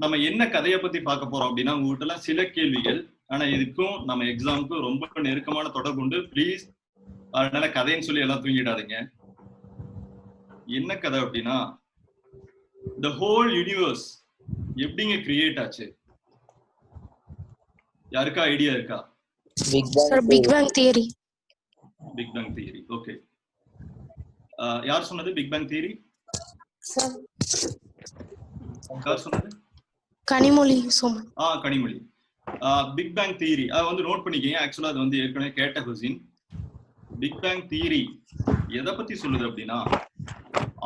நம்ம என்ன கதையை பத்தி பார்க்க போறோம் அப்படின்னா உங்ககிட்ட எல்லாம் சில கேள்விகள், ஆனா இதுக்கும் நம்ம எக்ஸாமுக்கும் ரொம்ப நெருக்கமான தொடர்பு உண்டு. ப்ளீஸ் அதனால கதைன்னு சொல்லி எல்லாம் தூங்கிடாதீங்க. என்ன கதை அப்படின்னா, த ஹோல் யூனிவர்ஸ் எப்படிங்க கிரியேட் ஆச்சு? யாருக்கா ஐடியா இருக்கா? Big bang theory. Big bang theory. Okay, யார் சொன்னது பிக் பேங் தியரி? யார் சொன்னது? Kanimozhi Soman. Kanimozhi. Big bang theory அதை வந்து நோட் பண்ணிக்கங்க. ஆக்சுவலா அது வந்து ஏற்கனவே கேட்ட கொஸ்டின். பிக் பேங் தியரி எதை பத்தி சொல்லுது அப்படின்னா,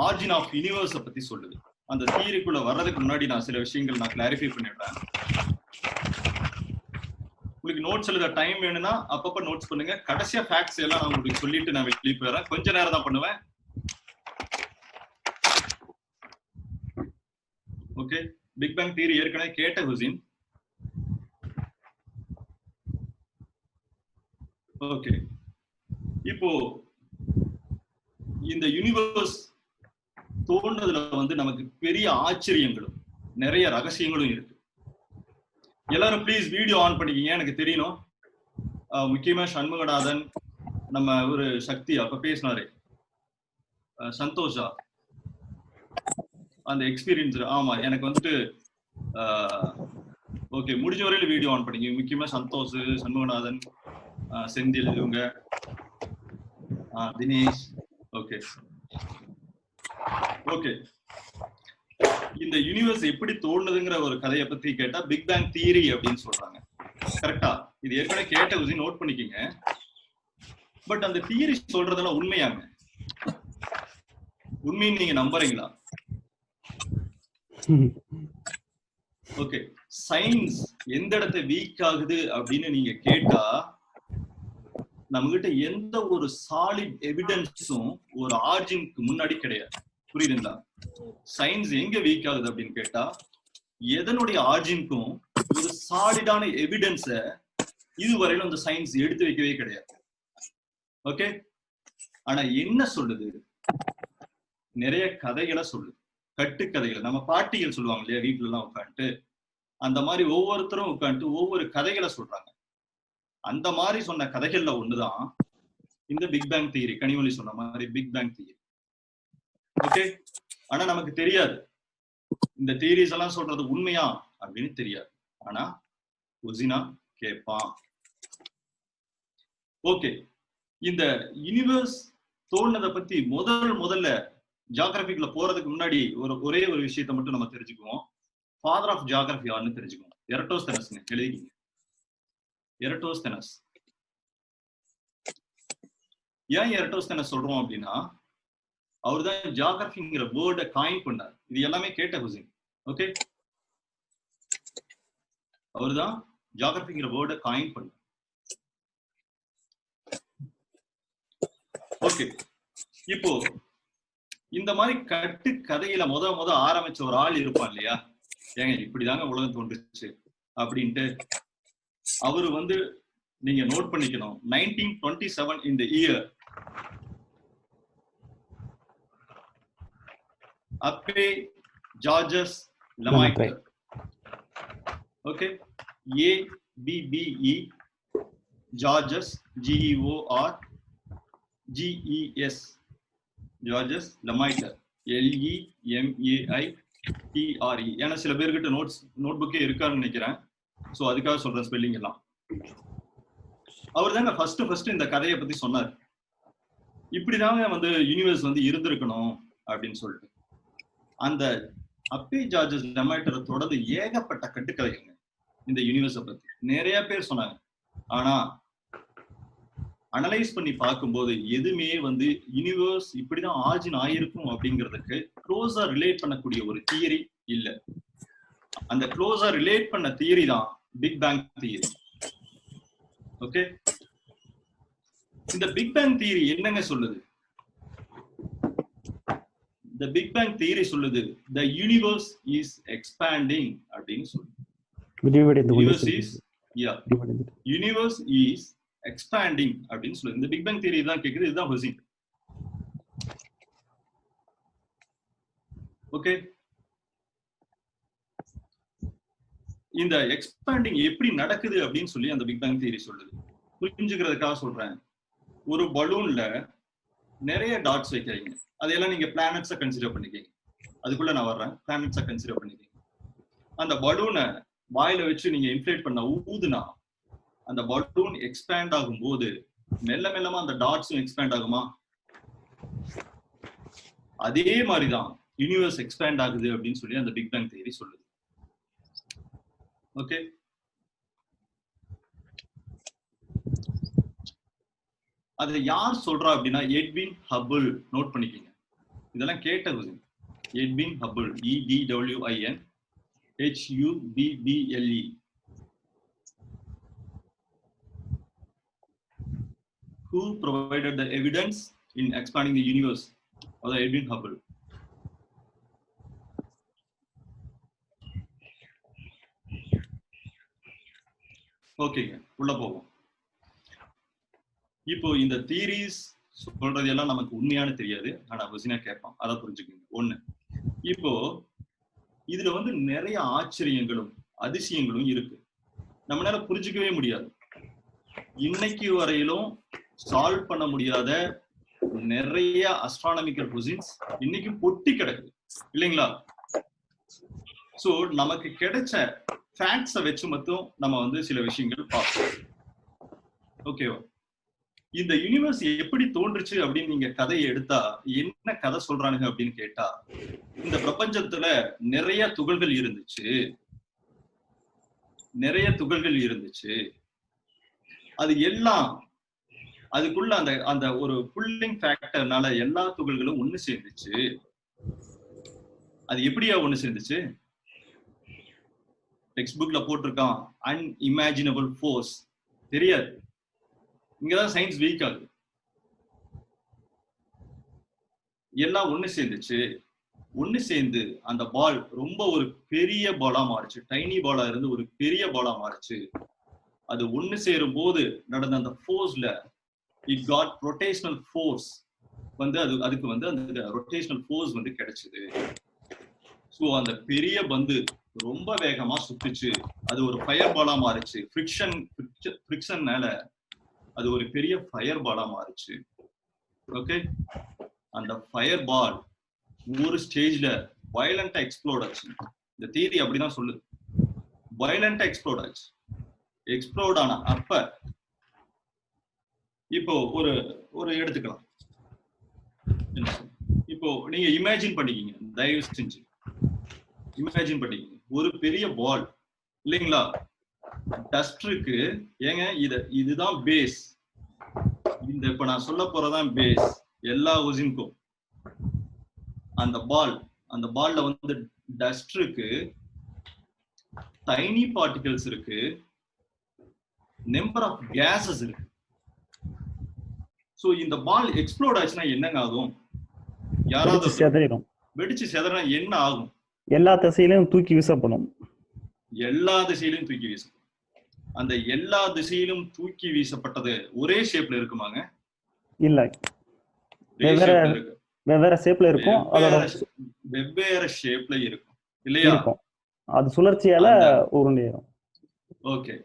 ஆரிஜின் ஆஃப் யூனிவர்ஸை பத்தி சொல்லுது. அந்த தியரிக்குள்ள வர்றதுக்கு முன்னாடி நான் சில விஷயங்கள் நான் கிளாரிஃபை பண்ணிடுறேன். உங்களுக்கு நோட்ஸ் எழுத டைம் வேணும்னா அப்பப்ப நோட்ஸ் பண்ணுங்க. கடைசியா ஃபேக்ட்ஸ் எல்லாம் நான் உங்களுக்கு சொல்லிட்டு நான் வெளியே போயிடுறேன். கொஞ்ச நேரம் தான் பண்ணுவேன். ஓகே, பிக் பேங் தியரி ஏற்கனவே கேட்ட கொஸ்டின். ஓகே, இப்போ இந்த யூனிவர்ஸ் தோன்றதுல வந்து நமக்கு பெரிய ஆச்சரியங்களும் நிறைய ரகசியங்களும் இருக்கு. எல்லாரும் ப்ளீஸ் வீடியோ ஆன் பண்ணிக்கிங்க. எனக்கு தெரியணும். முக்கியமா சண்முகநாதன், நம்ம ஒரு சக்தி அப்ப பேசினாரு, சந்தோஷா, அந்த எக்ஸ்பீரியன்ஸ். ஆமா, எனக்கு வந்துட்டு ஓகே, முடிஞ்ச வரையில வீடியோ ஆன் பண்ணிக்கிங்க. முக்கியமா சந்தோஷ், சண்முகநாதன், செந்தில், இவங்க, தினேஷ். ஓகே ஓகே, இந்த யூனிவர்ஸ் எப்படி தோணுதுங்கிற ஒரு கதையை பத்தி கேட்டா பிக் பேங் தியரி அப்படின்னு சொல்றாங்க. கரெக்டா? இது ஏற்கனவே கேட்ட விஷயம், நோட் பண்ணிக்கிங்க. பட் அந்த தியரி சொல்றதெல்லாம் உண்மையாங்க? உண்மைன்னு நீங்க நம்புறீங்களா? ஓகே, சயின்ஸ் எந்த இடத்த வீக் ஆகுது அப்படின்னு நீங்க கேட்டா நம்ம கிட்ட எந்த ஒரு சாலிட் எவிடன்ஸும் ஒரு ஆரிஜினுக்கு முன்னாடி கிடையாது. புரியுதுங்களா? சயின்ஸ் எங்க வீக் ஆகுது அப்படின்னு கேட்டா எதனுடைய ஆரிஜினுக்கும் ஒரு சாலிடான எவிடன்ஸ இதுவரையிலும் அந்த சயின்ஸ் எடுத்து வைக்கவே கிடையாது. ஓகே, ஆனா என்ன சொல்லுது? நிறைய கதைகளை சொல்லுது, கட்டுக்கதைகளை. நம்ம பாட்டிகள் சொல்லுவாங்க இல்லையா, வீட்டுல எல்லாம் உட்காந்துட்டு, அந்த மாதிரி ஒவ்வொருத்தரும் உட்காந்துட்டு ஒவ்வொரு கதைகளை சொல்றாங்க. அந்த மாதிரி சொன்ன கதைகள்ல ஒண்ணுதான் இந்த பிக் பேங் தியரி. கனிமொழி சொன்ன மாதிரி பிக் பேங் தியரி. ஓகே, ஆனா நமக்கு தெரியாது இந்த தியரிஸ் எல்லாம் சொல்றது உண்மையா அப்படின்னு தெரியாது. ஆனா ஒசினா கேட்பான். ஓகே, இந்த யூனிவர்ஸ் தோணுனதை பத்தி முதல்ல ஜியோகிராபிக்குள்ள போறதுக்கு முன்னாடி ஒரே ஒரு விஷயத்தை மட்டும் நம்ம தெரிஞ்சுக்குவோம். ஃபாதர் ஆஃப் ஜியோகிராபி யாருன்னு தெரிஞ்சுக்குவோம். எரட்டோஸ்தெனஸ். எழுதிக்கிங்க, எரட்டோஸ்தெனஸ். ஏன் எரட்டோஸ்தெனஸ் சொல்றோம் அப்படின்னா, அவர்தான் ஜியோகிராபிங்கிற வேர்டை காயின் பண்ணார். இது எல்லாமே கேட்ட கொஸ்டின். ஓகே, அவர்தான் ஜியோகிராபிங்கிற வேர்டை காயின் பண்ணார். ஓகே, இப்போ இந்த மாதிரி கட்டு கதையில முத ஆரம்பிச்ச ஒரு ஆள் இருப்பான் இல்லையா, ஏங்க இப்படிதாங்க உலகம் தோன்றுச்சு அப்படின்ட்டு. அவரு வந்து நீங்க நோட் பண்ணிக்கணும், 1927 in the year Abbe Georges Lemaitre. Okay, ABBE ஜார்ஜஸ், GEORGES, ஜார்ஜஸ் லெமாய்ட்டர், LEMAITRE. ஏன்னா சில பேர்கிட்ட நோட் புக்கே இருக்கான்னு நினைக்கிறேன், சோ அதுக்காக சொல்றேன் ஸ்பெல்லிங் எல்லாம். அவர் தாங்க ஃபர்ஸ்ட் இந்த கதையை பத்தி சொன்னார். இப்படிதாங்க வந்து யூனிவர்ஸ் வந்து இருந்திருக்கணும் அப்படின்னு சொல்லிட்டு. அந்த அப்பே ஜார்ஜஸ் லெமாய்ட்டரை தொடர்ந்து ஏகப்பட்ட கட்டுக்கதைங்க இந்த யூனிவர்ஸை பத்தி நிறைய பேர் சொன்னாங்க. ஆனா அனலைஸ் பண்ணி பார்க்கும்போது எதுவுமே வந்து யூனிவர்ஸ் இப்படிதான் ஆரிஜின் ஆயிருக்கும் அப்படிங்கிறதுக்கு க்ளோஸா ரிலேட் பண்ணக்கூடிய ஒரு தியரி இல்ல. அந்த க்ளோஸா ரிலேட் பண்ண தியரி தான் பிக் பேங் தியரி. ஓகே, இந்த பிக் பேங் தியரி என்னங்க சொல்லுது? The Big Bang theory சொல்லுது the universe is expanding அப்படின்னு சொல்லுது. Universe is expanding அப்படின்னு சொல்லுது. இந்த பிக் பேங் தியரி தான் கேக்குது. இதுதான் கொஸ்டின். ஓகே, இந்த எக்ஸ்பேண்டிங் எப்படி நடக்குது அப்படின்னு சொல்லி அந்த பிக் பேங் தியரி சொல்லுது. புரிஞ்சுக்கிறதுக்காக சொல்றேன். ஒரு பலூன்ல நிறைய டாட்ஸ் வைக்கிறீங்க. அதையெல்லாம் நீங்க பிளானட்ஸை கன்சிடர் பண்ணிக்கீங்க. அதுக்குள்ள நான் வர்றேன். பிளானட்ஸை கன்சிடர் பண்ணிக்கீங்க. அந்த பலூனை வாயில வச்சு நீங்க இன்ஃப்ளேட் பண்ண ஊதுனா அந்த பலூன் எக்ஸ்பேண்ட் ஆகும் போது மெல்ல மெல்லமா அந்த டாட்ஸும் எக்ஸ்பேண்ட் ஆகுமா? அதே மாதிரிதான் யூனிவர்ஸ் எக்ஸ்பேண்ட் ஆகுது அப்படின்னு சொல்லி அந்த பிக் பேங் தியரி சொல்லுது. ஓகே, அதை யார் சொல்றா அப்படின்னா எட்வின் ஹபிள். நோட் பண்ணிக்கீங்க, இதெல்லாம் கேட்ட question. Edwin Hubble, EDWIN HUBBLE. Who provided the evidence in expanding the universe? Or Edwin Hubble. ஓகேங்க, உள்ள போவோம். இப்போ இந்த தியரிஸ் சொல்றது எல்லாம் நமக்கு உண்மையான தெரியாது, ஆனா கொஸ்டினா கேட்பான், அதை புரிஞ்சுக்கோங்க. ஒண்ணு, இப்போ இதுல வந்து நிறைய ஆச்சரியங்களும் அதிசயங்களும் இருக்கு, நம்மளால புரிஞ்சுக்கவே முடியாது. இன்னைக்கு வரையிலும் சால்வ் பண்ண முடியாத நிறைய அஸ்ட்ரானமிக்கல் கொஸ்டின்ஸ் இன்னைக்கு பொட்டி கிடக்குது இல்லைங்களா? சோ நமக்கு கிடைச்ச ஃபேக்ட்ஸை வச்சு மட்டும் நம்ம வந்து சில விஷயங்கள் பார்ப்போம். ஓகேவா? இந்த யூனிவர்ஸ் எப்படி தோன்றுச்சு அப்படின்னு நீங்க கதையை எடுத்தா என்ன கதை சொல்றானுங்க அப்படின்னு கேட்டா, இந்த பிரபஞ்சத்துல நிறைய துகள்கள் இருந்துச்சு. அது எல்லாம் அதுக்குள்ள அந்த அந்த ஒரு புல்லிங் ஃபேக்டர்னால எல்லா துகள்களும் ஒண்ணு சேர்ந்துச்சு. அது எப்படியா ஒண்ணு சேர்ந்துச்சு? டெக்ஸ்ட் புக்ல போட்டிருக்கான் அன்இமேஜினபிள் ஃபோர்ஸ். தெரியாது, இங்கதான் சயின்ஸ் வீக் ஆகுது. எல்லாம் ஒண்ணு சேர்ந்துச்சு. ஒண்ணு சேர்ந்து அந்த பால் ரொம்ப ஒரு பெரிய பாலா மாறுச்சு. டைனி பாலா இருந்து ஒரு பெரிய பாலா மாறுச்சு. அது ஒண்ணு சேரும் போது நடந்த அந்த ஃபோர்ஸ்ல இட் காட் ரொட்டேஷனல் ஃபோர்ஸ் வந்து அதுக்கு வந்து அந்த ரொட்டேஷனல் ஃபோர்ஸ் வந்து கிடைச்சது. ஸோ அந்த பெரிய பந்து ரொம்ப வேகமா சுத்துச்சு. அது ஒரு ஃபயர் பாலா மாறுச்சு. ஃப்ரிக்ஷன்னால அது ஒரு பெரிய ஃபயர் பாலா மாறுச்சு. ஓகே, அந்த ஃபயர் பால் ஒரு ஸ்டேஜ்ல வயலண்டா எக்ஸ்ப்ளோட் ஆச்சு. இந்த தியரி அப்படிதான் சொல்லுது. வயலண்டா எக்ஸ்ப்ளோட் ஆச்சு. எக்ஸ்ப்ளோட் ஆன அப்ப இப்போ ஒரு எடுத்துக்கலாம். இப்போ நீங்க இமேஜின் பண்ணிக்கிங்க, தயவு செஞ்சு இமேஜின் பண்ணிக்கிங்க, ஒரு பெரிய பால் இல்லைங்களா? டஸ்ட் இருக்கு. ஏங்க இதுதான் பேஸ். இந்த இப்ப நான் சொல்ல போறதான் பேஸ் எல்லா கொஸ்டினுக்கும். அந்த பால்ல வந்து டஸ்ட் இருக்கு, டைனி பார்ட்டிகல்ஸ் இருக்கு, நம்பர் ஆஃப் கேசஸ் இருக்கு. சோ இந்த பால் எக்ஸ்ப்ளோட் ஆச்சுன்னா என்னங்க ஆகும்? யாராவது வெடிச்சு செதறினா என்ன ஆகும்? எல்லா திசையிலும் தூக்கி வீசப்படும். அந்த எல்லா திசையிலும் தூக்கி வீசப்பட்டது ஒரே ஷேப்ல இருக்குமாங்க? இல்ல, வெவ்வேறு ஷேப்ல இருக்கும். வெவ்வேறு ஷேப்ல இருக்கும் இல்லையா? அது சுழற்சியால உருண்டேறும். ஓகே,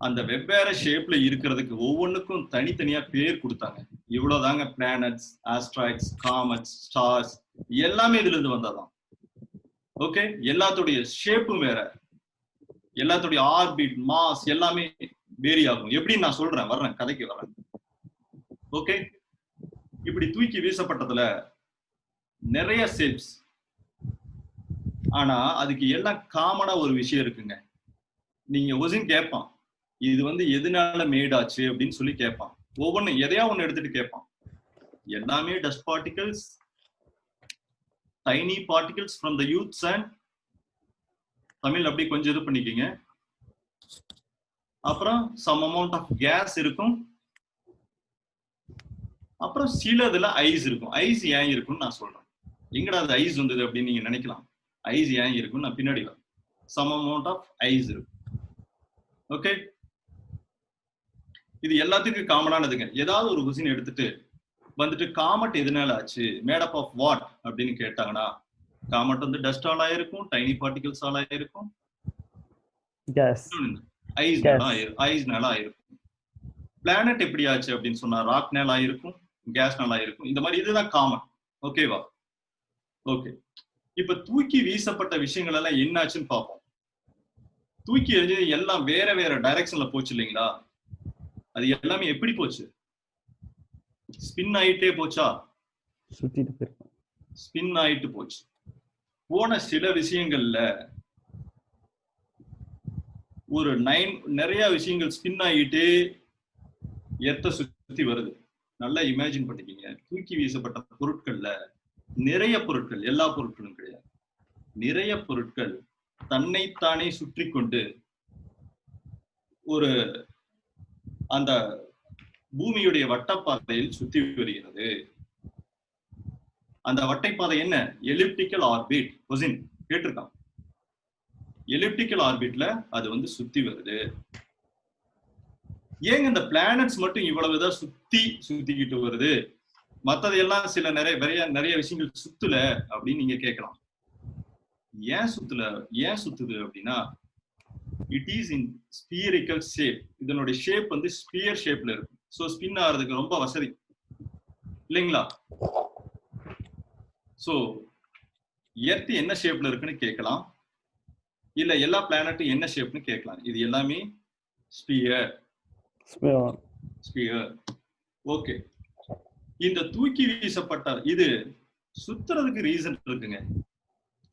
அந்த வெவ்வேறு ஷேப்ல இருக்கிறதுக்கு ஒவ்வொன்றுக்கும் தனித்தனியா பேர் கொடுத்தாங்க. இவ்வளவுதாங்க பிளானட்ஸ், ஆஸ்ட்ராய்ட்ஸ், காமெட்ஸ், ஸ்டார்ஸ் எல்லாமே இதுல இருந்து வந்தாதான். ஓகே, எல்லாத்துடைய ஷேப்பும் வேற, எல்லாத்துடைய ஆர்பிட், மாஸ் எல்லாமே வேரி ஆகும். எப்படி நான் சொல்றேன், வர்றேன், கதைக்கு வர்றேன். ஓகே, இப்படி தூக்கி வீசப்பட்டதுல நிறைய ஷேப்ஸ். ஆனா அதுக்கு எல்லாம் காமனா ஒரு விஷயம் இருக்குங்க. நீங்க கொஸ்டின் கேட்பான், இது வந்து எதனால மேட் ஆச்சு அப்படின்னு சொல்லி கேட்பான். ஒவ்வொன்னு எதையா ஒண்ணு எடுத்துட்டு கேட்பான். எல்லாமே dust particles, tiny particles from the youth sun. Tamil அப்படி கொஞ்சம் இது பண்ணிக்கீங்க. அப்புறம் சம் அமௌண்ட் ஆஃப் கேஸ் இருக்கும். அப்புறம் சில இதுல ஐஸ் இருக்கும். ஐஸ் ஏன் இருக்கும்னு நான் சொல்றேன். எங்கடா அது ஐஸ் வந்தது அப்படின்னு நீங்க நினைக்கலாம். ஐஸ் ஏன் இருக்கும்னு நான் பின்னாடி வரேன். சம் அமௌண்ட் ஆஃப் ஐஸ் இருக்கும். ஓகே, இது எல்லாத்துக்கும் காமனானதுங்க. ஏதாவது ஒரு கொஸ்டின் எடுத்துட்டு வந்துட்டு காமெட் எதனால ஆச்சு, மேட் அப் ஆஃப் வாட் அப்படின்னு கேட்டாங்கன்னா, காமெட் வந்து டஸ்ட் ஆல் ஆயிருக்கும், டைனி பார்ட்டிகல்ஸ் ஆல் ஆயிருக்கும். கேஸ். ஐஸ்னால ஆயிருக்கும். பிளானட் எப்படி ஆச்சு அப்படின்னு சொன்னா ராக்னால ஆயிருக்கும், கேஸ்னால ஆயிருக்கும். இந்த மாதிரி இதுதான் காமன். ஓகேவா? ஓகே. இப்ப தூக்கி வீசப்பட்ட விஷயங்கள் எல்லாம் என்னாச்சுன்னு பார்ப்போம். தூக்கி எறிஞ்சு எல்லாம் வேற வேற டைரக்ஷன்ல போச்சு இல்லைங்களா? அது எல்லாமே எப்படி போச்சு? ஸ்பின் ஆயிட்டே போச்சா? சுத்திட்டு போயிருக்கும். ஸ்பின் ஆயிட்டு போச்சு. போன சில விஷயங்கள்ல ஒரு நிறைய விஷயங்கள் ஸ்பின் ஆகிட்டே எர்த்த சுத்தி வருது. நல்லா இமேஜின் பண்ணிக்கீங்க. தூக்கி வீசப்பட்ட பொருட்கள்ல நிறைய பொருட்கள், எல்லா பொருட்களும் கிடையாது, நிறைய பொருட்கள் தன்னைத்தானே சுற்றி கொண்டு ஒரு அந்த பூமியுடைய வட்டப்பாதையில் சுத்தி வருகிறது. அந்த வட்டைப்பாதை என்ன? Elliptical orbit. கொஸ்டின் கேட்டிருக்கான். எலிப்டிக்கல் ஆர்பிட்ல அது வந்து சுத்தி வருது. ஏங்க இந்த பிளானட்ஸ் மட்டும் இவ்வளவுதான் சுத்திக்கிட்டு வருது, மத்ததெல்லாம் சில நிறைய விஷயங்கள் சுத்துல அப்படின்னு நீங்க கேட்கலாம். ஏன் சுத்துது அப்படின்னா, it is in spherical shape. இதனுடைய ஷேப் வந்து ஸ்பியர் ஷேப்ல இருக்கு. சோ ஸ்பின் ஆகிறதுக்கு ரொம்ப வசதி இல்லைங்களா? சோ எர்த் என்ன ஷேப்ல இருக்குன்னு கேட்கலாம், இல்ல எல்லா பிளானட்டும் என்ன ஷேப்னு கேட்கலாம். இது எல்லாமே ஸ்பியர். ஓகே. இந்த தூக்கி வீசப்பட்ட இது சுத்துறதுக்கு ரீசன் இருக்குங்க.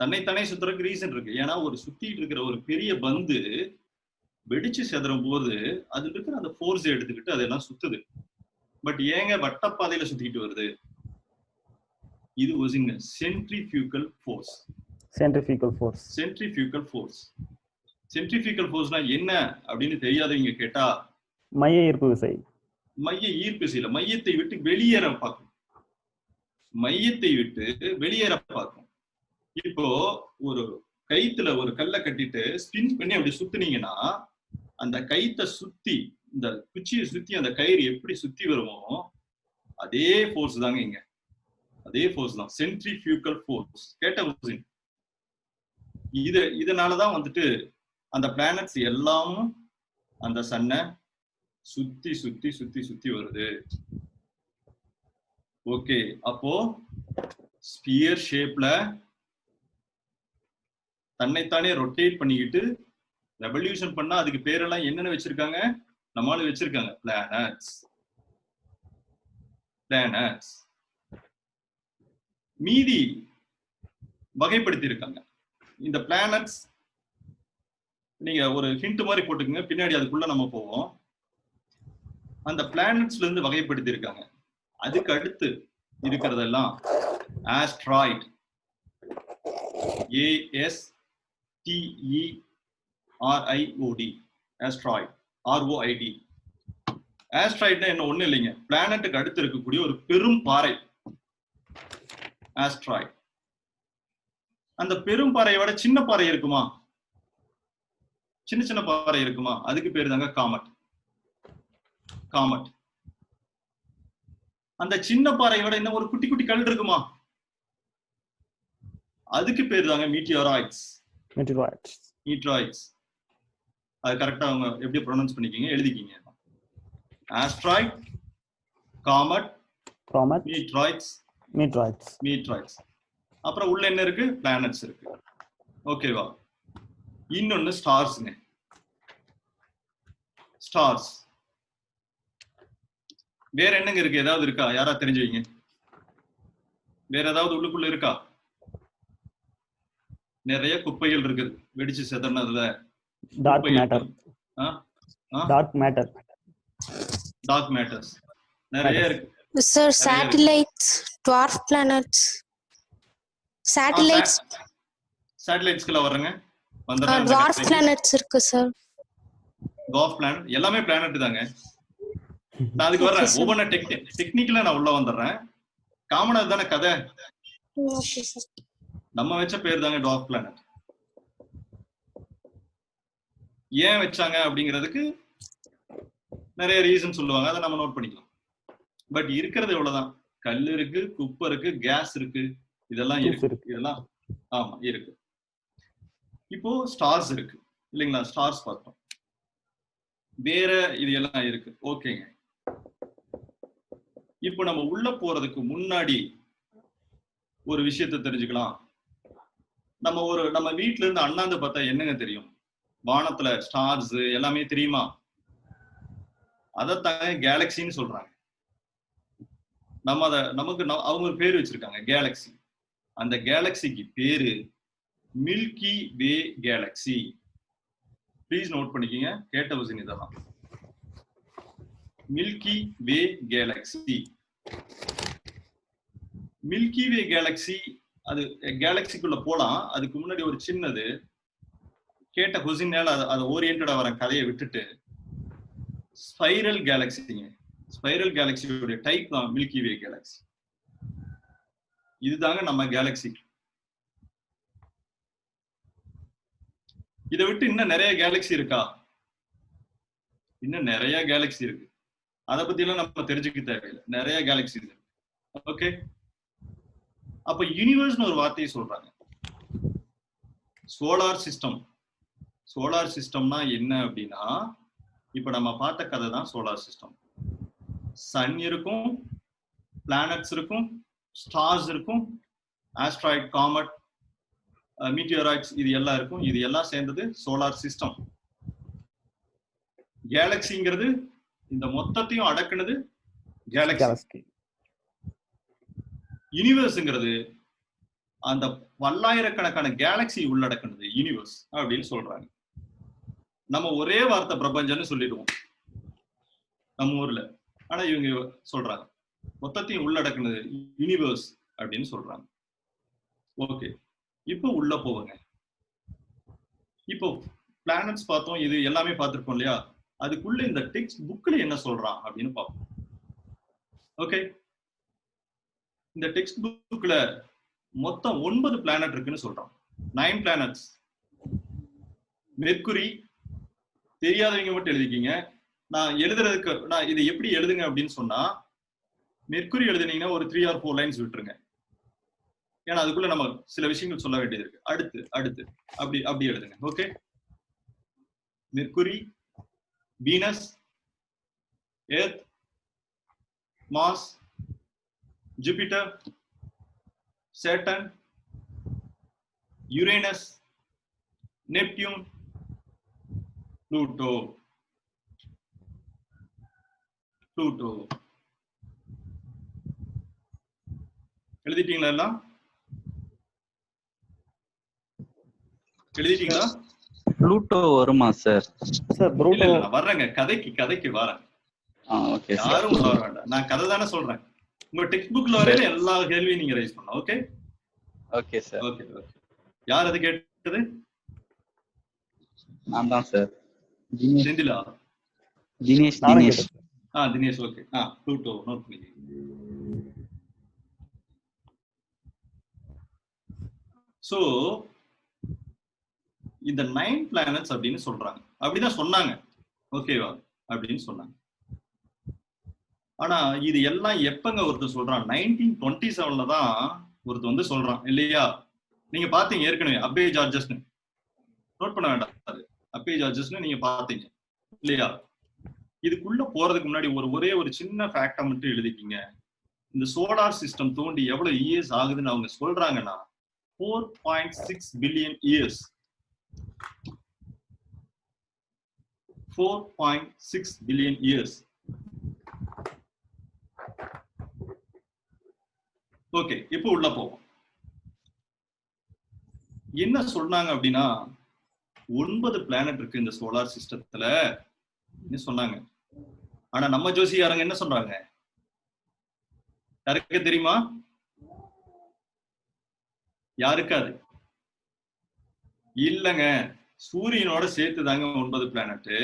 தன்னைத்தானே சுத்துறதுக்கு ரீசன் இருக்கு. ஏன்னா ஒரு சுத்திட்டு இருக்கிற ஒரு பெரிய பந்து வெடிச்சு செதறும் போது அதுல இருக்கிற அந்த ஃபோர்ஸ் எடுத்துக்கிட்டு அதெல்லாம் சுத்துது. பட் ஏங்க வட்டப்பாதையில சுத்திக்கிட்டு வருது? இது was in centrifugal force. Centrifugal ஃபோர்ஸ்னா என்ன அப்படின்னு தெரியாதவங்க கேட்டா, மைய ஈர்ப்பு விசை. மைய ஈர்ப்பு விசையில மையத்தை விட்டு வெளியேற பார்க்கும். இப்போ ஒரு கயித்துல ஒரு கல்லை கட்டிட்டு ஸ்பின் பண்ணி அப்படி சுத்துனீங்கன்னா அந்த கயித்தை சுத்தி, இந்த குச்சியை சுத்தி அந்த கயிறு எப்படி சுத்தி வருமோ அதே ஃபோர்ஸ் தாங்க இங்க. அதே ஃபோர்ஸ் தான் சென்ட்ரிஃபியூகல் ஃபோர்ஸ். கேட்ட இதனாலதான் வந்துட்டு அந்த பிளானட்ஸ் எல்லாமும் அந்த சன்னை சுத்தி சுத்தி சுத்தி சுத்தி வருது. ஓகே. அப்போ ஸ்பியர் ஷேப்ல தன்னைத்தானே ரொட்டேட் பண்ணிக்கிட்டு ரெவல்யூஷன் பண்ணா அதுக்கு பேரெல்லாம் என்னென்ன வச்சிருக்காங்க? நம்மளால வச்சிருக்காங்க பிளானட்ஸ். மீதி வகைப்படுத்தி இருக்காங்க. இந்த பிளானட்ஸ் நீங்க ஒரு ஹிண்ட் மாதிரி போட்டுக்கங்க, பின்னாடி அதுக்குள்ள நம்ம போவோம். அந்த பிளானட்ஸ்ல இருந்து வகைப்படுத்தி இருக்காங்க. அதுக்கு அடுத்து இருக்கிறதெல்லாம் ஆஸ்ட்ராய்ட். ASTERIOD. ஆஸ்ட்ராய்ட். ROID. ஆஸ்ட்ராய்ட்னா என்ன? ஒண்ணு இல்லைங்க, பிளானட்டுக்கு அடுத்து இருக்கக்கூடிய ஒரு பெரும் பாறை ஆஸ்ட்ராய்ட். அந்த பெரும் பாறையோட சின்ன பாறை இருக்குமா? சின்ன பாறை இருக்குமா? அதுக்கு பேரு தாங்க காமட். அந்த சின்ன பாறையோட இன்னும் ஒரு குட்டி குட்டி கல் இருக்குமா? அதுக்கு பேரு தாங்க மீட்டியோராய்ட்ஸ். அது கரெக்டா அவங்க எப்படி ப்ரொனவுன்ஸ் பண்ணிக்கீங்க, எழுதிக்கீங்க. Asteroid, comet, meteoroids. அப்புறம் உள்ள என்ன இருக்கு? பிளானட்ஸ் இருக்கு. ஓகேவா? இன்னொன்னு ஸ்டார்ஸ்ங்க. ஸ்டார்ஸ் வேற என்னங்க இருக்கு? ஏதாவது இருக்கா? யாரா தெரிஞ்சுவீங்க? வேற ஏதாவது உள்ளுக்குள்ள இருக்கா? நிறைய குப்பைகள் இருக்குது வெடிச்சு செதறனதுல. டார்க் மேட்டர்ஸ் நிறைய இருக்கு சார். Satellites, dwarf planets. சேட்டலைட்ஸ்க்குள்ள வரங்க. ட்வார்ஃப் பிளானட்ஸ் இருக்கு சார். ட்வார்ஃப் பிளானட் எல்லாமே பிளானட் தாங்க. நான் அதுக்கு வர்றேன். ஒவ்வொரு டெக்னிக்கலா நான் உள்ள வந்துடுறேன். காமனா தானே கதை. நம்ம வச்ச பேர் தாங்க ட்வார்ஃப் பிளானட். ஏன் வச்சாங்க அப்படிங்கிறதுக்கு நிறைய ரீசன் சொல்லுவாங்க, அதை நம்ம நோட் பண்ணிக்கலாம். பட் இருக்கிறது எவ்வளவுதான். கல் இருக்கு, குப்பை இருக்கு, கேஸ் இருக்கு, இதெல்லாம் இருக்கு. ஆமா இருக்கு. இப்போ ஸ்டார்ஸ் இருக்கு. இல்லைங்களா? ஸ்டார்ஸ் பார்த்தோம். வேற இது எல்லாம் இருக்கு. ஓகேங்க. இப்போ நம்ம உள்ள போறதுக்கு முன்னாடி ஒரு விஷயத்தை தெரிஞ்சுக்கலாம். நம்ம வீட்ல இருந்து அண்ணாந்து பார்த்தா என்னங்க தெரியும்? வானத்துல ஸ்டார்ஸ் எல்லாமே தெரியுமா? அதத்தாங்க கேலக்சின்னு சொல்றாங்க. அவங்க ஒரு பேர் வச்சிருக்காங்க, கேலக்சி. அந்த கேலக்சிக்கு பேரு milky way galaxy. Please note பண்ணிக்கங்க, கேட்ட கொஸ்டின் இதெல்லாம். Milky way galaxy. Milky way galaxy, அது கேலக்சிக்குள்ள போலாம். அதுக்கு முன்னாடி ஒரு சின்னது கேட்ட கொஸ்டின்னால அதை ஓரியன்டா வர கதையை விட்டுட்டு, ஸ்பைரல் கேலக்சிங்க. ஸ்பைரல் கேலக்சியோட டைப் தான் மில்கி வே கேலக்சி. இதுதாங்க நம்ம கேலக்சி. இதை விட்டு இன்னும் நிறைய கேலக்சி இருக்கா? இன்னும் நிறைய கேலக்சி இருக்கு. அதை பத்தி எல்லாம் நம்ம தெரிஞ்சுக்க தேவையில்லை. நிறைய கேலக்சி இருக்கு. ஓகே, அப்ப யூனிவர்ஸ்னு ஒரு வார்த்தையை சொல்றாங்க. Solar system. சோலார் சிஸ்டம்னா என்ன அப்படின்னா, இப்ப நம்ம பார்த்த கதை தான் சோலார் சிஸ்டம். சன் இருக்கும், பிளானட்ஸ் இருக்கும், ஸ்டார்ஸ் இருக்கும், ஆஸ்ட்ராய்ட், காமெட், மீட்டியோராய்ட்ஸ், இது எல்லாம் இருக்கும். இது எல்லாம் சேர்ந்தது சோலார் சிஸ்டம். கேலக்சிங்கிறது இந்த மொத்தத்தையும் அடக்குனது கேலக்சி. யூனிவர்ஸ்ங்கிறது அந்த பல்லாயிரக்கணக்கான கேலக்சி உள்ளடக்குனது யூனிவர்ஸ் அப்படின்னு சொல்றாங்க. நம்ம ஒரே வார்த்தை பிரபஞ்சம்னு சொல்லிடுவோம் நம்ம ஊர்ல. ஆனா இவங்க சொல்றாங்க மொத்தத்தையும் உள்ளடக்குனது யூனிவர்ஸ் அப்படின்னு சொல்றாங்க. ஓகே, இப்போ உள்ள போவாங்க. இப்போ பிளானட்ஸ் பார்த்தோம், இது எல்லாமே பார்த்திருக்கோம் இல்லையா? அதுக்குள்ள இந்த டெக்ஸ்ட் புக்ல என்ன சொல்றான் அப்படின்னு பார்ப்போம். ஓகே, இந்த டெக்ஸ்ட் புக்ல மொத்தம் 9 பிளானட் இருக்குன்னு சொல்றான். 9 பிளானட்ஸ். மெர்க்குரி, தெரியாதவங்க மட்டும் எழுதிக்கிங்க. நான் எழுதுறதுக்கு நான் இதை எப்படி எழுதுங்க அப்படின்னு சொன்னா, மெர்க்குரி எழுதுனீங்கன்னா ஒரு 3 or 4 லைன்ஸ் விட்டுருங்க. ஏன்னா அதுக்குள்ள நம்ம சில விஷயங்கள் சொல்ல வேண்டியது இருக்கு. அடுத்து அப்படி எழுதுங்க. Okay, Mercury, Venus, Earth, Mars, Jupiter, Saturn, Uranus, Neptune, Pluto. எழுதிட்டீங்களா? எல்லாம் எழுதிட்டீங்களா? ப்ளூட்டோ வருமா சார்? சார் ப்ளூட்டோ நான் வர்றேங்க, கதைக்கு வரேன். Okay sir. யாரும் வர வேண்டாம், நான் கதை தானே சொல்றேன். உங்க டெக்ஸ்ட் புக்ல வரையில எல்லா கேள்வியும் நீங்க ரைஸ் பண்ணலாம். Okay okay sir. ஓகே. யார் அது கேட்டது? நான் தான் சார். செந்திலா? Dinesh. Dinesh. Okay. Pluto note பண்ணி. சோ இந்த 9 பிளானட்ஸ் அப்படின்னு சொல்றாங்க. அப்படிதான் சொன்னாங்க. ஓகேவா? அப்படின்னு சொன்னாங்க. ஆனா இது எல்லாம் எப்பங்க ஒருத்தர் சொல்றான்? 1927 தான் ஒருத்தர் வந்து சொல்றான் இல்லையா? நீங்க பாத்தீங்க ஏற்கனவே, அப்பே ஜார்ஜஸ். நோட் பண்ண வேண்டாம், அது அப்பே ஜார்ஜஸ் நீங்க பாத்தீங்க இல்லையா? இதுக்குள்ள போறதுக்கு முன்னாடி ஒரே ஒரு சின்ன ஃபேக்டா மட்டும் எழுதிக்கிங்க. இந்த சோலார் சிஸ்டம் தோண்டி எவ்வளவு இயர்ஸ் ஆகுதுன்னு அவங்க சொல்றாங்கன்னா 4.6 billion years. 4.6 billion years. Okay, இப்போ உள்ள போவோம். என்ன சொன்னாங்க அப்படின்னா, 9 பிளானட் இருக்கு இந்த சோலார் சிஸ்டத்துல சொன்னாங்க. ஆனா நம்ம ஜோசியாரங்க என்ன சொல்றாங்க? யாருக்கு தெரியுமா? யாருக்கு அது இல்லங்க, சூரியனோட சேர்த்துதாங்க 9 பிளானட்.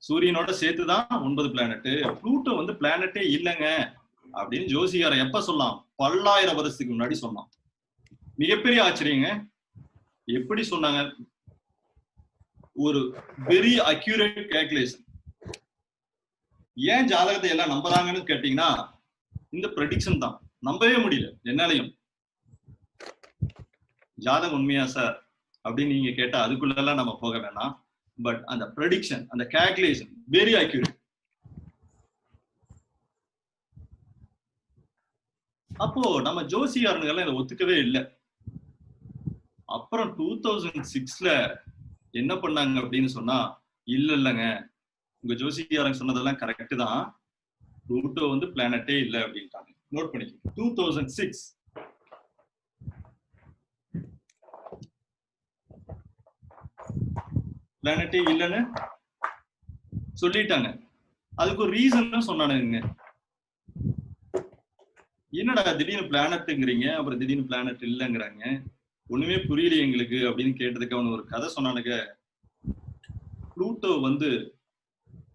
சூரியனோட சேர்த்துதான் 9 பிளானட். ப்ளூட்டோ வந்து பிளானட்டே இல்லங்க அப்படின்னு ஜோசிகாரன் எப்ப சொல்லலாம்? 1000 வருஷத்துக்கு முன்னாடி சொன்னான். மிகப்பெரிய ஆச்சரியங்க. எப்படி சொன்னாங்க? ஒரு வெரி அக்யூரேட் கால்குலேஷன். ஏன் ஜாதகத்தை எல்லாம் நம்புறாங்கன்னு கேட்டீங்கன்னா, இந்த ப்ரெடிக்ஷன் தான். நம்பவே முடியல என்னாலையும். ஜாதகம் உண்மையா சார் அப்படின்னு நீங்க கேட்டா அதுக்குள்ள எல்லாம் நம்ம போக வேணாம். பட் அந்த ப்ரெடிக்ஷன், அந்த கால்குலேஷன் வெரி அக்யூரேட். அப்போ நம்ம ஜோசியாரனுங்கெல்லாம் இதை ஒத்துக்கவே இல்லை. அப்புறம் 2006ல என்ன பண்ணாங்க அப்படின்னு சொன்னா, இல்லங்க உங்க ஜோசியாரங்க சொன்னதெல்லாம் கரெக்ட் தான், ப்ளூட்டோ வந்து பிளானட்டே இல்லை அப்படின்ட்டாங்க. நோட் பண்ணிக்க 2006 பிளானட்டே இல்லைன்னு சொல்லிட்டாங்க. அதுக்கு ஒரு ரீசன் சொன்னானுங்க. என்னடா திடீர்னு பிளானட்டுங்கிறீங்க, அப்புறம் திடீர்னு பிளானட் இல்லைங்கிறாங்க, ஒண்ணுமே புரியல எங்களுக்கு அப்படின்னு கேட்டதுக்கு அவனு ஒரு கதை சொன்னானுங்க. ப்ளூட்டோ வந்து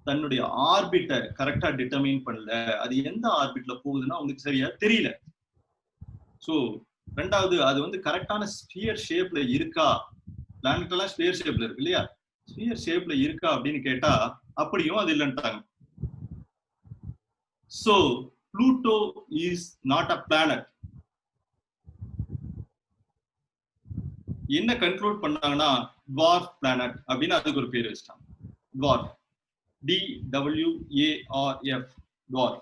தன்னுடைய ஆர்பிட்டை கரெக்டா டிட்டர்மைன் பண்ணல, அது எந்த ஆர்பிட்ல போகுதுன்னா அவங்களுக்கு சரியா தெரியல. சோ ரெண்டாவது அது வந்து கரெக்டான ஸ்பியர் ஷேப்ல இருக்கா, பிளானட் எல்லாம் ஸ்பியர் ஷேப்ல இருக்கு இல்லையா, ஸ்பியர் ஷேப்ல இருக்கா அப்படின்னு கேட்டா அப்படியும் அது இல்லைன்ட்டாங்க. So Pluto is not a planet. என்ன கன்க்ளூட் பண்ணாங்கன்னா dwarf planet அப்படின்னு அதுக்கு ஒரு பேர் வச்சிட்டாங்க. dwarf, DWARF, dwarf.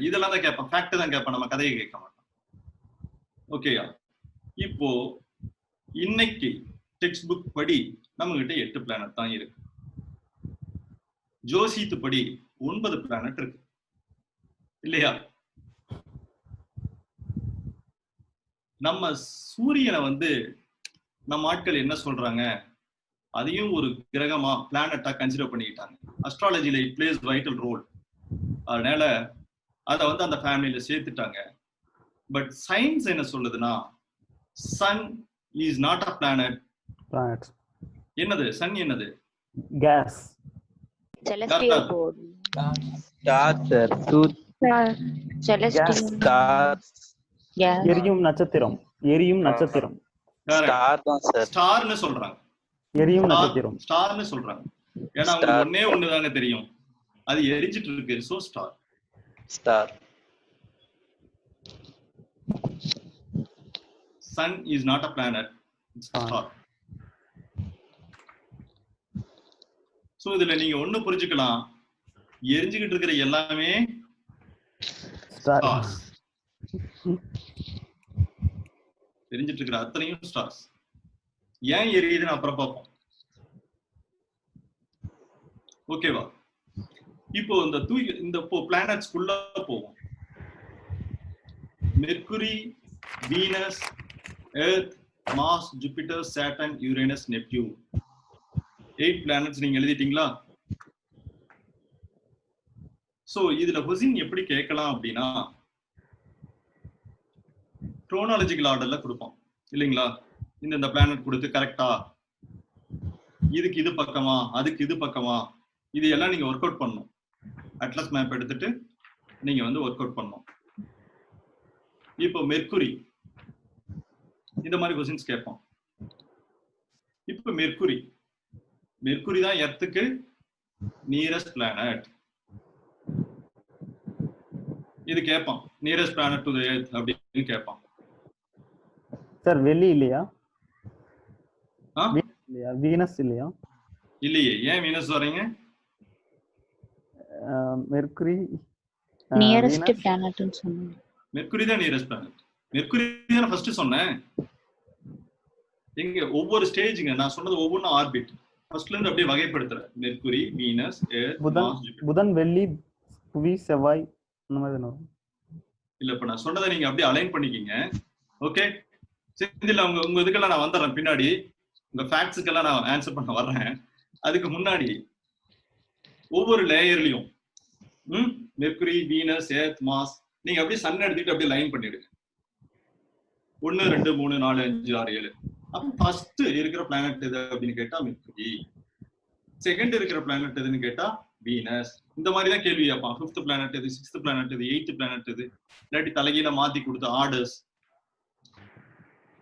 இதெல்லாம் தான் கேட்பான், ஃபேக்ட் தான் கேட்பான், நம்ம கதையை கேட்க மாட்டோம். ஓகேயா? இப்போ இன்னைக்கு டெக்ஸ்ட் புக் படி நம்ம கிட்ட 8 பிளானட் தான் இருக்கு. ஜோசித்து படி 9 பிளானட் இருக்கு இல்லையா? நம்ம சூரியனை வந்து நம்ம ஆட்கள் என்ன சொல்றாங்க, அதையும் ஒரு கிரகமா பிளானட்டா கன்சிடர் பண்ணிக்கிட்டாங்க. அஸ்ட்ராலஜில இட் பிளேஸ் வைட்டல் ரோல். அதனால அதை வந்து அந்த ஃபேமிலியில சேர்த்துட்டாங்க. பட் சயின்ஸ் என்ன சொல்லுதுன்னா sun is not a planet. என்னது சன்? என்னது? Gas. celestial body. Star sir. celestial star. yeah. எரியும் நட்சத்திரம். எரியும் நட்சத்திரம். ஸ்டார் தான் சார். ஸ்டார்னு சொல்றாங்க. எரியும் நட்சத்திரம். ஸ்டார்னு சொல்றாங்க. ஏன்னா அவங்க ஒண்ணே ஒண்ணுதானே தெரியும், அது எரிஞ்சிட்டு இருக்கு. So star. Star. Sun is not a planet, it's a star. So இதுல நீங்க ஒண்ணு புரிஞ்சுக்கலாம், எரிஞ்சுக்கிட்டு இருக்கிற எல்லாமே ஸ்டார்ஸ். எரிஞ்சிட்டு இருக்கிற அத்தனையும் ஸ்டார்ஸ். ஏன் எரியுதுன்னு அப்புறம் பார்ப்போம். ஓகேவா? இப்போ இந்த பிளானட்ஸ்குள்ள போவோம். Mercury, Venus, Earth, Mars, Jupiter, Saturn, Uranus, Neptune. 8 planets நீங்க எழுதிட்டீங்களா? சோ இதுல கொஸ்டின் எப்படி கேட்கலாம் அப்படின்னா குரோனாலஜிக்கல் ஆர்டர்ல கொடுப்போம் இல்லைங்களா? இந்த பிளானட் கொடுத்து கரெக்டா, இதுக்கு இது பக்கமா, அதுக்கு இது பக்கமா, இது எல்லாம் நீங்க ஒர்க் அவுட் பண்ணணும். அட்லஸ் மேப் எடுத்துட்டு நீங்க வந்து ஒர்க் அவுட் பண்ணணும். இப்போ மெர்க்குரி, இந்த மாதிரி கொஸ்டின்ஸ் கேட்போம். இப்போ மெர்க்குரி தான் எர்த்துக்கு நியரஸ்ட் பிளானட். இது கேட்பான், nearest planet to the earth அப்படின்னு கேட்பான். சார் வெள்ளி இல்லையா? ஆ இல்லையா? வீனஸ் இல்லையா? இல்லையே. ஏன் வீனஸ் வரீங்க? மெர்க்குரி நியரஸ்ட் பிளானட் னு சொன்னீங்க. மெர்க்குரி தான் நியரஸ்ட் பிளானட். மெர்க்குரி தான் ஃபர்ஸ்ட் சொன்னேன். எங்க ஒவ்வொரு ஸ்டேஜ்ங்க நான் சொன்னது ஒவ்வொன்றும் ஆர்பிட். ஃபர்ஸ்ட்ல இருந்து அப்படியே வகைப்படுத்துறேன். Mercury, Venus, Earth, Mars, Jupiter. புதன், வெள்ளி, புவி, செவ்வாய் அந்த மாதிரி தான வரும். இல்ல இப்ப நான் சொன்னதை நீங்க அப்படியே அலைன் பண்ணிக்கிங்க. ஓகே செந்தில், உங்க இதுக்கெல்லாம் நான் வந்துடுறேன் பின்னாடி. உங்க ஃபேக்ட்ஸுக்கெல்லாம் நான் ஆன்சர் பண்ண வர்றேன். அதுக்கு முன்னாடி ஒவ்வொரு லேயர்லயும் மெர்க்குரி, வீனஸ், எர்த், மார்ஸ் நீங்க அப்படியே சன் எடுத்துட்டு அப்படியே லைன் பண்ணிடுங்க. 1 2 3 4 5 6 7. அப்ப ஃபர்ஸ்ட் இருக்கிற பிளானட் எது அப்படின்னு கேட்டா மெர்க்குரி. செகண்ட் இருக்கிற பிளானட் எதுன்னு கேட்டா வீனஸ். இந்த மாதிரி தான் கேள்வி கேட்பான். 5th பிளானட் எது, 6th பிளானட் எது, 8th பிளானட் எது, இல்லாட்டி தலைகீழ மாத்தி கொடுத்த ஆர்டர்ஸ்,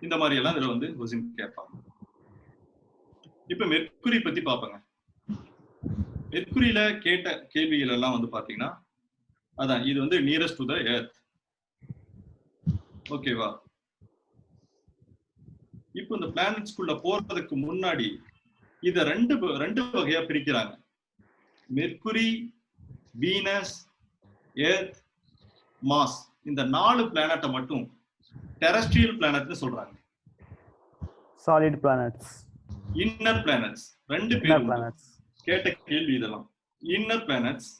இந்த மாதிரி எல்லாம் இதுல வந்து கொஸ்டின் கேட்பாங்க. இப்ப மெர்க்குரி பத்தி பாப்பாங்க. மெர்க்குரியில கேட்ட கேள்விகள் எல்லாம் வந்து பாத்தீங்கன்னா அதான் இது வந்து நியரஸ்ட் டு த எர்த். ஓகேவா? இப்போ இந்த பிளானட்ஸ்குள்ள போறதுக்கு முன்னாடி இத ரெண்டு வகையா பிரிக்கிறாங்க. Mercury, Venus, earth, mass. இந்த 4 பிளானட்டை மட்டும் டெரஸ்ட்ரியல் பிளானட்னு சொல்றாங்க. Solid planets, inner planets. ரெண்டு இன்னர் பேரும் பிளானட்ஸ். கேட்ட கேள்வி இதெல்லாம். Inner planets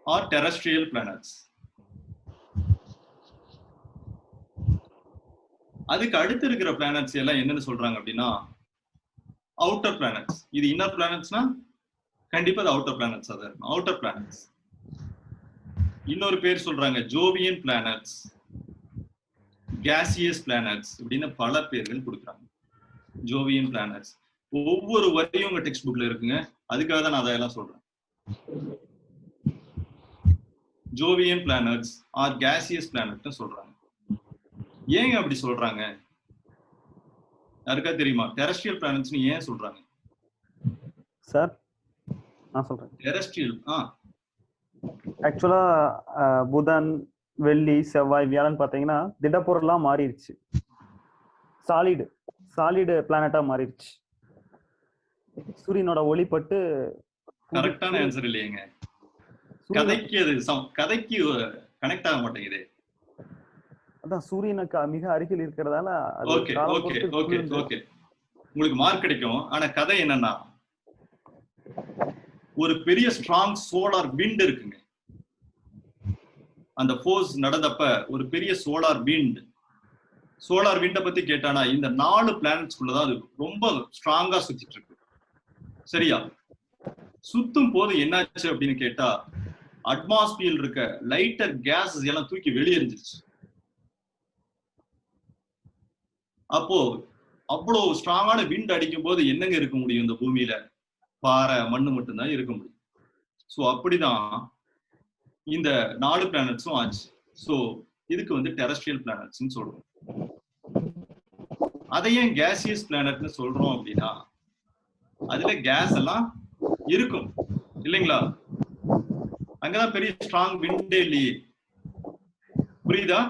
R terrestrial planets. அதுக்கு அடுத்து இருக்கிற பிளானட்ஸ் எல்லாம் என்னன்னு சொல்றாங்க அப்படின்னா அவுட்டர் பிளானட்ஸ். இது இன்னர் பிளானட்ஸ்னா கண்டிப்பா அது அவுட்டர் பிளானட்ஸ். அது அவுட்டர் பிளானட்ஸ். இன்னொரு பேர் சொல்றாங்க ஜோவியன் பிளானட்ஸ், கேசியஸ் பிளானட்ஸ் இப்படின்னு பல பேர்கள் கொடுக்குறாங்க. ஜோவியன் பிளானட்ஸ் ஒவ்வொரு வரையும் உங்க டெக்ஸ்ட் புக்ல இருக்குங்க. அதுக்காக தான் நான் அதெல்லாம் சொல்றேன். ஜோவியன் பிளானட்ஸ் ஆர் கேசியஸ் பிளானட்னு சொல்றாங்க. ஏங்க அப்படி சொல்றாங்க? யாருக்கா தெரியுமா? டெரஸ்ட்ரியல் பிளானட்ஸ்னு ஏன் சொல்றாங்க? சார் நான் சொல்றேன். டெரஸ்ட்ரியல் ஆக்சுவலா புதன், வெள்ளி, செவ்வாய், வியாழன் பாத்தீங்கன்னா திடப்பொருளா மாறிடுச்சு. சாலிடு பிளானட்டா மாறிடுச்சு. சூரியனோட ஒளிப்பட்டு. கரெக்டான ஆன்சர் இல்லையேங்க. கதைக்கு அது கதைக்கு கனெக்ட் ஆக மாட்டேங்குது. அதான் சூரியனுக்கு மிக அருகில் இருக்கிறதால ஓகே ஓகே ஓகே ஓகே உங்களுக்கு மார்க் கிடைக்கும். ஆனா கதை என்னன்னா ஒரு பெரிய ஸ்ட்ராங் சோலார் விண்ட் இருக்குங்க. அந்த ஃபோர்ஸ் நடந்தப்ப ஒரு பெரிய சோலார் விண்ட பத்தி கேட்டானா இந்த 4 பிளானட்ஸ்குள்ளதான் அது ரொம்ப ஸ்ட்ராங்கா சுத்திட்டு இருக்கு. சரியா? சுத்தும் போது என்னாச்சு அப்படின்னு கேட்டா அட்மாஸ்பியர் இருக்க லைட்டர் கேஸஸ் எல்லாம் தூக்கி வெளியெறிஞ்சிருச்சு. அப்போ அவ்வளவு ஸ்ட்ராங்கான விண்ட் அடிக்கும் போது என்னங்க இருக்க முடியும்? இந்த பூமியில பாறை, மண்ணு மட்டும்தான் இருக்க முடியும். ஸோ அப்படிதான் இந்த 4 பிளானட்ஸும் ஆச்சு. ஸோ இதுக்கு வந்து டெரஸ்ட்ரியல் பிளானட்ஸ்ன்னு சொல்றோம். அதை ஏன் கேசியஸ் பிளானட்னு சொல்றோம் அப்படின்னா அதுல கேஸ் எல்லாம் இருக்கும் இல்லைங்களா? அங்கதான் பெரிய ஸ்ட்ராங் விண்டே இல்லையே. புரியுதா?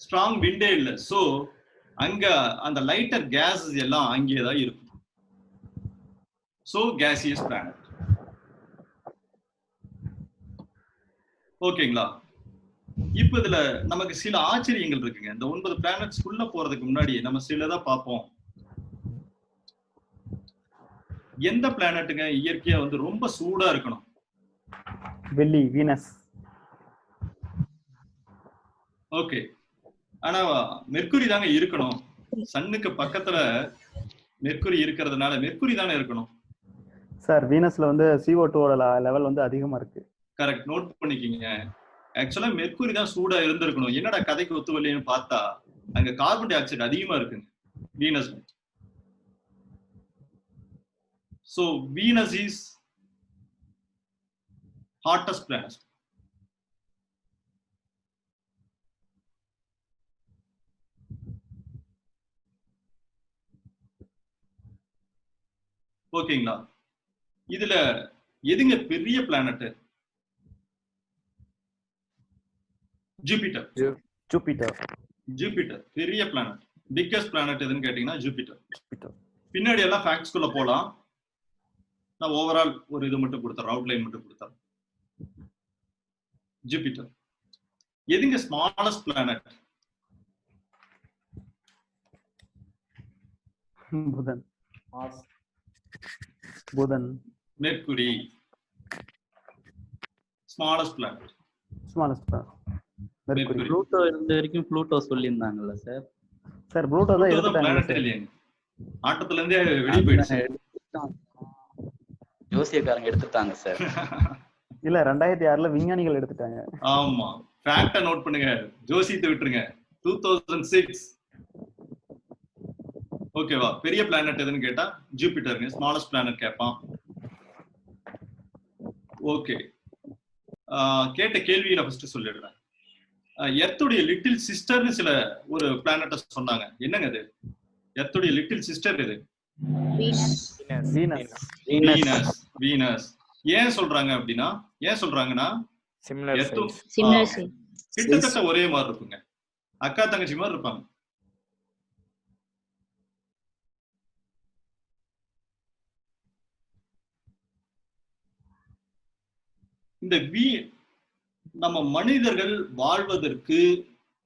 ஸ்ட்ராங் விண்டே இல்லை. சோ அங்க அந்த லைட்டர் கேஸஸ் எல்லாம் அங்கேதான் இருக்கும். So gaseous planet. ஓகேங்களா? இப்ப இதுல நமக்கு சில ஆச்சரியங்கள் இருக்குங்க. இந்த 9 பிளானட்ஸ்குள்ள போறதுக்கு முன்னாடி நம்ம சிலதான் பார்ப்போம். எந்த பிளானட்டுங்க இயற்கையா வந்து ரொம்ப சூடா இருக்கணும்? வெள்ளி, வீனஸ். ஓகே. ஆனா மெர்க்குரி தாங்க இருக்கணும். சன்னுக்கு பக்கத்துல மெர்க்குரி இருக்கிறதுனால மெர்க்குரி தானே இருக்கணும். சார் வீனஸ்ல வந்து CO2 லெவல் வந்து அதிகமா இருக்கு. கரெக்ட், நோட் பண்ணிக்கிங்க. ஆக்சுவலா மெர்க்குரி தான் சூடா இருந்திருக்கணும். என்னடா கதைக்கு ஒத்துவலைன்னு பார்த்தா அங்க கார்பன் டை ஆக்சைடு அதிகமா இருக்குங்க Venus. So Venus is hottest planet. ஓகேங்களா? இதுல எதுங்க பெரிய பிளானட்? ஜூபிட்டர் பெரிய பிளானட். பிக்கஸ்ட் பிளானட் எதுன்னு கேட்டீங்கன்னா ஜூபிட்டர். பின்னாடி எல்லாம் ஃபேக்ட்ஸ்குள்ள போலாம். நான் ஓவரால் ஒரு இது மட்டும் கொடுத்தேன், அவுட்லைன் மட்டும் கொடுத்தேன். ஜூபிட்டர். எதுங்க ஸ்மாலஸ்ட் பிளானட்? புதன். Mercury. Smallest planet. Mercury. Pluto இருந்த வரைக்கும் ப்ளூட்டோ சொல்லியிருந்தாங்கல்ல சார்? சார் ப்ளூட்டோ தான் பிளானட் இல்லையா? ஆட்டத்துல இருந்தே வெளியே போயிடுச்சு. ஜோசியக்காரங்க எடுத்துட்டாங்க சார். இல்ல 2006ல விஞ்ஞானிகள் எடுத்துட்டாங்க. ஆமா, ஃபேக்ட நோட் பண்ணுங்க, ஜோசியத்தை விட்டுருங்க. 2006. ஓகேவா? பெரிய பிளானட் எதுன்னு கேட்டா ஜூபிட்டருங்க. ஸ்மாலஸ்ட் பிளானட் கேட்பான். ஓகே, கேட்ட கேள்வியில ஃபர்ஸ்ட் சொல்லிடுறேன். எர்த்துடைய லிட்டில் சிஸ்டர்னு சில ஒரு பிளானட்டை சொன்னாங்க. என்னங்க அது? எர்த்துடைய லிட்டில் சிஸ்டர் எது? வீனஸ். வீனஸ். ஏன் சொல்றாங்க அப்படின்னா, ஏன் சொல்றாங்கன்னா சிமிலர் எர்த்தும் சைஸ். Similar size. கிட்டத்தட்ட ஒரே மாதிரி இருக்குங்க. அக்கா தங்கச்சி மாதிரி இருப்பாங்க. இந்த நம்ம மனிதர்கள் வாழ்வதற்கு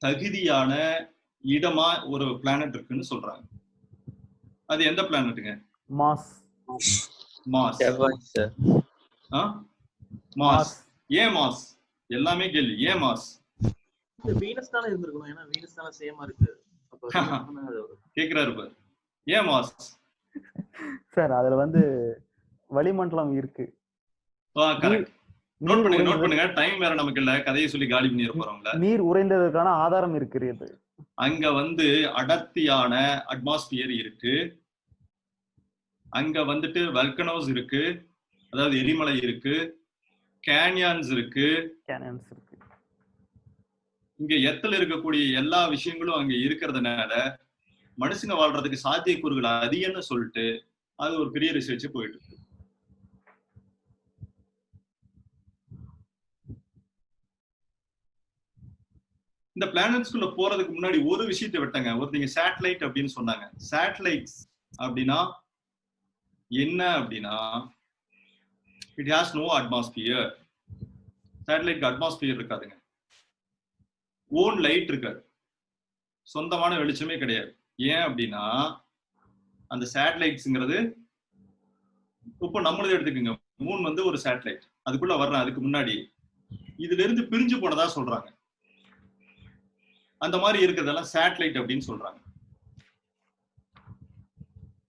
தகுதியான இடமா ஒரு பிளானட் இருக்குன்னு சொல்றாங்க. அது எந்த பிளானட்டுங்க? மாஸ். மாஸ். செவ்வாய் சார். மாஸ். ஏன் மாஸ்? எல்லாமே கேள்வி. ஏன் மாஸ்? வீனஸ் தானே இருந்திருக்கணும். ஏன்னா வீனஸ் தானே சேமா இருக்கு. கேக்குறாரு பாரு. ஏன் மாஸ்? சார் அதுல வந்து வளிமண்டலம் இருக்கு. கரெக்ட். நோட் பண்ணுங்க. டைம் வேற நமக்கு இல்ல. கதையை சொல்லி காலி பண்ணிர போறோம்ல. நீர் உறைந்ததற்கான ஆதாரம் இருக்கிறது. அங்க வந்து அடர்த்தியான அட்மாஸ்பியர் இருக்கு. அங்க வந்துட்டு வல்கனோஸ் இருக்கு, அதாவது எரிமலை இருக்கு, கேனியன்ஸ் இருக்கு. இங்க எர்த்ல இருக்கக்கூடிய எல்லா விஷயங்களும் அங்க இருக்கிறதுனால மனுஷங்க வாழ்றதுக்கு சாத்தியக்கூறுகள் அதிகம்னு சொல்லிட்டு அது ஒரு பெரிய ரிசர்ச் போயிட்டு இருக்கு. இந்த பிளானட்ஸ்குள்ள போறதுக்கு முன்னாடி ஒரு விஷயத்தை விட்டாங்க. ஒருத்தங்க சேட்டலைட் அப்படின்னு சொன்னாங்க. சேட்டலைட்ஸ் அப்படின்னா என்ன அப்படின்னா, it has no atmosphere. Satellite atmosphere இருக்காதுங்க. ஓன் லைட் இருக்காது. சொந்தமான வெளிச்சமே கிடையாது. ஏன் அப்படின்னா அந்த சேட்டலைட்ஸ்ங்கிறது இப்போ நம்மளது எடுத்துக்கோங்க. மூன் வந்து ஒரு சேட்டலைட். அதுக்குள்ள வர்றேன். அதுக்கு முன்னாடி இதுல இருந்து பிரிஞ்சு போனதா சொல்றாங்க. அந்த மாதிரி இருக்கிறதெல்லாம் சேட்டலைட் அப்படின்னு சொல்றாங்க.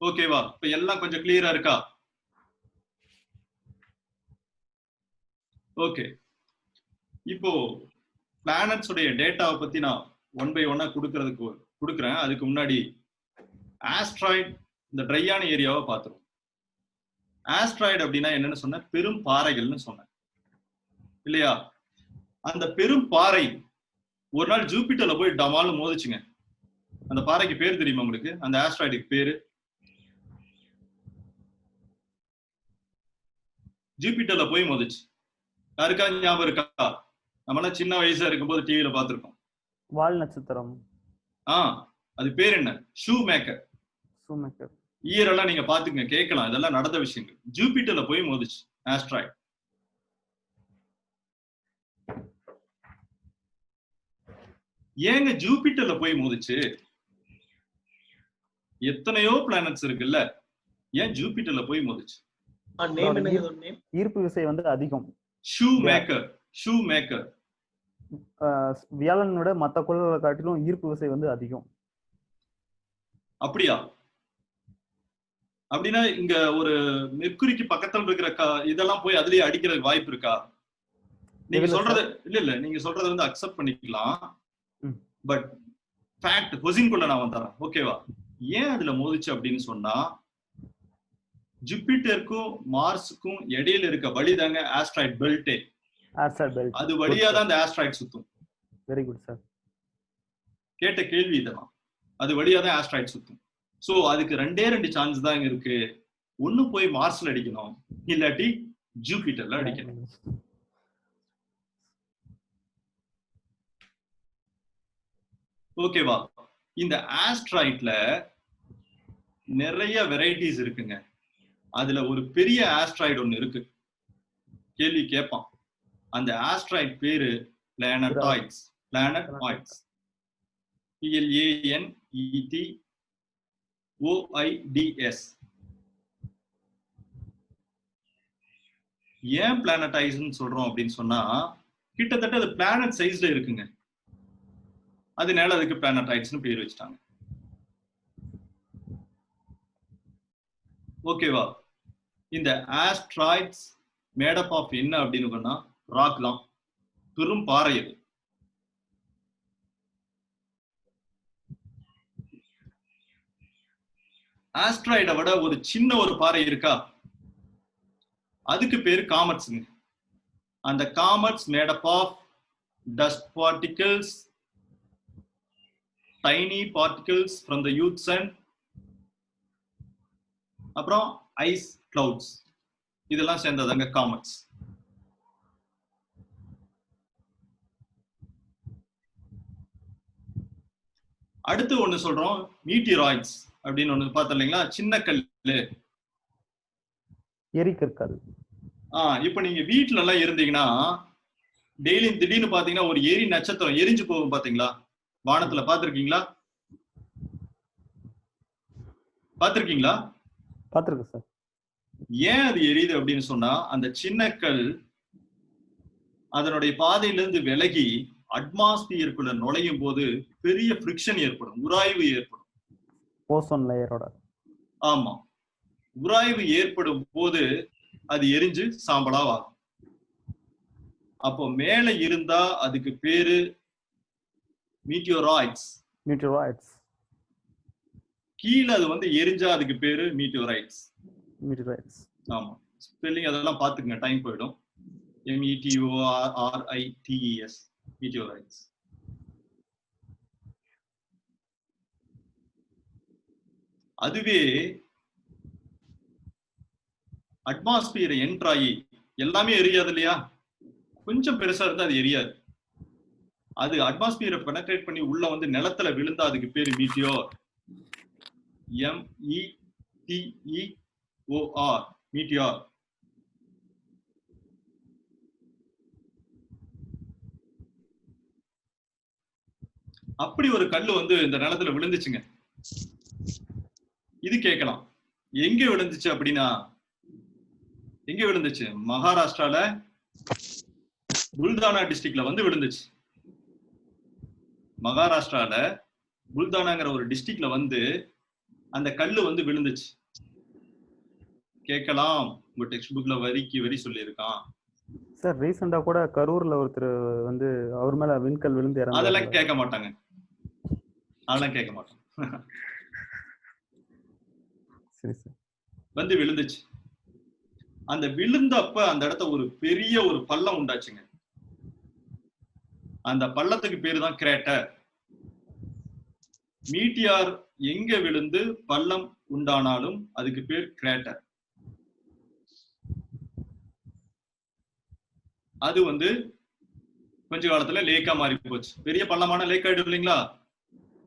ஓகேவா? இப்ப எல்லாம் கொஞ்சம் கிளியரா இருக்கா? ஓகே. இப்போ பிளானட்ஸ் உடைய டேட்டாவை பத்தி நான் 1 by 1 கொடுக்குறேன். அதுக்கு முன்னாடி ஆஸ்ட்ராய்டு, இந்த ட்ரையான ஏரியாவை பார்த்துருவோம். ஆஸ்ட்ராய்டு அப்படின்னா என்னன்னு சொன்னேன்? பெரும் பாறைகள்னு சொன்னேன் இல்லையா? அந்த பெரும் பாறை ஒரு நாள் ஜூபிட்டர்ல போய் டமால்னு மோதிச்சுங்க. அந்த பாறைக்கு பேர் தெரியுமா உங்களுக்கு? அந்த ஆஸ்ட்ராய்டுக்கு பேரு ஜூபிட்டர்ல போய் மோதிச்சு. யாருக்கா ஞாபகம் இருக்கா? நம்மளாம் சின்ன வயசா இருக்கும்போது டிவியில பார்த்திருக்கோம். வால் நட்சத்திரம். அது பேர் என்ன? Shoe maker. ஷூமேக்கர். இயர் எல்லாம் நீங்க பாத்துங்க, கேட்கலாம். இதெல்லாம் நடந்த விஷயங்கள். ஜூபிட்டர்ல போய் மோதிச்சு ஆஸ்ட்ராய்டு. ஏங்க ஜூபிட்டர்ல போய் மோதிச்சு? எத்தனையோ பிளானட்ஸ் இருக்குல்ல, ஏன் ஜூபிட்டர்ல போய் மோதிச்சு? ஈர்ப்பு விசை வந்து அதிகம். Shoemaker. Shoemaker. வியாழனோட மத்த கோள்களை காட்டிலும் ஈர்ப்பு விசை வந்து அதிகம். அப்படியா? அப்படின்னா இங்க ஒரு மெர்க்குரிக்கு பக்கத்துல இருக்கிற இதெல்லாம் போய் அதுலயே அடிக்கிறதுக்கு வாய்ப்பு இருக்கா? நீங்க சொல்றது இல்ல நீங்க சொல்றது வந்து அக்செப்ட் பண்ணிக்கலாம். பட் ஃபேக்ட் கொஸ்டின்குள்ள நான் வந்துறேன். ஓகேவா? ஏன் அதுல மோதிச்சு அப்படின்னு சொன்னா, ஜூபிட்டருக்கும் மார்ஸுக்கும் இடையில இருக்க வழிதாங்க ஆஸ்ட்ராய்டு பெல்ட்டே. அது வழியா தான் அந்த ஆஸ்ட்ராய்டு சுத்தும். Very good sir. கேட்ட கேள்வி இதெல்லாம். அது வழியா தான் ஆஸ்ட்ராய்டு சுத்தும். சோ அதுக்கு 2 சான்ஸ் தான் இருக்கு. ஒண்ணு போய் மார்ஸ்ல அடிக்கணும், இல்லாட்டி ஜூபிட்டர்ல அடிக்கணும். ஓகேவா? இந்த ஆஸ்ட்ராய்ட்ல நிறைய வெரைட்டிஸ் இருக்குங்க. அதுல ஒரு பெரிய ஆஸ்ட்ராய்டு ஒண்ணு இருக்கு. கேள்வி கேட்பான். அந்த ஆஸ்ட்ராய்டு பேரு பிளானட்டாய்ட்ஸ். பிளானட்டாய்ட்ஸ். PLANETOIDS. ஏன் பிளானட்டாய்ட்ஸ் சொல்றோம் அப்படின்னு சொன்னா, கிட்டத்தட்ட அது பிளானட் சைஸ்ல இருக்குங்க. அதனால அதுக்கு பிளானட்டாய்ட்ஸ்னு பேர் வச்சுட்டாங்க. ஓகேவா? இந்த ஆஸ்ட்ராய்ட்ஸ் மேட் அப் ஆஃப் என்ன அப்படின்னு சொன்னா ராக் தான். பெரும் பாறை அது. ஆஸ்ட்ராய்டை விட ஒரு சின்ன ஒரு பாறை இருக்கா, அதுக்கு பேரு காமெட்ஸ்ங்க. அந்த comets made up of dust particles, tiny particles from the youth sun, அப்புறம் ஐஸ் கிளவுட்ஸ். இதெல்லாம் சேர்ந்ததாங்க காமெட்ஸ். அடுத்து ஒண்ணு சொல்றோம் மீட்டிராய்ட்ஸ் அப்படின்னு ஒண்ணு பார்த்தோம் இல்லைங்களா, சின்ன கல்லு. எரிக்கற்கள். இப்ப நீங்க வீட்டுல எல்லாம் இருந்தீங்கன்னா டெய்லி திடீர்னு பாத்தீங்கன்னா ஒரு எரி நட்சத்திரம் எரிஞ்சு போகும் பாத்தீங்களா, வானத்துல பாத்திருக்கீங்களா? பாத்திருக்கீங்களா? பாத்திருக்கேன் சார். ஏன் அது எரியுது அப்படின்னு சொன்னா, அந்த சின்ன கல் அதனுடைய பாதையிலிருந்து விலகி அட்மாஸ்பியருக்குள்ள நுழையும் போது பெரிய ஃப்ரிக்ஷன் ஏற்படும், உராய்வு ஏற்படும். ஓசோன் லேயரோட. ஆமா, உராய்வு ஏற்படும் போது அது எரிஞ்சு சாம்பலா ஆகும். அப்போ மேல இருந்தா அதுக்கு பேரு மீட்டியோராய்ட்ஸ். மீட்டியோராய்ட்ஸ். கீழே அது வந்து எரிஞ்சா அதுக்கு பேரு மீட்டியோரைட்ஸ். மீட்டியோரைட்ஸ். ஆமா, ஸ்பெல்லிங் அதெல்லாம் பாத்துக்கங்க, டைம் போயிடும். METORRITES, மீட்டியோரைட்ஸ். அதுவே அட்மாஸ்பியர் என்ட்ராயி எல்லாமே எரியாது இல்லையா, கொஞ்சம் பெருசா இருந்தா அது எரியாது. அது அட்மாஸ்பியரை பெனட்ரேட் பண்ணி உள்ள வந்து நிலத்துல விழுந்தா அதுக்கு பேரு மீட்டியோர். METEOR, Meteor. அப்படி ஒரு கல்லு வந்து இந்த நிலத்துல விழுந்துச்சுங்க. இது கேட்கலாம், எங்க விழுந்துச்சு அப்படின்னா, எங்க விழுந்துச்சு? மகாராஷ்டிரால புல்தானா டிஸ்ட்ரிக்ட்ல வந்து விழுந்துச்சு. மகாராஷ்டிரால புல்தானாங்கிற ஒரு டிஸ்ட்ரிக்ட்ல வந்து அந்த கல்லு வந்து விழுந்துச்சு. கேட்கலாம், உங்க டெக்ஸ்ட் புக்ல வரிக்கு வரி சொல்லியிருக்கான். சார் ரீசெண்டா கூட கரூர்ல ஒருத்தர் வந்து அவர் மேல விண்கல் விழுந்து இறந்தாரு. அதெல்லாம் கேட்க மாட்டாங்க, அதெல்லாம் கேட்க மாட்டாங்க. சரி சார். வந்து விழுந்துச்சு. அந்த விழுந்தப்ப அந்த இடத்த ஒரு பெரிய ஒரு பள்ளம் உண்டாச்சுங்க. அந்த பள்ளத்துக்கு பேரு தான் கிரேட்டர். மீட்டியார் எங்க விழுந்து பள்ளம் உண்டானாலும் அதுக்கு பேர் கிரேட்டர். அது வந்து கொஞ்ச காலத்துல லேக்கா மாறி போச்சு. பெரிய பள்ளமான லேக் ஆயிடும் இல்லைங்களா,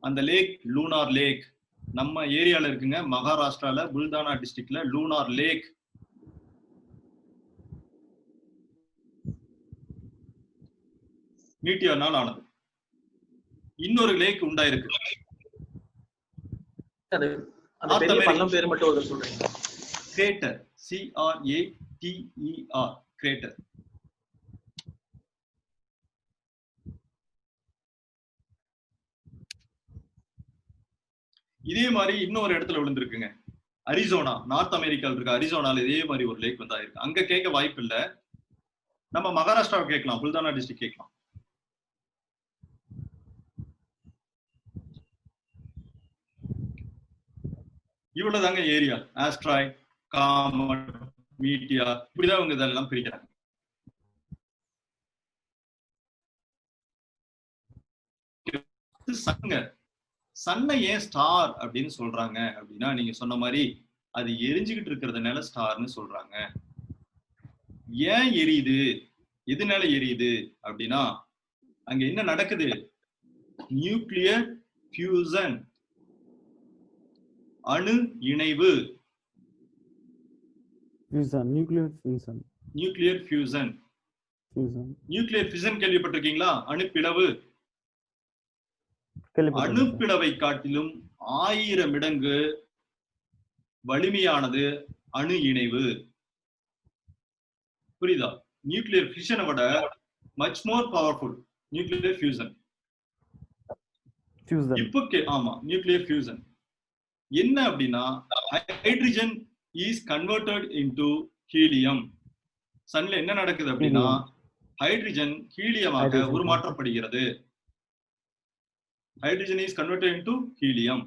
அந்த லேக் லூனார் லேக் நம்ம ஏரியால இருக்குங்க. மகாராஷ்டிரால புல்தானா டிஸ்ட்ரிக்ட்ல லூனார் லேக். மீட்டியார்னால் ஆனது. இன்னொரு லேக் உண்டாயிருக்கு. அந்த பெரிய பள்ளம் பேர் மட்டும் ஒரு சொல்றீங்க. Greater, CRATER, greater. இதே மாதிரி இன்னொரு இடத்துல விழுந்திருக்குங்க, அரிசோனா, நார்த் அமெரிக்கால இருக்க அரிசோனால இதே மாதிரி ஒரு லேக் வந்து ஆயிருக்கு. அங்க கேட்க வாய்ப்பு இல்ல, நம்ம மகாராஷ்டிராவை கேட்கலாம், புல்தானா டிஸ்ட்ரிக்ட் கேட்கலாம். இவ்வளவுதாங்க ஏரியா. ஆஸ்ட்ராய்ட், காமெட், மீட்டியார், இப்படிதான் அவங்க இதெல்லாம் பிரிக்கிறாங்க. சன்னை ஏன் ஸ்டார் அப்படின்னு சொல்றாங்க அப்படின்னா, நீங்க சொன்ன மாதிரி அது எரிஞ்சுக்கிட்டு இருக்கிறதுனால ஸ்டார்னு சொல்றாங்க. ஏன் எரியுது, எதுனால எரியுது அப்படின்னா, அங்க என்ன நடக்குது? நியூக்ளியர் ஃபியூசன், அணு இணைவு. Nuclear fusion. Nuclear fusion. Nuclear fusion கேள்விப்பட்டிருக்கீங்களா? அணுப்பிளவு. அணுப்பிளவை காட்டிலும் 1000 மடங்கு வலிமையானது அணு இணைவு. புரியுதா? நியூக்ளியர் ஃபியூஷனை விட much more powerful nuclear fusion. இப்போ ஆமா, நியூக்ளியர் ஃபியூசன் என்ன அப்படின்னா, hydrogen is converted into helium. சன்ல என்ன நடக்குது அப்படின்னா, ஹைட்ரஜன் ஹீலியமாக உருமாற்றப்படுகிறது. Hydrogen is converted into helium.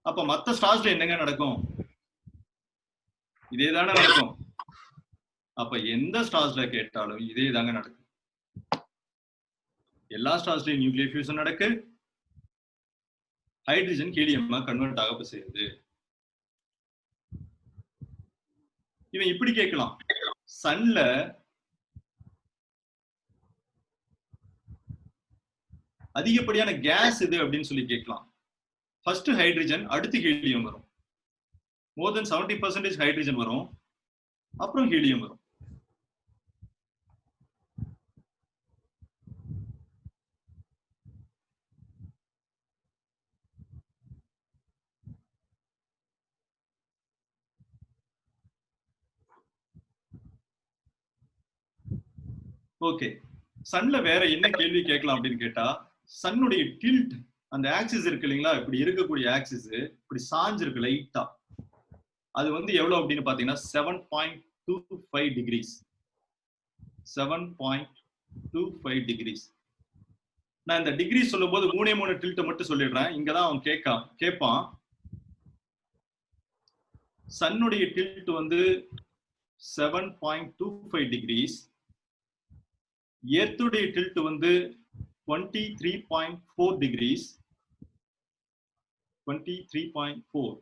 அப்ப மத்த ஸ்டார்ஸ்ல என்னங்க நடக்கும்? இதே தானே நடக்கும். அப்ப எந்த ஸ்டார்ஸ்ல கேட்டாலும் இதே தாங்க நடக்கும். எல்லா ஸ்டார்ஸ்லயும் நியூக்ளியர் ஃபியூஷன் நடக்கு, ஹைட்ரஜன் ஹீலியமா கன்வெர்ட் ஆக செய்யுது. இவன் இப்படி கேட்கலாம், சன்ல அதிகப்படியான கேஸ் இது அப்படின்னு சொல்லி கேட்கலாம். ஃபர்ஸ்ட் ஹைட்ரஜன், அடுத்து ஹீலியம் வரும். மோர் தென் 70% ஹைட்ரஜன் வரும், அப்புறம் ஹீலியம் வரும். ஓகே, சன்ல வேற என்ன கேள்வி கேட்கலாம் அப்படின்னு கேட்டா, சன்னுடைய டில்ட், அந்த ஆக்சிஸ் இருக்கு இல்லைங்களா, இப்படி இருக்கக்கூடிய ஆக்சிஸ் இப்படி சாஞ்சிருக்கு லைட்டா, அது வந்து எவ்வளவு அப்படின்னு பாத்தீங்கன்னா 7.25 டிகிரிஸ். 7.25 டிகிரிஸ். நான் இந்த டிகிரி சொல்லும் போது 3 டில்ட்டை மட்டும் சொல்லிடுறேன். இங்கதான் அவன் கேட்பான். சன்னுடைய டில்ட் வந்து 7.25 டிகிரிஸ். எர்த்துடைய டில்ட் வந்து 23.4 டிகிரிஸ். 23.4.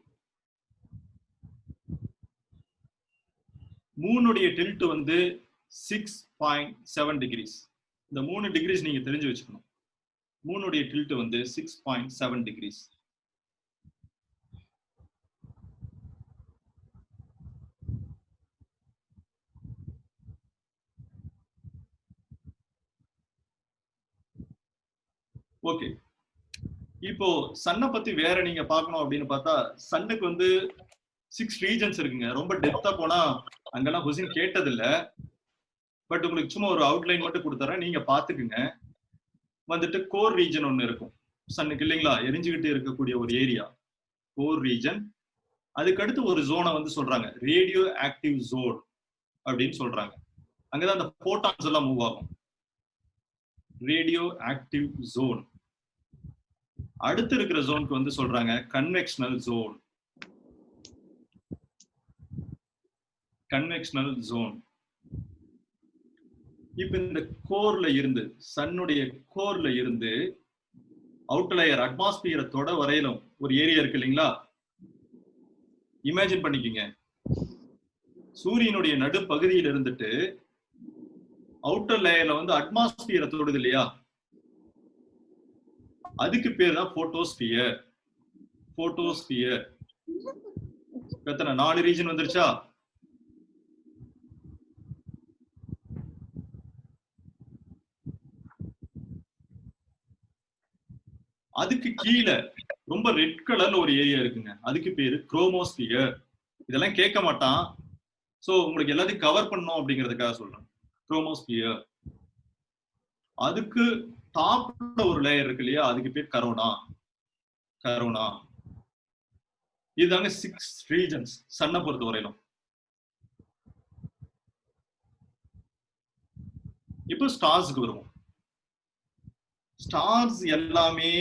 மூணுடைய டில்ட் வந்து 6.7 டிகிரிஸ். இந்த 3 டிகிரிஸ் நீங்க தெரிஞ்சு வச்சுக்கணும். மூணுடைய டில்ட் வந்து 6.7 டிகிரிஸ். ஓகே, இப்போ சன்னை பத்தி வேற நீங்க பார்க்கணும் அப்படின்னு பார்த்தா, சன்னுக்கு வந்து 6 ரீஜன்ஸ் இருக்குங்க. ரொம்ப டெப்தா போனா அங்கெல்லாம் கொஸ்டின் கேட்டதில்ல. பட் உங்களுக்கு சும்மா ஒரு அவுட்லைன் மட்டும் கொடுத்துறேன், நீங்க பாத்துக்குங்க. வந்துட்டு கோர் ரீஜன் ஒண்ணு இருக்கும் சன்னுக்கு இல்லைங்களா, எரிஞ்சுக்கிட்டு இருக்கக்கூடிய ஒரு ஏரியா, கோர் ரீஜன். அதுக்கடுத்து ஒரு ஜோனை வந்து சொல்றாங்க ரேடியோ ஆக்டிவ் ஜோன் அப்படின்னு சொல்றாங்க. அங்கதான் அந்த போட்டான்ஸ் எல்லாம் மூவ் ஆகும். Radio active zone. அடுத்து இருக்கிற ஜோனுக்கு வந்து சொல்றாங்க கன்வெக்ஷனல் ஜோன். Conventional zone. இப்ப இந்த கோர்ல இருந்து, சன்னுடைய கோர்ல இருந்து அவுட்டர் லேயர் அட்மாஸ்பியரை தொட வரையிலும் ஒரு ஏரியா இருக்கு இல்லைங்களா. இமேஜின் பண்ணிக்கங்க, சூரியனுடைய நடுப்பகுதியில் இருந்துட்டு அவுட்டர் லேயர்ல வந்து அட்மாஸ்பியரை தொடுது இல்லையா, அதுக்கு பேர் தான் போட்டோஸ்பியர். போட்டோஸ்பியர். எத்தனை 4 ரீஜன் வந்துருச்சா? அதுக்கு கீழே ரொம்ப ரெட் கலர்ல ஒரு ஏரியா இருக்குங்க, அதுக்கு பேரு குரோமோஸ்பியர். இதெல்லாம் கேட்க மாட்டான், சோ உங்களுக்கு எல்லாத்தையும் கவர் பண்ணணும் அப்படிங்கிறதுக்காக சொல்றேன். குரோமோஸ்பியர். அதுக்கு டாப்ல ஒரு லேயர் இருக்கு இல்லையா, அதுக்கு பேர் கரோனா. கரோனா. இதுதாங்க 6 ரீஜன்ஸ் சன்னை பொறுத்த வரையிலும். இப்போ ஸ்டார்ஸ்க்கு வருவோம். ஸ்டார்ஸ் எல்லாமே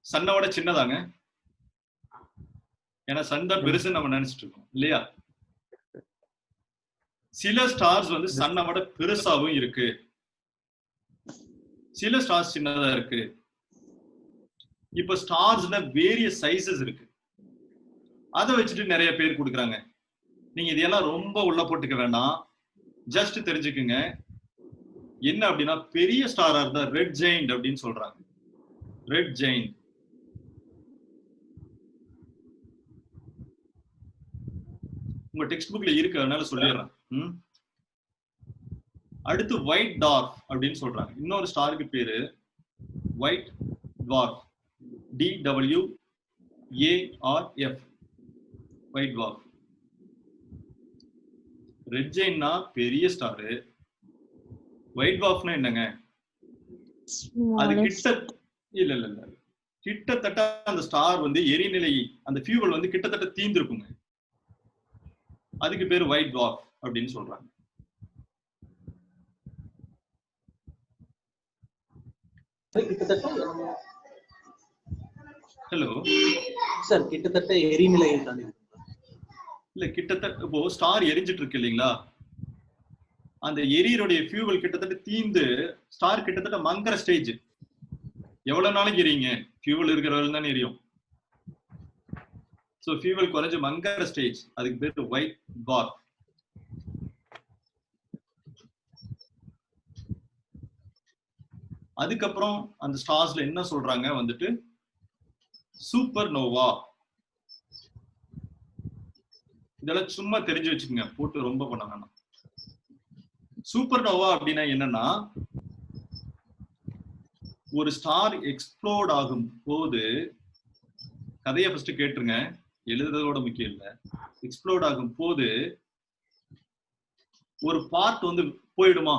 சன்னோட சின்னதாங்க. ஏன்னா சன் தான் பெருசுன்னு நம்ம நினைச்சிட்டு இருக்கோம் இல்லையா. சில ஸ்டார்ஸ் வந்து சன்னை விட பெருசாவும் இருக்கு, சில ஸ்டார்ஸ் சின்னதா இருக்கு. இப்ப ஸ்டார்ஸ்ல வேரியஸ் சைசஸ் இருக்கு, அதை வச்சுட்டு நிறைய பேர் கொடுக்குறாங்க. நீங்க இதெல்லாம் ரொம்ப உள்ள போட்டுக்க வேண்டாம், ஜஸ்ட் தெரிஞ்சுக்குங்க. என்ன அப்படின்னா, பெரிய ஸ்டாரா இருந்தா ரெட் ஜெயிண்ட் அப்படின்னு சொல்றாங்க. Red giant. உங்க டெக்ஸ்ட் புக்ல இருக்கு, அதனால சொல்லிடுறேன். அடுத்து ஒயிட் டார்ஃப் அப்படின்னு சொல்றாங்க. இன்னொரு ஸ்டாருக்கு பேரு white dwarf. DWARF. White dwarf. Red ஜெயின்னா பெரிய ஸ்டாரு, ஒயிட் டுவார்ஃப்னா என்னங்க, அது கிட்டத்தட்ட அந்த ஸ்டார் வந்து எரிநிலை, அந்த ஃபியூவல் வந்து கிட்டத்தட்ட தீந்துருக்குங்க, அதுக்கு பேரு ஒயிட் டுவார்ஃப் அப்படின்னு சொல்றாங்க. ஹலோ சார், கிட்டத்தட்ட எரிநிலை இல்ல, கிட்டத்தட்ட இப்போ ஸ்டார் எரிஞ்சிட்டு இருக்கு இல்லைங்களா, அந்த எரியுடைய ஃபியூவல் கிட்டத்தட்ட தீந்து ஸ்டார் கிட்டத்தட்ட மங்கற ஸ்டேஜ். எவ்வளவு நாளைக்கு எரியுங்க, ஃபியூவல் இருக்கிற வரையும் தானே எரியும். ஸோ ஃபியூவல் குறைஞ்சு மங்கற ஸ்டேஜ், அதுக்கு பேர் ஒயிட் டார்க். அதுக்கப்புறம் அந்த ஸ்டார்ஸ்ல என்ன சொல்றாங்க வந்துட்டு சூப்பர் நோவா. இதெல்லாம் சும்மா தெரிஞ்சு வச்சுக்கோங்க, போட்டு ரொம்ப பண்ண வேணாம். சூப்பர் நோவா அப்படின்னா என்னன்னா, ஒரு ஸ்டார் எக்ஸ்ப்ளோர்ட் ஆகும் போது, கதையை ஃபர்ஸ்ட் கேட்டுருங்க, எழுதுறதோட முக்கியம் இல்ல. எக்ஸ்ப்ளோர்ட் ஆகும் போது ஒரு பார்ட் வந்து போயிடுமா,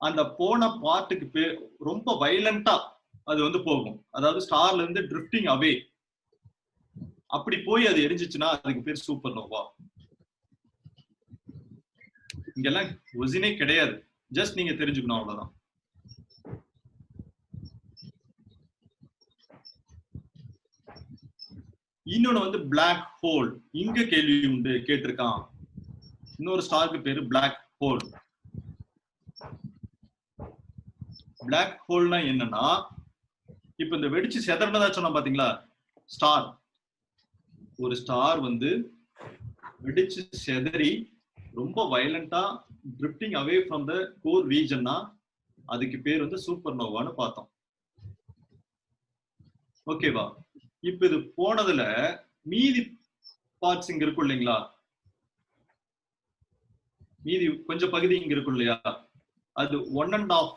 அந்த போன பார்ட்டுக்கு பேர் ரொம்ப வயலண்டா அது வந்து போகும். அதாவது ஸ்டார்ல இருந்து ட்ரிஃப்டிங் அவே, அப்படி போய் அது எரிஞ்சிச்சுன்னா அதுக்கு பேர் சூப்பர் நோவா. இங்கெல்லாம் ஒசினே கிடையாது, ஜஸ்ட் நீங்க தெரிஞ்சுக்கணும், அவ்வளவுதான். இன்னொன்னு வந்து பிளாக் ஹோல். இங்க கேள்வி உண்டு கேட்டிருக்கான். இன்னொரு ஸ்டாருக்கு பேரு பிளாக் ஹோல். பிளாக் ஹோல்னா என்னன்னா, இப்ப இந்த வெடிச்சு செதறனதா சொன்னா பாத்தீங்களா ஸ்டார், ஒரு ஸ்டார் வந்து வெடிச்சு செதறி ரொம்ப வயலண்டா drifting away from the core ரீஜன்னா அதுக்கு பேர் வந்து சூப்பர் நோவான்னு பார்த்தோம். ஓகேவா? இப்ப இது போனதுல மீதி பார்ட்ஸ் இங்க இருக்கும் இல்லைங்களா, மீதி கொஞ்சம் பகுதி இங்க இருக்கும் இல்லையா, அது 1.5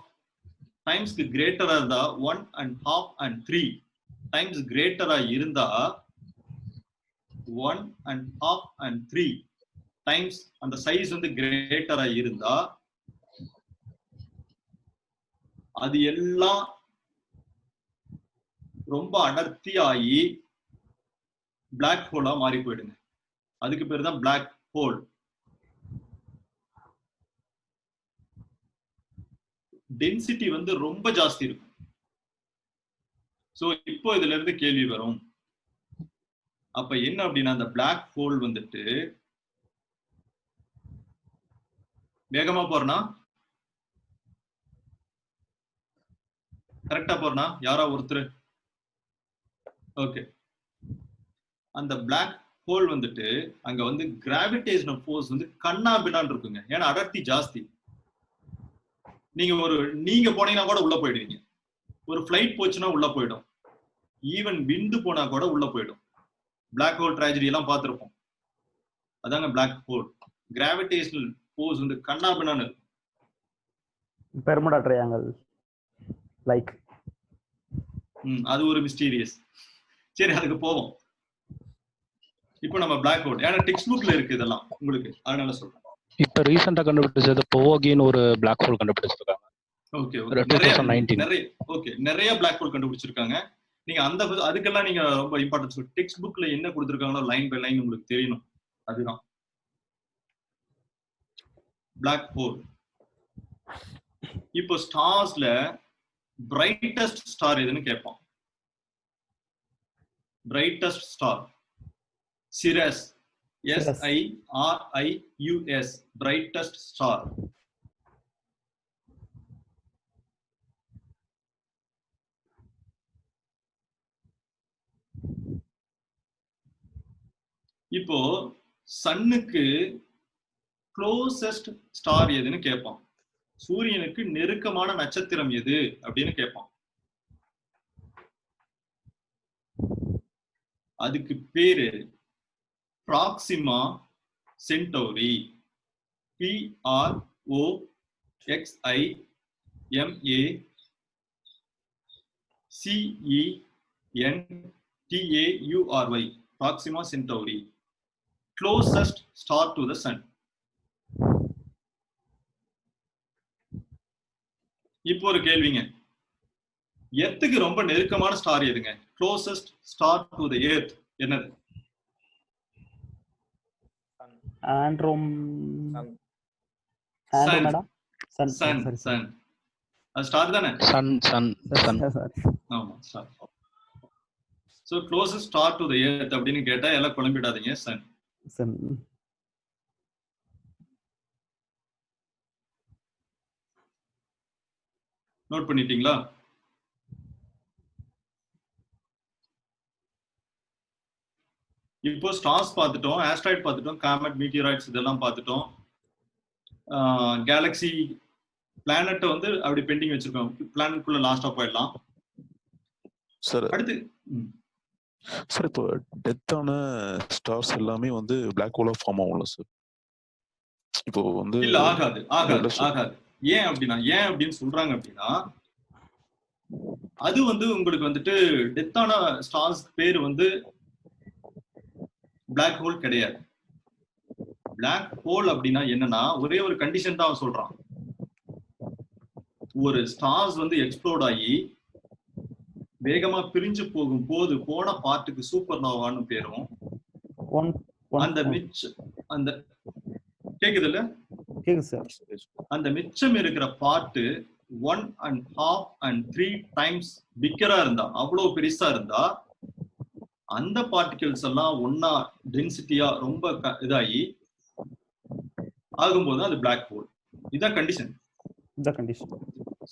டைம்ஸ்க்கு கிரேட்டரா இருந்தா 1.5 and 3 டைம்ஸ் கிரேட்டரா இருந்தா 1.5 and 3 டைம்ஸ் அந்த சைஸ் வந்து கிரேட்டரா இருந்தா அது எல்லாம் ரொம்ப அடர்த்தி ஆகி பிளாக் ஹோலா மாறி போயிடுங்க. அதுக்கு பேர் தான் பிளாக் ஹோல். டென்சிட்டி வந்து ரொம்ப ஜாஸ்தி இருக்கும். சோ இப்போ இதுல இருந்து கேள்வி வரும், அப்ப என்ன அப்படின்னா அந்த பிளாக் ஹோல் வந்துட்டு வேகமா போறனா கரெக்டா போறனா யாரா ஒருத்தர்? ஓகே, அந்த பிளாக் ஹோல் வந்துட்டு அங்க வந்து கிராவிடேஷனல் ஃபோர்ஸ் வந்து கண்ணாபின்னான்னு இருக்குங்க. ஏன்னா அடர்த்தி ஜாஸ்தி. நீங்க போனீங்கன்னா கூட உள்ள போயிடுவீங்க. ஒரு ஃபிளைட் போச்சுன்னா உள்ள போயிடும். ஈவன் விண்டு போனா கூட உள்ள போயிடும். பிளாக் ஹோல் ட்ராஜடி எல்லாம் பார்த்திருப்போம். அதாங்க பிளாக் ஹோல். கிராவிடேஷனல் ஃபோர்ஸ் வந்து கண்ணாபின்னான்னு இருக்கும். Bermuda triangle like. அது ஒரு மிஸ்டீரியஸ். சரி, அதுக்கு போவோம். இப்போ நம்ம பிளாக் ஹோல், ஏன்னா டெக்ஸ்ட் புக்ல இருக்கு இதெல்லாம் உங்களுக்கு, அதனால சொல்றேன். இப்ப ரீசெண்டா கண்டுபிடிச்சது போகின்னு ஒரு பிளாக் ஹோல் கண்டுபிடிச்சிருக்காங்க. ஓகே, 2019. நிறைய பிளாக் ஹோல் கண்டுபிடிச்சிருக்காங்க. நீங்க அதுக்கெல்லாம் நீங்க ரொம்ப இம்பார்ட்டன்ஸ், டெக்ஸ்ட் புக்ல என்ன கொடுத்திருக்காங்களோ லைன் பை லைன் உங்களுக்கு தெரியணும். அதுதான் பிளாக் ஹோல். இப்போ ஸ்டார்ஸ்ல பிரைட்டஸ்ட் ஸ்டார் எதுன்னு கேட்போம். பிரைட்டஸ்ட் ஸ்டார் சிரஸ், SIRIUS, பிரைட்டஸ்ட் ஸ்டார். இப்போ சன்னுக்கு க்ளோசஸ்ட் ஸ்டார் எதுன்னு கேட்பான். சூரியனுக்கு நெருக்கமான நட்சத்திரம் எது அப்படின்னு கேட்பான். அதுக்கு பேரு Proxima Centauri. PROXIMACENTAURY, Proxima Centauri, closest star to the sun. இப்போ ஒரு கேள்விங்க, எர்த்துக்கு ரொம்ப நெருக்கமான ஸ்டார் எதுங்க? closest star to the earth என்னது? சன். அது ஸ்டார் தானே? சன். ஆமா, star. So closest star to the earth அப்படின்னு கேட்டா எல்லாம் குழம்பிடாதீங்க, சன். நோட் பண்ணிட்டீங்களா? இப்போ ஸ்டார்ஸ் பார்த்துட்டோம், ஆஸ்ட்ராய்ட் பார்த்துட்டோம், காமெட், மீட்டியராய்ட்ஸ் இதெல்லாம் பார்த்துட்டோம். கேலக்ஸி பிளானட்டை வந்து அப்படி பெண்டிங் வச்சிருக்கோம். பிளானட்குள்ள லாஸ்டா போயிடலாம். சார் அடுத்து சார் இப்போ டெத்தான ஸ்டார்ஸ் எல்லாமே வந்து பிளாக் ஹோலா ஃபார்ம் ஆகும்ல சார்? இப்போ வந்து இல்ல, ஆகாது. ஏன் அப்படின்னு சொல்றாங்க அப்படின்னா, அது வந்து உங்களுக்கு வந்துட்டு டெத்தான ஸ்டார்ஸ் பேர் வந்து பிளாக் ஹோல் கிடையாது. பிளாக் ஹோல் அப்படின்னா என்னன்னா, ஒரே ஒரு கண்டிஷன் தான் அவன் சொல்றான். ஒரு ஸ்டார்ஸ் வந்து எக்ஸ்ப்ளோர்ட் ஆகி வேகமா பிரிஞ்சு போகும் போது போன பார்ட்டுக்கு சூப்பர் நோவான்னு பேரும். அந்த கேக்குதுல்ல, அந்த மிச்சம் இருக்கிற பார்ட்டு 1.5 and 3 times பிக்கரா இருந்தா, அவ்வளவு பெருசா இருந்தா, அந்த பார்ட்டிகிள்ஸ் எல்லாம் ஒன்னா டென்சிட்டியா ரொம்ப இதாகி ஆகும்போது அது பிளாக் ஹோல். இதான் கண்டிஷன்.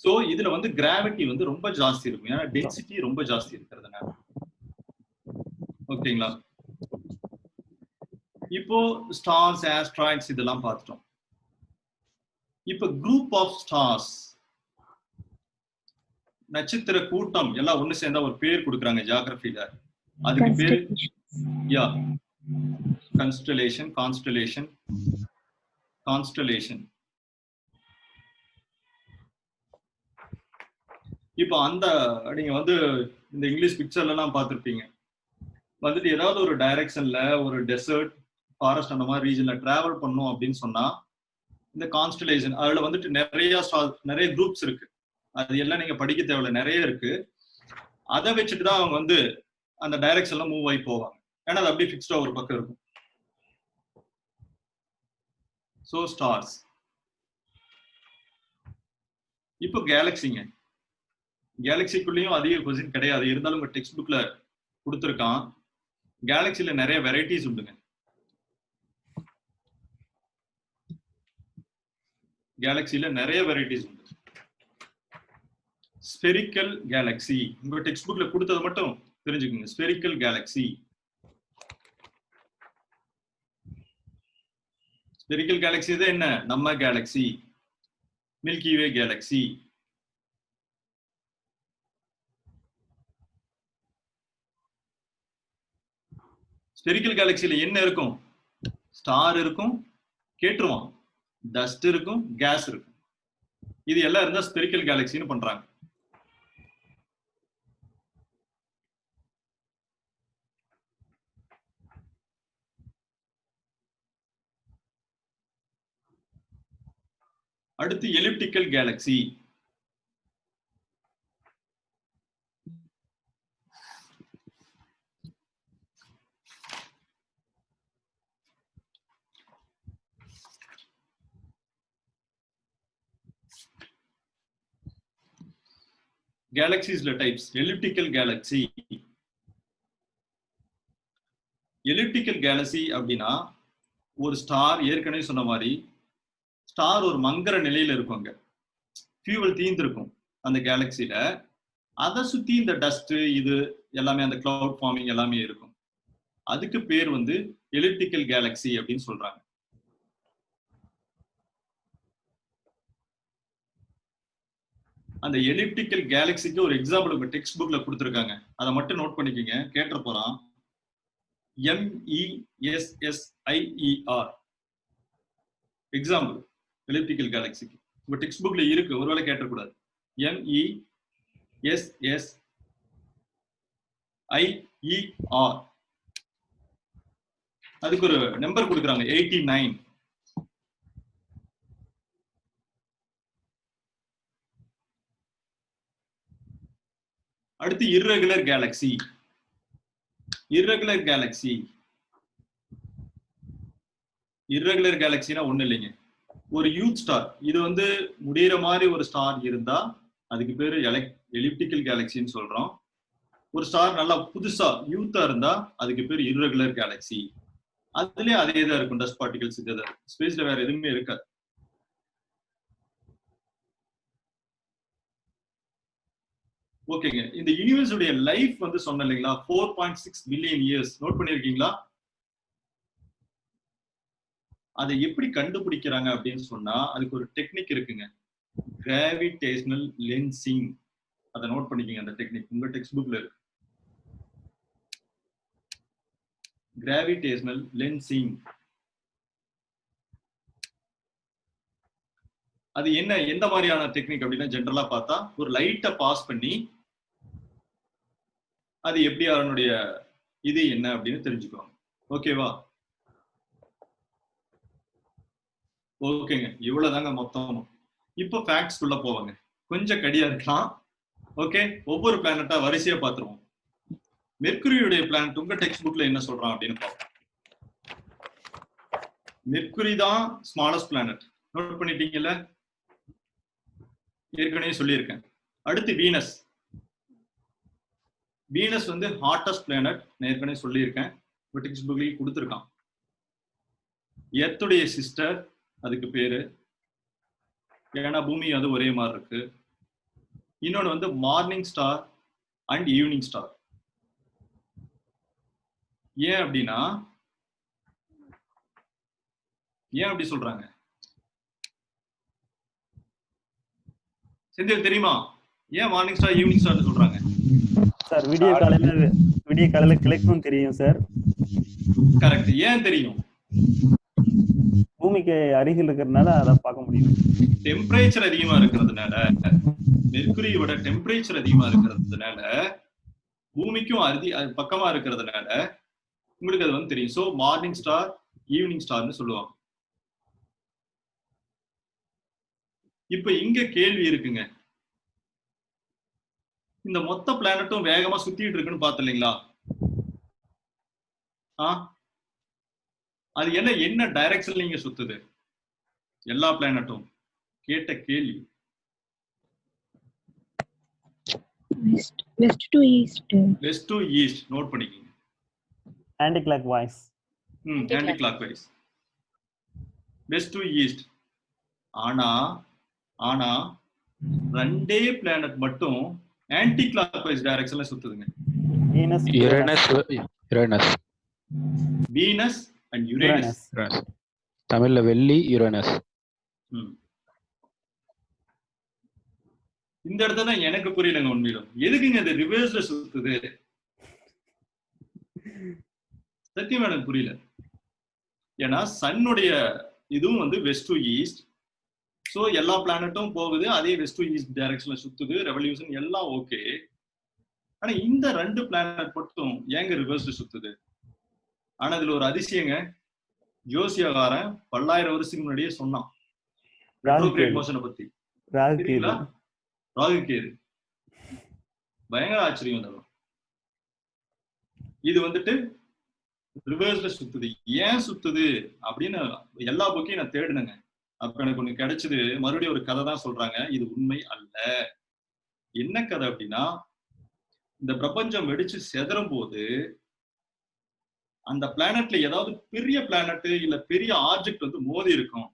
சோ இதுல வந்து கிராவிட்டி வந்து ரொம்ப ஜாஸ்தி இருக்கும், ஏன்னா டென்சிட்டி ரொம்ப ஜாஸ்தி இருக்கிறதுனால. ஓகேங்களா? இப்போ ஸ்டார்ஸ், ஆஸ்ட்ராய்ட்ஸ் இதெல்லாம் பார்த்துட்டோம். இப்ப குரூப் ஆஃப் ஸ்டார்ஸ், நட்சத்திர கூட்டம் எல்லாம் ஒண்ணு சேர்ந்தா ஒரு பேர் கொடுக்குறாங்க ஜியோகிராஃபில. அதுக்கு பேரு கான்ஸ்டலேஷன். இப்போ அந்த நீங்க வந்து இந்த இங்கிலீஷ் பிக்சர்ல எல்லாம் பார்த்திருப்பீங்க. வந்துட்டு ஏதாவது ஒரு டைரக்ஷன்ல ஒரு டெசர்ட், ஃபாரஸ்ட் அந்த மாதிரி ரீஜன்ல டிராவல் பண்ணும் அப்படின்னு சொன்னா, இந்த கான்ஸ்டலேஷன் அதுல வந்துட்டு நிறைய குரூப்ஸ் இருக்கு. அது எல்லாம் நீங்க படிக்க தேவையில்ல, நிறைய இருக்கு. அதை வச்சுட்டு தான் அவங்க வந்து அந்த டைரக்ஷன்ல மூவ் ஆகி போவாங்க. ஏன்னா அது அப்படியே ஃபிக்ஸ்டா ஒரு பக்கம் இருக்கும். So stars. இப்போ கேலக்சிக்குள்ளேயும் அதிக கொஸ்டின் கிடையாது, இருந்தாலும் உங்க டெக்ஸ்ட் புக்ல கொடுத்துருக்கான். கேலக்சில நிறைய வெரைட்டிஸ் உண்டுங்க. கேலக்சில நிறைய வெரைட்டிஸ் உண்டு. ஸ்பெரிக்கல் கேலக்சி உங்க டெக்ஸ்ட் புக்ல கொடுத்தது மட்டும் தெரிஞ்சுக்கோங்க. Spherical Galaxy. ஸ்பெரிக்கல் கேலக்சி தான் என்ன? நம்ம Galaxy, milky way Galaxy. Spherical கேலக்சில என்ன இருக்கும்? ஸ்டார் இருக்கும், கேட்டுருவான், டஸ்ட் இருக்கும், கேஸ் இருக்கும். இது எல்லாம் இருந்தா ஸ்பெரிக்கல் கேலக்சின்னு பண்றாங்க. அடுத்து எலிப்டிக்கல் கேலக்சி. கேலக்சிஸ்ல types. Elliptical galaxy. Elliptical galaxy அப்படின்னா ஒரு ஸ்டார், ஏற்கனவே சொன்ன மாதிரி ஸ்டார் ஒரு மங்கர நிலையில இருக்கும், அங்க ஃபியூவல் தீர்ந்திருக்கும் அந்த கேலக்சில. அதை சுத்தி இந்த டஸ்ட் இது எல்லாமே, அந்த கிளவுட் ஃபார்மிங் எல்லாமே இருக்கும். அதுக்கு பேர் வந்து எலிப்டிக்கல் கேலக்சி அப்படின்னு சொல்றாங்க. அந்த எலிப்டிக்கல் கேலக்சிக்கு ஒரு எக்ஸாம்பிள் உங்க டெக்ஸ்ட் புக்ல கொடுத்துருக்காங்க, அதை மட்டும் நோட் பண்ணிக்கோங்க. கேட்ட போறான். MESSIER எக்ஸாம்பிள் எலிப்டிக்கல் கேலக்சிக்கு உங்க டெக்ஸ்ட் புக்ல இருக்கு, ஒருவேளை கேட்டக்கூடாது. MESSIER. அதுக்கு ஒரு நம்பர் கொடுக்குறாங்க, 89. அடுத்து இர்ரெகுலர் கேலக்சி. இர்ரெகுலர் கேலக்சினா ஒண்ணு இல்லைங்க, ஒரு யூத் ஸ்டார். இது வந்து முடிகிற மாதிரி ஒரு ஸ்டார் இருந்தா அதுக்கு பேரு எலிப்டிக்கல் கேலக்சின்னு சொல்றோம். ஒரு ஸ்டார் நல்லா புதுசா யூத்தா இருந்தா அதுக்கு பேர் இர்ரெகுலர் கேலக்சி. அதுலயே அதே தான் இருக்கும், டஸ்ட் பார்ட்டிகல்ஸ். இது ஸ்பேஸ்ல வேற எதுவுமே இருக்காது. ஓகேங்க. இந்த யூனிவர்ஸுடைய லைஃப் வந்து சொன்ன இல்லைங்களா, 4.6 பில்லியன் இயர்ஸ். நோட் பண்ணிருக்கீங்களா? அதை எப்படி கண்டுபிடிக்கிறாங்க அப்படின்னு சொன்னா அதுக்கு ஒரு டெக்னிக் இருக்குங்க, கிராவிடேஷனல் லென்சிங். அதை நோட் பண்ணிக்கங்க, அந்த டெக்னிக் உங்க டெக்ஸ்ட் புக்ல இருக்கு. கிராவிடேஷனல் லென்சிங் அது என்ன, எந்த மாதிரியான டெக்னிக் அப்படின்னா ஜென்ரலா பார்த்தா ஒரு லைட்டை பாஸ் பண்ணி அது எப்படி அதனுடைய இது என்ன அப்படின்னு தெரிஞ்சுக்குவாங்க. ஓகேவா? ஓகேங்க, இவ்வளவுதாங்க மொத்தம். இப்போ ஃபேக்ட்ஸ் உள்ள போவாங்க, கொஞ்சம் கடியா இருக்கலாம். ஓகே, ஒவ்வொரு பிளானட்டா வரிசையா பார்த்துருவோம். மெர்க்குரியுடைய பிளானட் உங்க டெக்ஸ்ட் புக்ல என்ன சொல்றான் அப்படின்னு பார்ப்போம். மெர்க்குரி தான் ஸ்மாலஸ்ட் பிளானட், நோட் பண்ணிட்டீங்கல்ல, ஏற்கனவே சொல்லியிருக்கேன். அடுத்து வீனஸ். வீனஸ் வந்து ஹாட்டஸ்ட் பிளானட், நான் ஏற்கனவே சொல்லியிருக்கேன், டெக்ஸ்ட் புக்லயும் கொடுத்துருக்கான். எர்த்துடைய சிஸ்டர் அதுக்கு பேரு, ஏன்னா பூமி அது ஒரே மாதிரி இருக்கு. இன்னொன்று வந்து morning star and evening star. ஏன் அப்படின்னா, ஏன் அப்படி சொல்றாங்க செந்தில் தெரியுமா? ஏன் மார்னிங் ஸ்டார் ஈவினிங் ஸ்டார் சொல்றாங்க? சார் விடிய காலையில கிழக்கும் தெரியும் சார். கரெக்ட். ஏன் தெரியும்? பூமிக்கு அருகில் இருக்கிறதுனால அதை பார்க்க முடியும். டெம்பரேச்சர் அதிகமா இருக்கிறதுனால, மெர்க்குரியோட டெம்பரேச்சர் அதிகமா இருக்கிறதுனால, பூமிக்கும் பக்கமா இருக்கிறதுனால உங்களுக்கு அது வந்து தெரியும். ஸோ மார்னிங் ஸ்டார் ஈவினிங் ஸ்டார்னு சொல்லுவாங்க. இப்ப இங்க கேள்வி இருக்குங்க, இந்த மொத்த பிளானட்டும் வேகமா சுத்திட்டு இருக்குன்னு பார்த்து இல்லைங்களா? அது என்ன டைரக்ஷன்ல நீங்க சுத்துது எல்லா பிளானட்டும்? கேட்ட கேள்வி. West to east. West to east note பண்ணிக்கங்க. Anticlockwise. Anticlockwise, west to east. ஆனா ரெண்டே பிளானட் மட்டும் ஆன்டி கிளாக் வைஸ் டைரக்ஷன்ல சுத்துதுங்க. Venus and Uranus. தமிழ்ல வெள்ளி, யுரேனஸ். இந்த இடத்துல தான் எனக்கு புரியலங்க உண்மையிலும், எதுக்குங்க இது ரிவர்ஸ்ல சுத்துது? சத்தியம் எனக்கு புரியல. ஏன்னா சன்னுடைய இதுவும் வந்து வெஸ்ட் டு ஈஸ்ட். ஸோ எல்லா பிளானட்டும் போகுது அதே வெஸ்ட் டு ஈஸ்ட் டைரக்ஷன்ல சுத்துது, ரெவல்யூஷன் எல்லாம் ஓகே. ஆனா இந்த ரெண்டு பிளானட் மட்டும் ஏங்க ரிவர்ஸ்ல சுத்துது? ஆனா இதுல ஒரு அதிசயங்க, ஜோசியகாரன் பல்லாயிரம் வருஷத்துக்கு முன்னாடியே சொன்னான் ரெட்ரோகிரேட் மோஷனை பத்தி. ராகு கேது. பயங்கர ஆச்சரியம் அதெல்லாம். இது வந்துட்டு ரிவர்ஸ்ல சுத்துது. ஏன் சுத்துது அப்படின்னு எல்லா புக்கையும் நான் தேடினேங்க. அப்ப எனக்கு ஒண்ணு கிடைச்சது. மறுபடியும் ஒரு கதை தான் சொல்றாங்க, இது உண்மை அல்ல. என்ன கதை அப்படின்னா, இந்த பிரபஞ்சம் வெடிச்சு செதறும் போது அந்த பிளானட்ல ஏதாவது பெரிய பிளானட் இல்ல பெரிய ஆப்ஜெக்ட் வந்து மோதி இருக்கும்.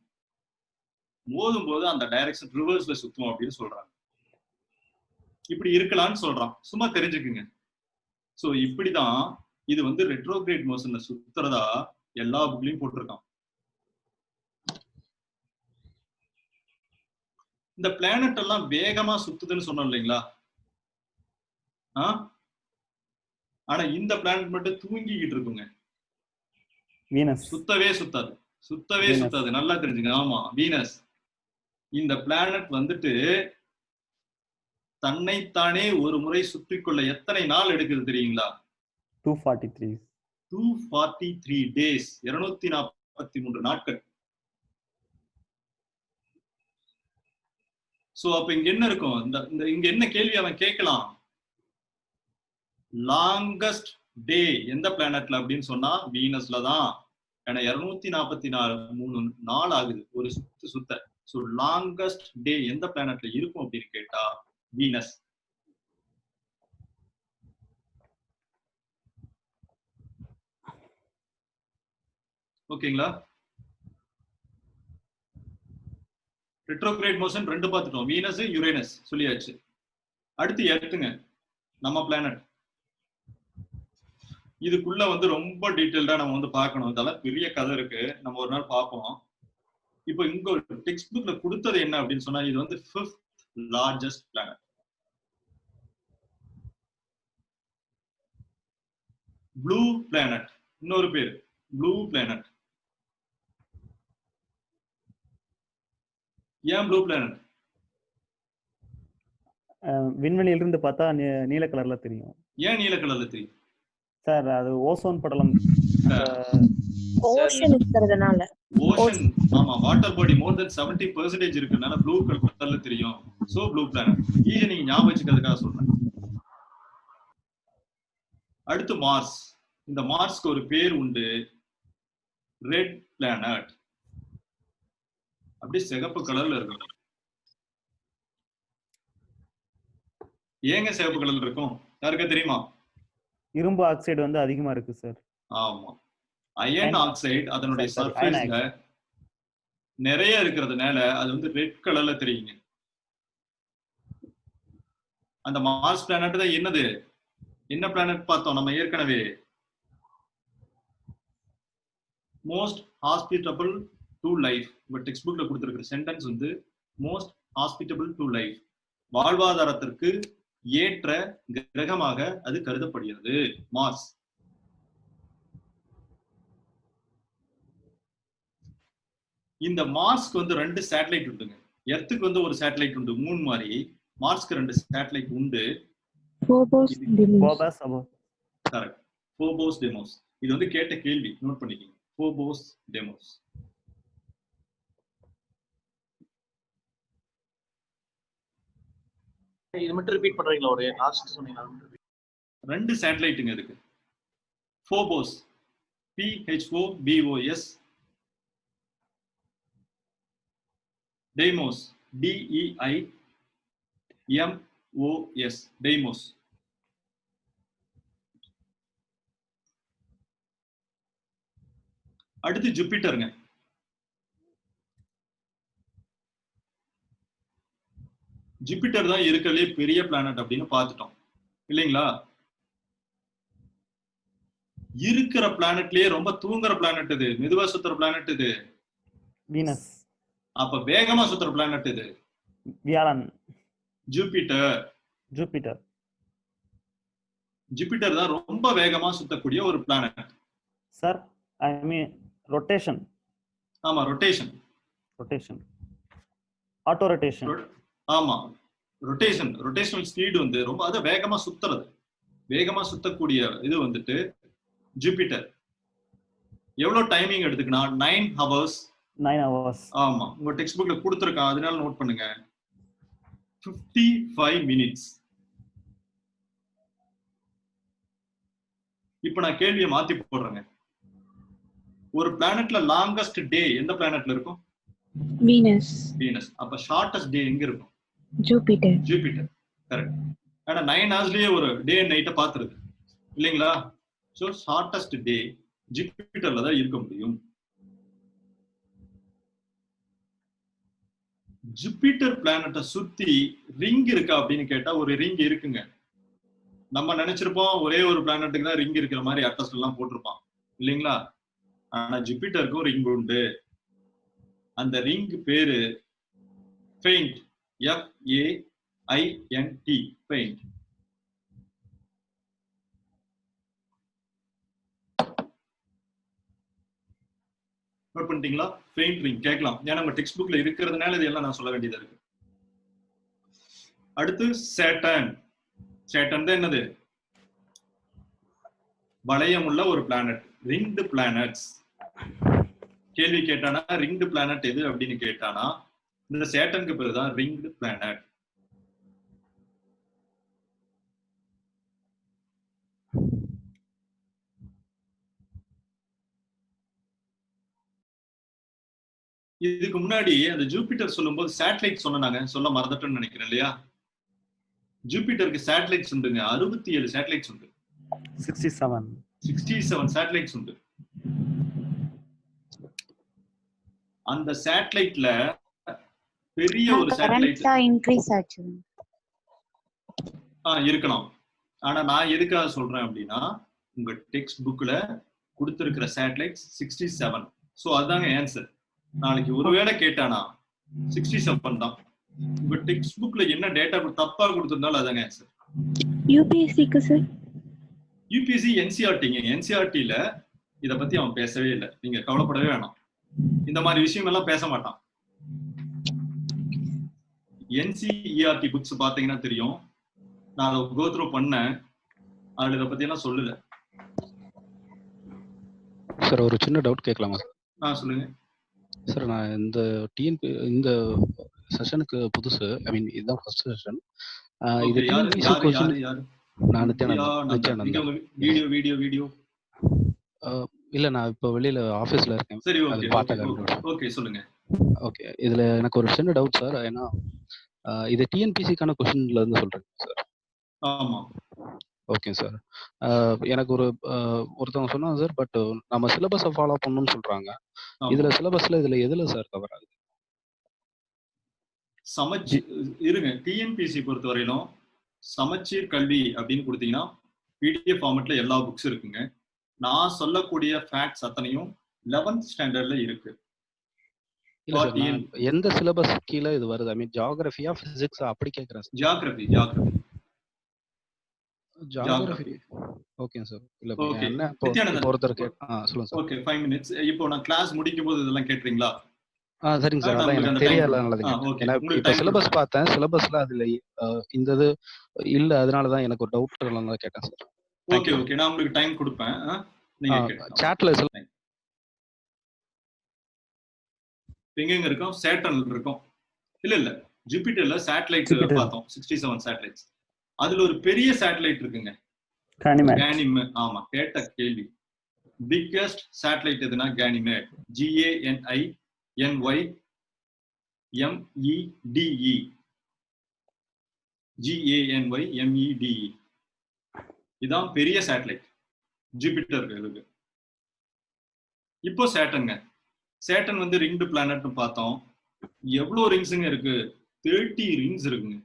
மோதும் போது அந்த டைரக்ஷன் ரிவர்ஸ்ல சுத்தும் அப்படின்னு சொல்றாங்க. இப்படி இருக்கலாம்னு சொல்றான், சும்மா தெரிஞ்சுக்குங்க. சோ இப்படிதான் இது வந்து ரெட்ரோகிரேட் மோஷன்ல சுத்துறதா எல்லா புக்லயும் போட்டிருக்கான். இந்த பிளானட் எல்லாம் வேகமா சுத்துதுன்னு சொன்னோம் இல்லைங்களா? ஆனா இந்த பிளானட் மட்டும் தூங்கிக்கிட்டு இருக்குங்க. சுத்தவே சுத்தாது. நல்லா தெரிஞ்சுங்க. ஆமா, வீனஸ். இந்த பிளானட் வந்துட்டு தன்னைத்தானே ஒரு முறை சுற்றிக்கொள்ள எத்தனை நாள் எடுக்குது தெரியுங்களா? 243 டேஸ், 243 நாட்கள். சோ அப்ப இங்க என்ன இருக்கும்? இங்க என்ன கேள்வி அவன் கேட்கலாம்? லாங்கஸ்ட் டே எந்த பிளானட்ல அப்படின்னு சொன்னா வீனஸ்ல தான். ஏன்னா 243 நாள் ஆகுது ஒரு சுத்த. சோ லாங்கஸ்ட் டே எந்த பிளானட்ல இருக்கும் அப்படின்னு கேட்டா வீனஸ். ஓகேங்களா? ரெட்ரோகிரேட் மோஷன் ரெண்டு பார்த்துட்டோம், வீனஸ் யுரேனஸ் சொல்லியாச்சு. அடுத்து எர்த்துங்க, நம்ம பிளானட். இதுக்குள்ள வந்து ரொம்ப டீட்டெயில்டா நம்ம வந்து பார்க்கணும். இதெல்லாம் பெரிய கதை இருக்கு. நம்ம ஒரு நாள் பார்ப்போம். இப்போ இங்க டெக்ஸ்ட் புக்ல கொடுத்தது என்ன அப்படின்னு சொன்னா இது வந்து 5th largest planet. Blue planet இன்னொரு பேர் ப்ளூ பிளானட். ஏன் ப்ளூ பிளானட்? விண்வெளியிலிருந்து பார்த்தா நீல கலர்ல தெரியும். ஏன் நீல கலர்ல தெரியும் சார்? அது ஓசோன் படலம். ஓஷன் இருக்கிறதுனால. ஓஷன், ஆமா, வாட்டர் பாடி மோர் தென் 70% இருக்குனால ப்ளூ கலர்ல தெரியும். So blue planet. இது நீங்க ஞாபகம் வச்சுக்கிறதுக்காக சொல்றேன். அடுத்து மார்ஸ். இந்த மார்ஸ்க்கு ஒரு பேர் உண்டு, ரெட் பிளானட். அப்படியே சிகப்பு கலர்ல இருக்கும். ஏங்க சிவப்பு கலர்ல இருக்கும்? யாருக்கா தெரியுமா? இரும்பு ஆக்சைடு வந்து அதிகமா இருக்கு சார். ஆமா, அயன் ஆக்சைடு அதனுடைய சர்ஃபேஸ்ல நிறைய இருக்கிறதுனால அது வந்து ரெட் கலர்ல தெரியுங்க. அந்த மார்ஸ் பிளானட் தான் என்னது? என்ன பிளானட் பார்த்தோம் நம்ம ஏற்கனவே? Most hospitable to life. இப்போ டெக்ஸ்ட் புக்ல கொடுத்திருக்கிற சென்டென்ஸ் வந்து மோஸ்ட் ஹாஸ்பிட்டபிள் டு லைஃப். வாழ்வாதாரத்திற்கு ஏற்ற கிரகமாக அது கருதப்படுகிறது மார்ஸ். இந்த மார்ஸ்க்கு வந்து 2 சேட்டலைட் உண்டுங்க. எர்த்துக்கு வந்து ஒரு சேட்டலைட் உண்டு மூன் மாதிரி. மார்ஸ்க்கு 2 சேட்டலைட் உண்டு. Correct, Phobos demos. இது வந்து கேட்ட கேள்வி, நோட் பண்ணிக்கோங்க. Phobos demos. இது மட்டும் ரிப்பீட் பண்றீங்களா? ஒரு லாஸ்ட் சொன்னீங்க. 2 சேட்டலைட்டுங்க இருக்கு. Phobos, PHOBOS, Deimos, DEIMOS, Deimos. அடுத்து ஜூபிட்டருங்க. ஜூபிட்டர் தான் இருக்கிறதுலே பெரிய பிளானட் அப்படின்னு பார்த்துட்டோம் இல்லைங்களா? இருக்கிற பிளானட்லயே ரொம்ப தூங்குற பிளானட் இது, மெதுவா சுத்துற பிளானட் இது வீனஸ். அப்ப வேகமா சுத்துற பிளானட் இது வியாழன். ஜூபிட்டர். ஜூபிட்டர் ஜூபிட்டர் தான் ரொம்ப வேகமா சுத்தக்கூடிய ஒரு பிளானட். சார், ஐ மீன் ரொட்டேஷன். ஆமா, ரொட்டேஷன். Rotation, auto rotation. ஆமா, ரொட்டேஷன். ரொட்டேஷனல் ஸ்பீடு வந்து ரொம்ப அது வேகமா சுத்துறது. வேகமா சுத்தக்கூடிய இது வந்துட்டு ஜூபிட்டர். எவ்வளவு டைமிங் எடுத்துக்குன்னா 9 hours. 9 hours. ஆமா, உங்க டெக்ஸ்ட் புக்ல கொடுத்துருக்கான், அதனால நோட் பண்ணுங்க. 55 minutes. இப்ப நான் கேள்வியை மாத்தி போடுறேங்க. ஒரு பிளானட்ல லாங்கஸ்ட் டே எந்த பிளானட்ல இருக்கும்? வீனஸ். வீனஸ். அப்ப ஷார்ட்டஸ்ட் டே எங்க இருக்கும்? ஜூபிட்டர். ஜூபிட்டர். கரெக்ட். ஆனா 9 hours ஒரு டே அண்ட் நைட்டை பாத்துருது இல்லைங்களா? சோ ஷார்ட்டஸ்ட் டே ஜூபிட்டர்ல தான் இருக்க முடியும். ஜூபிட்டர் பிளானட்டை சுத்தி ரிங் இருக்கா அப்படின்னு கேட்டா ஒரு ரிங் இருக்குங்க. நம்ம நினைச்சிருப்போம் ஒரே ஒரு பிளானட்டுக்கு தான் ரிங் இருக்கிற மாதிரி அட்டஸ்ட் எல்லாம் போட்டிருப்பான் இல்லைங்களா? ஆனா ஜூபிட்டருக்கும் ரிங் உண்டு. அந்த ரிங் பேரு ஃபெயிண்ட். FAINT, faint. நோட் பண்ணிட்டீங்களா? ஃபெயிண்ட் ரிங் கேட்கலாம், ஏன்னா நம்ம டெக்ஸ்ட் புக்ல இருக்கிறதுனால இதெல்லாம் நான் சொல்ல வேண்டியதா இருக்கு. அடுத்து சேட்டன். சேட்டன் தான் என்னது? வளையமுள்ள ஒரு பிளானட். ரிங்டு பிளானட்ஸ். கேள்வி கேட்டானா ரிங்டு பிளானட் எது அப்படின்னு கேட்டானா இந்த சேட்டனுக்கு பேரு தான் ரிங்டு பிளானட். இதுக்கு முன்னாடி அந்த ஜூபிட்டர் சொல்லும்போது சேட்டலைட் சொன்னாங்க, சொல்ல மறந்துட்டேன்னு நினைக்கிறேன் இல்லையா? ஜூபிட்டருக்கு சேட்டலைட்ஸ் உண்டுங்க. 67 சேட்டலைட்ஸ் உண்டு. 67 சேட்டலைட்ஸ் உண்டு. அந்த சேட்டலைட்ல பெரிய ஒரு சேட்டலைட் இன்க்ரீஸ் ஆச்சு இருக்கலாம். ஆனா நான் எதுக்காக சொல்றேன் அப்படின்னா உங்க டெக்ஸ்ட் புக்ல கொடுத்திருக்கிற சேட்டலைட் 67. சோ அதாங்க ஆன்சர். நாளைக்கு ஒருவேளை கேட்டானா 67 தான். உங்க டெக்ஸ்ட் புக்ல என்ன டேட்டா தப்பா கொடுத்திருந்தாலும் அதாங்க ஆன்சர். யூபிஎஸ்சிக்கு சார்? யூபிஎஸ்சி என்சிஆர்டிங்க. என்சிஆர்டில இத பத்தி அவன் பேசவே இல்லை. நீங்க கவலைப்படவே வேணாம். இந்த மாதிரி விஷயம் எல்லாம் பேச மாட்டான். என்சிஇஆர்டி புக்ஸ் பாத்தீங்கன்னா தெரியும். நான் அதை கோ த்ரூ பண்ணேன். அதுல இதை பத்தி எல்லாம் சொல்லல. சார் ஒரு சின்ன டவுட் கேட்கலாமா சார்? சொல்லுங்க சார். நான் இந்த இந்த செஷனுக்கு புதுசு. ஐ மீன் இதுதான் ஃபர்ஸ்ட் செஷன். இது டிஎன்பிசி क्वेश्चन. நான் வீடியோ இல்ல, நான் இப்போ வெளியில ஆபீஸ்ல இருக்கேன். சரி, ஓகே சொல்லுங்க. ஓகே, இதுல எனக்கு ஒரு சின்ன டவுட் சார். ஏன்னா இது டிஎன்பிசிக்கான क्वेश्चनல இருந்து சொல்றேன் சார். ஆமா, ஓகே சார். எனக்கு ஒருத்தவங்க சொன்னாங்க சார், பட் நம்ம சிலபஸை ஃபாலோ பண்ணணும்னு சொல்றாங்க. இதுல சிலபஸ்ல இதுல எதுல சார் கவர் ஆகுது? இருங்க. டிஎன்பிசி பொறுத்த வரையிலும் சமச்சீர் கல்வி அப்படின்னு கொடுத்தீங்கன்னா பிடிஎஃப் ஃபார்மட்ல எல்லா புக்ஸ் இருக்குங்க. நான் சொல்லக்கூடிய ஃபேக்ட்ஸ் அத்தனையும் 11th ஸ்டாண்டர்ட்ல இருக்கு. எந்த சிலபஸ் கீழே இது வருது? ஐ மீன் ஜியோகிராஃபியா, பிசிக்ஸ் அப்படி கேக்குறேன் சார். ஜியோகிராஃபி. Okay sir. இல்ல என்ன ஒருத்தர் சொல்லுங்க சார். Okay, 5 minutes. இப்போ நான் கிளாஸ் முடிக்கும் போது இதெல்லாம் கேட்றீங்களா? சரிங்க சார். அதான் எனக்கு தெரியல. இப்ப சிலபஸ் பார்த்தேன். சிலபஸ்ல அதுல இந்த இது இல்ல, அதனாலதான் எனக்கு ஒரு டவுட் கேட்டேன் சார். ஓகே, நான் உங்களுக்கு டைம் கொடுப்பேன். நீங்க சாட்ல எங்க இருக்கும்? சேட்டர்ன்ல இருக்கும். இல்ல ஜூபிட்டர்ல சேட்டலைட் பார்த்தோம். 67 சேட்டலைட்ஸ். அதுல ஒரு பெரிய சேட்டலைட் இருக்குங்க, கானிமேட். ஆமா, கேட்ட கேள்வி. பிக்கெஸ்ட் சேட்டலைட் எதுனா கானிமேட். GANINYMEDE. GANYMEDE. இதான் பெரிய சேட்டலைட் ஜூபிட்டர் இருக்கு. இப்போ சேட்டன் வந்து ரிங்டு பிளானட்னு பார்த்தோம். எவ்வளவு ரிங்ஸுங்க இருக்கு? 30 ரிங்ஸ் இருக்குங்க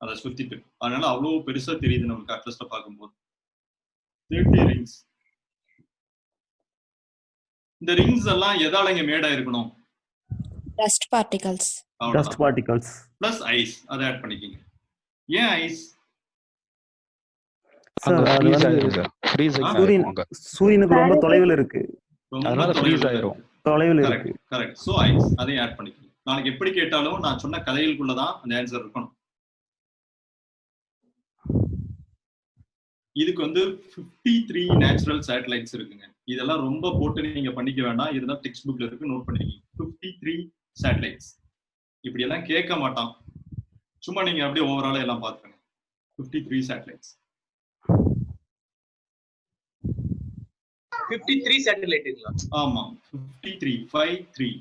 அதை சுத்திட்டு. அதனால அவ்வளவு பெருசா தெரியுது நமக்கு அட்லஸ்ல பார்க்கும்போது. 30 ரிங்ஸ். இந்த ரிங்ஸ் எல்லாம் எதாலங்க மேடா இருக்கணும்? Dust particles. Plus ice. அதை ஆட் பண்ணிக்கிங்க. ஏன் ஐஸ்? சூரியனுக்கு ரொம்ப தொலைவில் இருக்கு. அதனால ஃப்ரீஸ் ஆயிரும். தொலைவில் இருக்கு. கரெக்ட். So ice. அதையும் ஆட் பண்ணிக்கங்க. நாளைக்கு எப்படி கேட்டாலும் நான் சொன்ன கதைகளுக்குள்ளதான் அந்த ஆன்சர் இருக்கணும். இதுக்கு வந்து 53 நேச்சுரல் சேட்டலைட்ஸ் இருக்குங்க. இதெல்லாம் ரொம்ப போட்டு நீங்க பண்ணிக்க வேண்டாம். இதுதான் டெக்ஸ்ட் புக்ல இருக்கு, நோட் பண்ணிக்கங்க. 53 சேட்டலைட்ஸ். இப்படி எல்லாம் கேட்க மாட்டான். சும்மா நீங்க அப்படியே ஓவராலா எல்லாம் பாத்துக்கங்க. 53 சேட்டலைட்ஸ். 53 சேட்டலைட்ங்களா? ஆமா, 53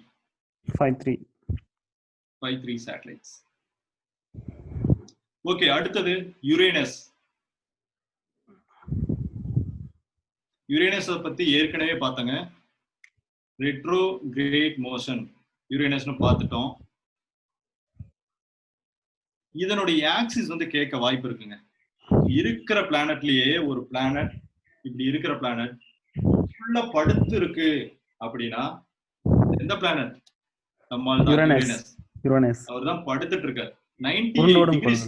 சேட்டலைட்ஸ். ஓகே, அடுத்தது யுரேனஸ். யுரேனஸ் பத்தி ஏற்கனவே பார்த்தங்க. ரெட்ரோகிரேட் மோஷன் யுரேனஸ்னு பார்த்துட்டோம். இதனுடைய ஆக்சிஸ் வந்து கேட்க வாய்ப்பு இருக்குங்க. இருக்கிற பிளானட்லயே ஒரு பிளானட், இப்படி இருக்கிற பிளானட் ஃபுல்லா படுத்து இருக்கு அப்படின்னா எந்த பிளானட்? நம்மால் யுரேனஸ். அவர்தான் படுத்துட்டு இருக்காரு. 98 டிகிரிஸ்.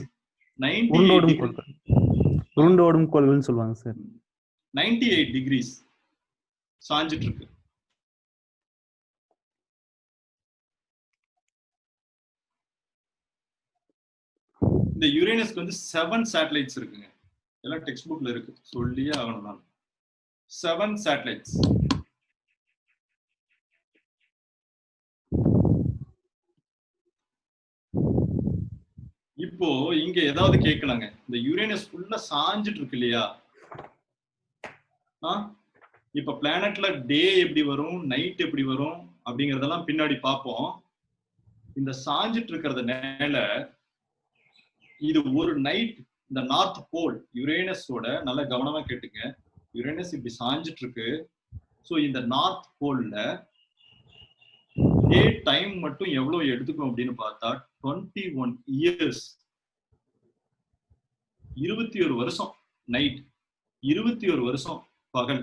98 டிகிரிஸ் சாஞ்சிட்டு இருக்கு. இந்த யுரேனஸ்க்கு வந்து 7 சேட்டலைட்ஸ் இருக்குங்க. எல்லாம் டெக்ஸ்ட் புக்ல இருக்கு, சொல்லியே ஆகணும் நான். 7 சேட்டலைட்ஸ். இப்போ இங்க ஏதாவது கேட்கலாங்க. இந்த யுரேனஸ் ஃபுல்லா சாஞ்சிட்டு இருக்கு இல்லையா? இப்ப பிளானட்ல டே எப்படி வரும், நைட் எப்படி வரும் அப்படிங்கறதெல்லாம் பின்னாடி பார்ப்போம். இந்த சாஞ்சிட்டு இருக்கிறதுனால இது ஒரு நைட், இந்த நார்த் போல் யுரேனஸோட, நல்ல கவனமா கேட்டுங்க. யுரேனஸ் இப்படி சாஞ்சிட்டு இருக்கு. ஸோ இந்த நார்த் போல்ல டே டைம் மட்டும் எவ்வளவு எடுத்துக்கும் அப்படின்னு பார்த்தா 21 இயர்ஸ். 21 வருஷம் நைட், 21 வருஷம் பகல்.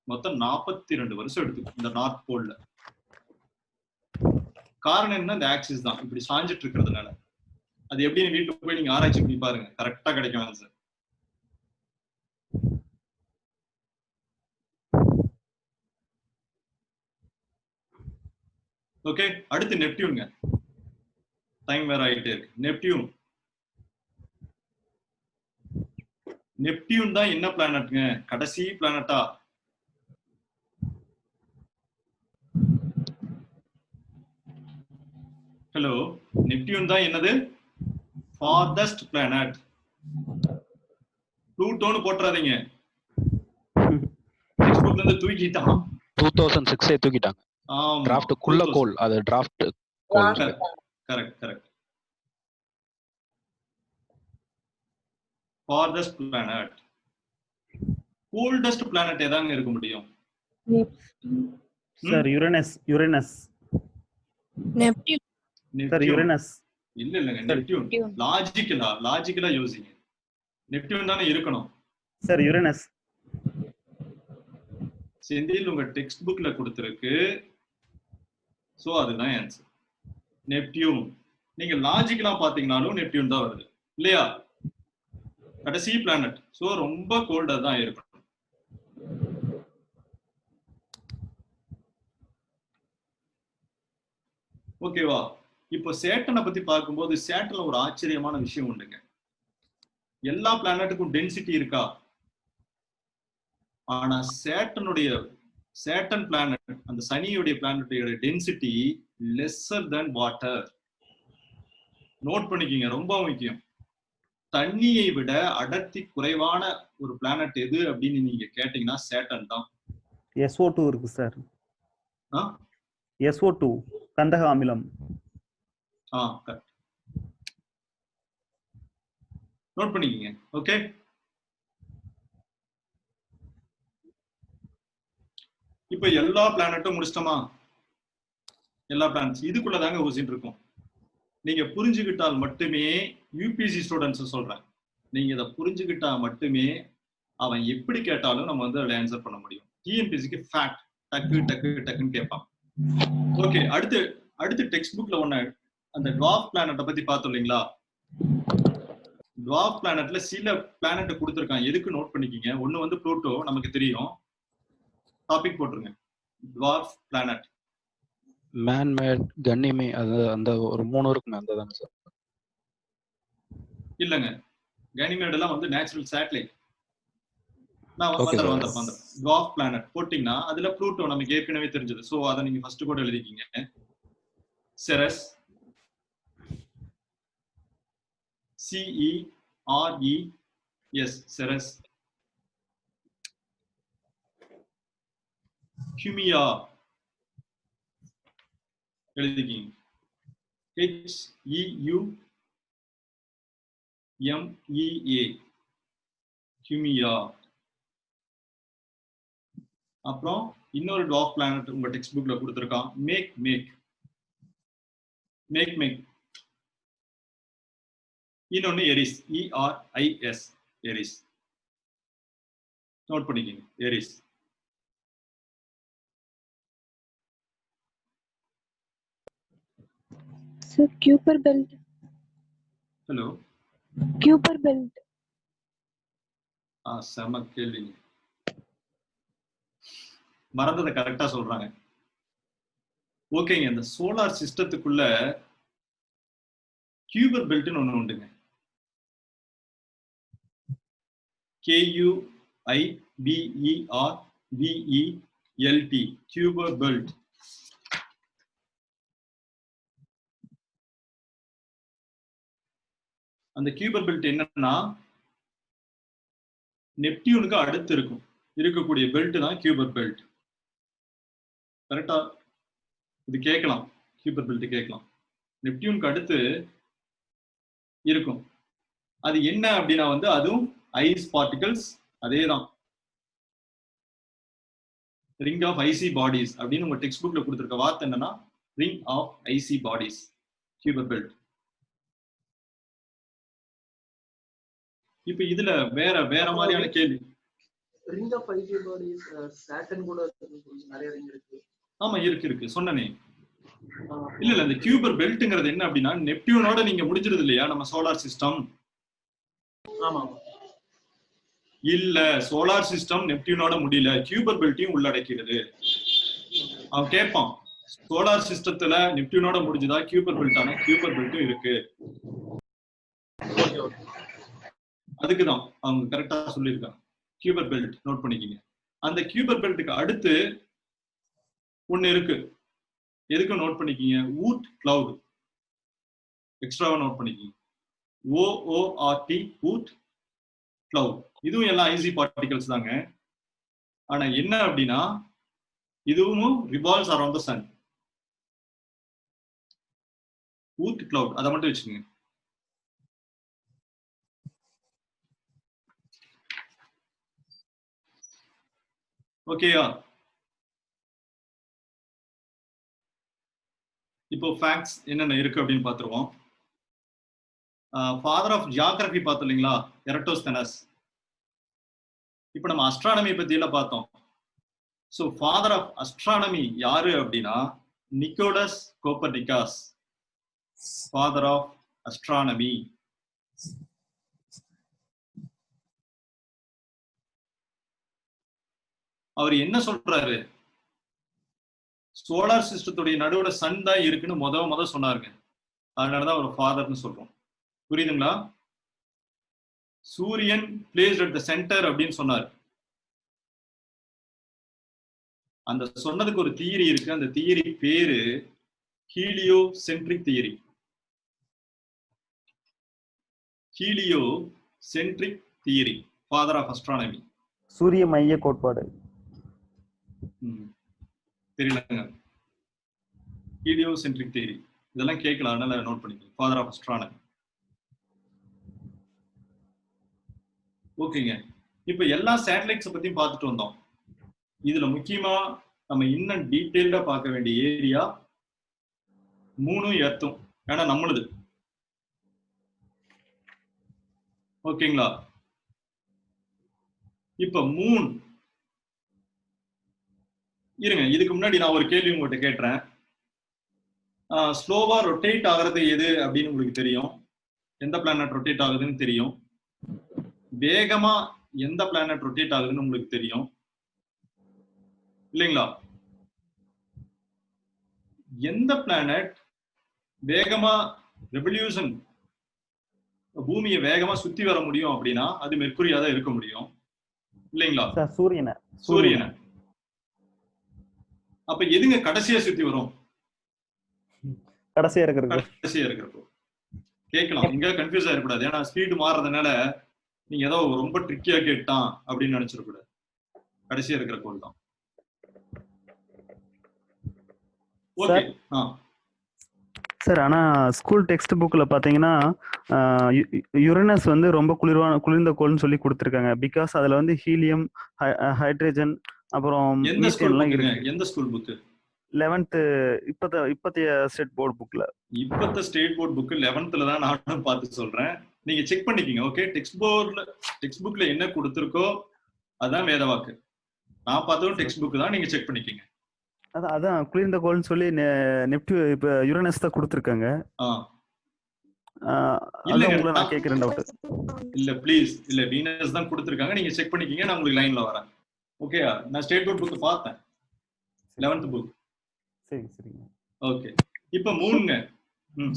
மொத்தம் 42 வருஷம் எடுத்துக்கும் இந்த நார்த் போல்ல. காரணம் என்ன? இந்த ஆக்சிஸ் தான் இப்படி சாஞ்சிட்டு இருக்கிறதுனால. அது எப்படின்னு வீட்டுக்கு போய் நீங்க ஆராய்ச்சி பண்ணி பாருங்க, கரெக்டா கிடைக்கும் ஆன்சர். ஓகே, அடுத்து நெப்டியூன்ங்க. டைம் வேற ஆகிட்டே இருக்கு. நெப்டியூன். நெப்டியூன் தான் என்ன பிளானட்ங்க? கடைசி பிளானட்டா? ஹலோ, நெப்டியூன் தான் என்னது? Farthest planet. ப்ளூட்டோன்னு போட்டுறாதீங்க, டெக்ஸ்ட் புக்ல இருந்து தூக்கிட்டான். 2006 தூக்கிட்டாங்க. டிராஃப்ட் குள்ள கோல், அது டிராஃப்ட் கோல். Correct correct. Farthest planet. Coldest planet எதாங்க இருக்க முடியும்? Sir Uranus. Uranus Neptune. Sir Uranus. இல்ல இல்லங்க, நெப்டியூன். லாஜிக்கலா யோசிங்க. நெப்டியூன் தானே இருக்கணும். Sir Uranus. செந்தில் உங்க டெக்ஸ்ட் புக்ல கொடுத்திருக்கு, சோ அதுதான் ஆன்சர். நெப்டியூன். நீங்க லாஜிக்கலா பாத்தீங்கனாலும் நெப்டியூன் தான் வருது இல்லையா? கடைசி பிளானட், சோ ரொம்ப கோல்டா தான் இருக்கணும். ஓகேவா? இப்போ சேட்டனை பத்தி பார்க்கும்போது சேட்டன்ல ஒரு ஆச்சரியமான விஷயம் உண்டுங்க. எல்லா பிளானட்டுக்கும் டென்சிட்டி இருக்கா? ஆனா சேட்டன் பிளானட், அந்த சனியுடைய பிளானட்டுடைய density lesser than water. Note பண்ணிக்கிங்க, ரொம்ப முக்கியம். தண்ணியை விட அடர்த்தி குறைவான ஒரு பிளானட் எது அப்படின்னு நீங்க கேட்டீங்கன்னா சேட்டன் தான். SO2 இருக்கு சார். SO2 கந்தக அமிலம். கரெக்ட். நோட் பண்ணிக்கிங்க. ஓகே, இப்ப எல்லா பிளானட்டும் முடிச்சிட்டோமா? எல்லா பிளானட்ஸ் இதுக்குள்ளதாங்க ஊசிட்டு இருக்கும். நீங்க புரிஞ்சுக்கிட்டால் மட்டுமே, யூபிஎஸ்சி ஸ்டூடெண்ட்ஸ் சொல்றேன், நீங்க இதை புரிஞ்சுக்கிட்டா மட்டுமே அவன் எப்படி கேட்டாலும் நம்ம வந்து அதில் ஆன்சர் பண்ண முடியும். டிஎன்பிஎஸ்சிக்கு ஃபேக்ட் டக்கு டக்கு டக்குன்னு கேட்பான். ஓகே, அடுத்து டெக்ஸ்ட் புக்ல ஒண்ணு, அந்த டுவார்ஃப் பிளானட்டை பத்தி பார்த்தோம் இல்லைங்களா? டுவார்ஃப் பிளானட்ல சில பிளானட்டை கொடுத்துருக்கான். எதுக்கு நோட் பண்ணிக்கிங்க. ஒண்ணு வந்து ப்ளூட்டோ, நமக்கு தெரியும். டாபிக் போட்டுருங்க. Dwarf planet. மேன்மேட், கன்னிமே, அது அந்த ஒரு 3 இருக்குமே, அந்த தானே சார்? இல்லங்க, கனிமேட் எல்லாம் வந்து நேச்சுரல் சேட்டலைட். நான் வந்துடுறேன். டுவார்ஃப் பிளானட் போட்டீங்கன்னா அதுல ப்ளூட்டோ நமக்கு ஏற்கனவே தெரிஞ்சது. சோ அதை நீங்க ஃபர்ஸ்ட் கூட எழுதிக்கிங்க. Ceres, CERES, Ceres. ஹியூமியா எழுதிக்கிங்க. HEUMEA, Haumea. அப்புறம் இன்னொரு டுவார்ஃப் பிளானட் உங்க டெக்ஸ்ட் புக்ல கொடுத்திருக்கான், மேக். இன்னொன்னு எரிஸ், ERIS, எரிஸ். நோட் பண்ணிக்கிங்க, எரிஸ். Sir, Kuiper belt. Hello, Kuiper belt. செம கேள்விங்க. மறந்ததை கரெக்டா சொல்றாங்க. ஓகேங்க, இந்த சோலார் சிஸ்டத்துக்குள்ள கியூபர் பெல்ட்னு ஒண்ணு உண்டுங்க. KUIBERBELT, கியூபர் belt. அந்த கியூபர் பெல்ட் என்னன்னா நெப்டியூனுக்கு அடுத்து இருக்கக்கூடிய பெல்ட் தான் கியூபர் பெல்ட். கரெக்டா? இது கேட்கலாம், கியூபர் பெல்ட் கேட்கலாம். நெப்டியூனுக்கு அடுத்து இருக்கும். அது என்ன அப்படின்னா வந்து அதுவும் ஐஸ் பார்ட்டிகல்ஸ். அதேதான், ரிங் ஆஃப் ஐசி பாடிஸ் அப்படின்னு உங்க டெக்ஸ்ட் புக்ல கொடுத்திருக்க வார்த்தை என்னன்னா ring of icy bodies, Kuiper belt. இப்ப இதுல வேற மாதிரியான கேள்வி. Ring of icy bodies Saturn கூட நிறைய ரிங் இருக்கு. ஆமா இருக்கு சொன்னனே. இல்ல இந்த கியூபர் பெல்ட்ங்கிறது என்ன அப்படின்னா நெப்டியூனோட நீங்க முடிஞ்சிருது இல்லையா நம்ம சோலார் சிஸ்டம். ஆமா இல்ல சோலார் சிஸ்டம் நெப்டியூனோட முடியல, கியூபர் பெல்ட்டையும் உள்ளடக்கிறது. அவன் கேட்பான் சோலார் சிஸ்டத்துல நெப்டியூனோட முடிஞ்சதா கியூபர் பெல்ட்டான, கியூபர் பெல்ட்டும் இருக்கு. அதுக்குதான் அவங்க கரெக்டா சொல்லியிருக்காங்க. கியூபர் பெல்ட் நோட் பண்ணிக்கிங்க. அந்த கியூபர் பெல்ட்டுக்கு அடுத்து ஒண்ணு இருக்கு, எதுக்கு நோட் பண்ணிக்கிங்க, ஊட் கிளவுட். எக்ஸ்ட்ராவா நோட் பண்ணிக்கிங்க. OORT Oort cloud. இதுவும் எல்லாம் ஐசி பார்ட்டிகல்ஸ் தாங்க. ஆனா என்ன அப்படின்னா இதுவும் revolves around the sun. Oort cloud அதை மட்டும் வச்சுக்கோங்க. ஓகேயா? இப்போ ஃபேக்ட்ஸ் என்னென்ன இருக்கு அப்படின்னு பார்த்துருவோம். ஃபாதர் ஆஃப் ஜியாகிரபி பார்த்தோம் இல்லைங்களா, எரட்டோஸ்தெனஸ். இப்போ நம்ம அஸ்ட்ரானமி பத்தி எல்லாம் பார்த்தோம். ஸோ ஃபாதர் ஆஃப் அஸ்ட்ரானமி யாரு அப்படின்னா Nicolaus Copernicus, father of astronomy. அவர் என்ன சொல்றாரு, சோலார் சிஸ்டத்துடைய நடுவுல சன் தான் இருக்குன்னு முத சொன்னாருங்க. அதனாலதான் அவர் ஃபாதர்னு சொல்றோம். புரியுதுங்களா? சூரியன் பிளேஸ்ட் அட் தி சென்டர் அப்படின்னு சொன்னார். அந்த சொன்னதுக்கு ஒரு தியரி இருக்கு. அந்த தியரி பேரு heliocentric theory. Heliocentric theory, father of astronomy. சூரிய மைய கோட்பாடு. தெரியலங்க. ஹீலியோ சென்ட்ரிக் தியரி இதெல்லாம் கேட்கலாம், அதனால நோட் பண்ணிக்கலாம். Father of astronomy. ஓகேங்க. இப்ப எல்லா சேட்டலைட்ஸ் பத்தியும் பார்த்துட்டு வந்தோம். இதுல முக்கியமா நம்ம இன்னும் டீட்டெயில்டா பார்க்க வேண்டிய ஏரியா மூணும் எர்த்தும். ஏன்னா நம்மளுது. ஓகேங்களா? இப்ப மூன் இருங்க, இதுக்கு முன்னாடி நான் ஒரு கேள்வி உங்கள்கிட்ட கேட்டுறேன். ஸ்லோவா ரொட்டேட் ஆகிறது எது அப்படின்னு உங்களுக்கு தெரியும். எந்த பிளானட் ரொட்டேட் ஆகுதுன்னு தெரியும். வேகமா எந்த பிளானட் ரொட்டேட் ஆகுதுன்னு உங்களுக்கு தெரியும் இல்லைங்களா? எந்த பிளானட் வேகமா ரெவல்யூஷன் பூமியை வேகமா சுத்தி வர முடியும் அப்படின்னா அது மெர்க்குரியா தான் இருக்க முடியும் இல்லைங்களா? சூரியனை. அப்ப எதுங்க கடைசியா சுத்தி வரும்? கடைசியா இருக்கிறப்போ. கேட்கலாம், இங்க கன்ஃபியூஸ் ஆயிடக்கூடாது. ஏன்னா ஸ்பீடு மாறுறதுனால நீங்க ஏதோ ரொம்ப ட்ரிக்கியா கேட்டான் அப்படின்னு நினைச்சிடக்கூடாது. கடைசியா இருக்கிற கோள் தான். ஓகே. சார், ஆனா ஸ்கூல் டெக்ஸ்ட் புக்ல பாத்தீங்கன்னா யுரேனஸ் வந்து ரொம்ப குளிர்ந்த கோள்னு சொல்லி கொடுத்துருக்காங்க. பிகாஸ் அதுல வந்து ஹீலியம், ஹைட்ரஜன், அப்புறம் எந்த ஸ்கூல் புக்? 11th இப்பத்திய ஸ்டேட் போர்டு புக்ல. இப்பத்த ஸ்டேட் போர்டு புக் 11th தான் நானும் பார்த்து சொல்றேன். நீங்க செக் பண்ணிக்கீங்க. ஓகே, டெக்ஸ்ட் புக்ல என்ன கொடுத்துருக்கோ அதான் வேதவாக்கு. நான் பார்த்ததும் டெக்ஸ்ட் புக் தான், நீங்க செக் பண்ணிக்கீங்க. அதான் குளிர்ந்த கோள்னு சொல்லி நெப்டியூ இப்ப யுரேனஸ் தான் கொடுத்துருக்காங்க. நான் கேக்குறேன் டவுட். இல்ல ப்ளீஸ், இல்ல வீனஸ் தான் கொடுத்துருக்காங்க. நீங்க செக் பண்ணிக்கீங்க, நான் உங்களுக்கு லைன்ல வரேன். ஓகேயா? நான் ஸ்டேட் போர்ட் புக் பார்த்தேன், 11th புக். சரிங்க. ஓகே. இப்ப மூணுங்க.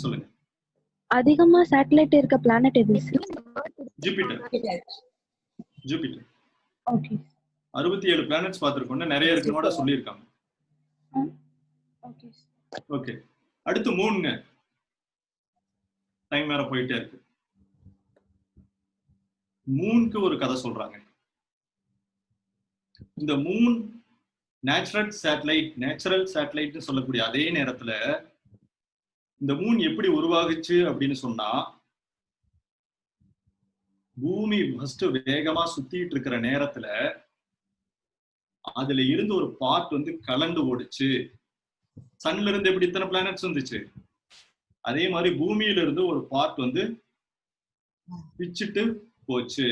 சொல்லுங்க. அதிகமா சேட்டலைட் இருக்க பிளானட் எது சார்? ஜூபிட்டர். ஓகே. 67 பிளானட்ஸ் பார்த்திருக்கோம்னு நிறைய இருக்குனோட சொல்லியிருக்காங்க. ஓகே. ஓகே. அடுத்து மூணுங்க. டைம் வேற போயிட்டே இருக்கு. மூணுக்கு ஒரு கதை சொல்றாங்க. இந்த மூன் நேச்சுரல் சேட்டலைட்னு சொல்லக்கூடிய அதே நேரத்துல இந்த மூன் எப்படி உருவாகுச்சு அப்படின்னு சொன்னா, பூமி ஃபர்ஸ்ட் வேகமா சுத்திட்டு இருக்கிற நேரத்துல அதுல இருந்து ஒரு பார்ட் வந்து கலந்து ஓடுச்சு. சன்ல இருந்து எப்படி இத்தனை பிளானட்ஸ் வந்துச்சு, அதே மாதிரி பூமியில இருந்து ஒரு பார்ட் வந்து பிச்சுட்டு போச்சு.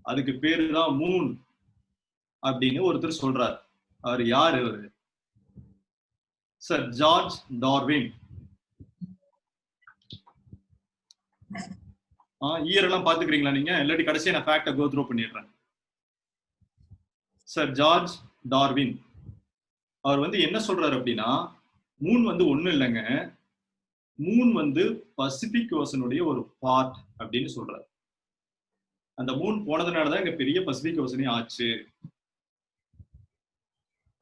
அதுக்கு பேரு தான் மூன். அப்படின்னு ஒருத்தர் சொல்றாரு. அவர் யாரு? அவரு சர் ஜார்ஜ் டார்வின். இயர் எல்லாம் பாத்துக்கிறீங்களா நீங்க? இல்லாட்டி கடைசியா நான் ஃபேக்டை கோ த்ரூ பண்ணிடுறேன். சர் ஜார்ஜ் டார்வின் அவர் வந்து என்ன சொல்றாரு அப்படின்னா, மூன் வந்து ஒண்ணும் இல்லைங்க, மூன் வந்து பசிபிக் ஓசனுடைய ஒரு பார்ட் அப்படின்னு சொல்றாரு. அந்த மூன் போனதுனாலதான் இங்க பெரிய பசிபிக் ஓசனே ஆச்சு.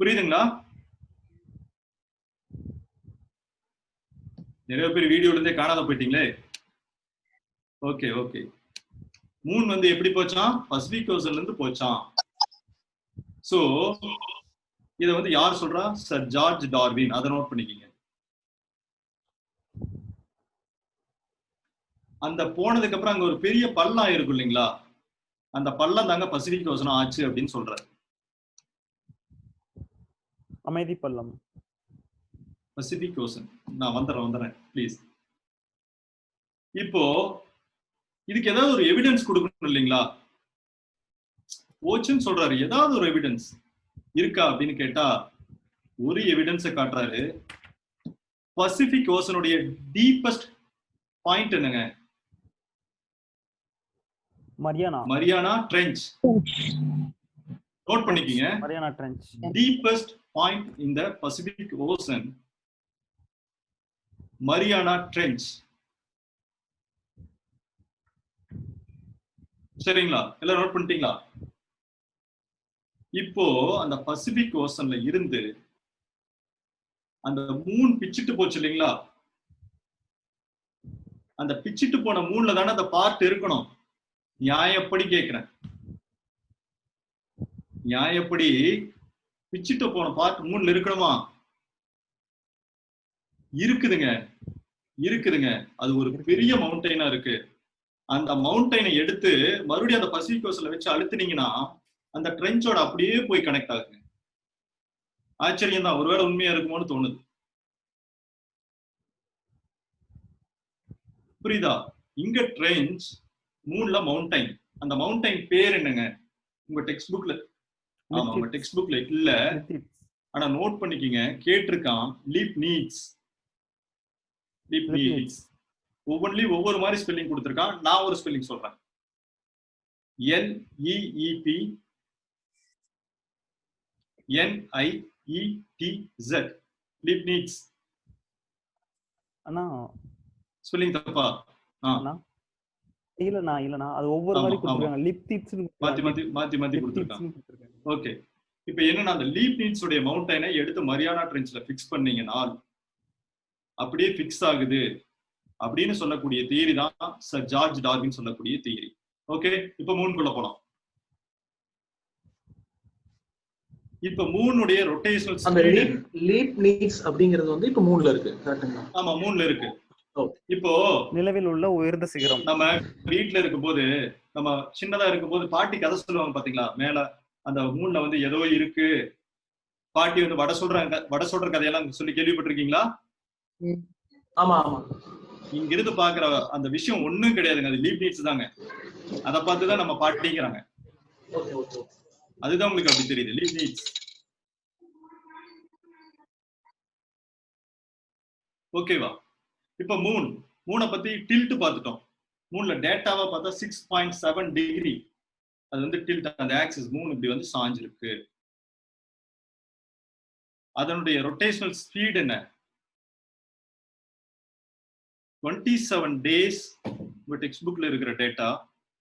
புரியுதுங்களா? நிறைய பேர் வீடியோல இருந்தே காணாத போயிட்டீங்களே. Okay okay. மூன் வந்து எப்படி போச்சான்? பசிபிக் ஓசன்ல இருந்து போச்சான். சோ இத வந்து யார் சொல்றா? Sir George Darwin. அதை நோட் பண்ணிக்கீங்க. அந்த போனதுக்கு அப்புறம் அங்க ஒரு பெரிய பள்ளம் இருக்கும் இல்லைங்களா, அந்த பள்ளம் தாங்க பசிபிக் ஓசன் ஆச்சு அப்படின்னு சொல்றாரு. அமைதி பள்ளம், பசிபிக் ஓசன். நான் வந்துடுறேன் ப்ளீஸ். இப்போ இதுக்கு ஏதாவது ஒரு எவிடன்ஸ் கொடுக்கணும் இல்லைங்களா? போச்சுன்னு சொல்றாரு, ஏதாவது ஒரு எவிடன்ஸ் இருக்கா அப்படின்னு கேட்டா ஒரு எவிடன்ஸை காட்டுறாரு. பசிபிக் ஓசனுடைய டீப்பஸ்ட் பாயிண்ட் என்னங்க? Mariana trench. நோட் பண்ணிக்கீங்க. Mariana trench. Deepest point in the Pacific Ocean, Mariana trench. சரிங்களா? எல்லாம் நோட் பண்ணிட்டீங்களா? இப்போ அந்த பசிபிக் ஓசன்ல இருந்து அந்த மூன் பிச்சிட்டு போச்சு இல்லைங்களா, அந்த பிச்சிட்டு போன மூன்ல தானே அந்த பார்ட் இருக்கணும். நியாயப்படி கேட்கிறேன், நியாயப்படி பிச்சிட்டு போன பார்ட் மூன்ல இருக்கணுமா? இருக்குதுங்க, இருக்குதுங்க. அது ஒரு பெரிய மவுண்டைனா இருக்கு. அந்த மவுண்டைனை எடுத்து மறுபடியும் அந்த பசிபிக் ஓசன்ல வச்சு அழுத்துனீங்கன்னா அந்த ட்ரெஞ்சோட அப்படியே போய் கனெக்ட் ஆகுங்க. ஆச்சரியம் தான், ஒருவேளை உண்மையா இருக்குமோன்னு தோணுது. புரியுதா? இங்க ட்ரெஞ்ச், மூன்ல மவுண்டைன். அந்த மவுண்டைன் பேர் என்னங்க? உங்க டெக்ஸ்ட் புக்ல, ஆமா உங்க டெக்ஸ்ட் புக்ல இல்ல, ஆனா நோட் பண்ணிக்கீங்க. கேட்டிருக்கான், லீப்னிட்ஸ். லீப்னிட்ஸ் ஒவ்வொன்றிலையும் ஒவ்வொரு மாதிரி ஸ்பெல்லிங் கொடுத்திருக்கான். நான் ஒரு ஸ்பெல்லிங் சொல்றேன். LEEP NIETZ. லீப்னிட்ஸ். அண்ணா ஸ்பெல்லிங் தப்பா? இல்லண்ணா அது ஒவ்வொரு மாதிரி கொடுத்திருக்காங்க. லிப்னிட்ஸ் மாத்தி கொடுத்திருக்காங்க. ஓகே. இப்போ என்னன்னா அந்த லீப்னிட்ஸ் உடைய மவுண்டைனை எடுத்து மரியானா ட்ரெஞ்ச்ல ஃபிக்ஸ் பண்ணீங்கன்னா அப்படியே ஃபிக்ஸ் ஆகுது அப்படின்னு சொல்லக்கூடிய தியரி தான் சர் ஜார்ஜ் டார்வின் சொல்லக்கூடிய தியரி. ஓகே, இப்போ மூணுக்குள்ள போலாம். இப்ப மூணுடைய ரொட்டேஷனல் ஸ்பீட், லீப்னிட்ஸ் அப்படிங்கிறது வந்து இப்ப மூணுல இருக்கு. கரெக்ட்டுங்களா? ஆமா மூணுல இருக்கு. இப்போ நிலவில் உள்ள உயர்ந்த சிகரம். நம்ம வீட்டுல இருக்கும்போது, நம்ம சின்னதா இருக்கும்போது பாட்டி கதை சொல்லுவாங்க பாத்தீங்களா, மேல அந்த மூணுல வந்து ஏதோ இருக்கு, பாட்டி வந்து வடை சொல்ற கதையெல்லாம் சொல்லி கேள்விப்பட்டிருக்கீங்களா? ஆமா ஆமா. இங்க இருந்து பாக்குற அந்த விஷயம் ஒண்ணும் கிடையாதுங்க, அது லீப்னிட்ஸ் தாங்க. அதை பார்த்துதான் நம்ம பாட்டிங்கிறாங்க. அதுதான் உங்களுக்கு அப்படி தெரியுது, லீப்னிட்ஸ். ஓகேவா? இப்ப மூணை பத்தி டில்ட் பார்த்துட்டோம். மூணுல டேட்டாவா பார்த்தா 6.7 டிகிரி அது வந்து டில்ட். அந்த ஆக்சிஸ் மூணு இப்படி வந்து சாஞ்சிருக்கு. அதனுடைய ரொட்டேஷனல் ஸ்பீட் என்ன? 27 டேஸ். உங்க டெக்ஸ்ட் புக்ல இருக்கிற data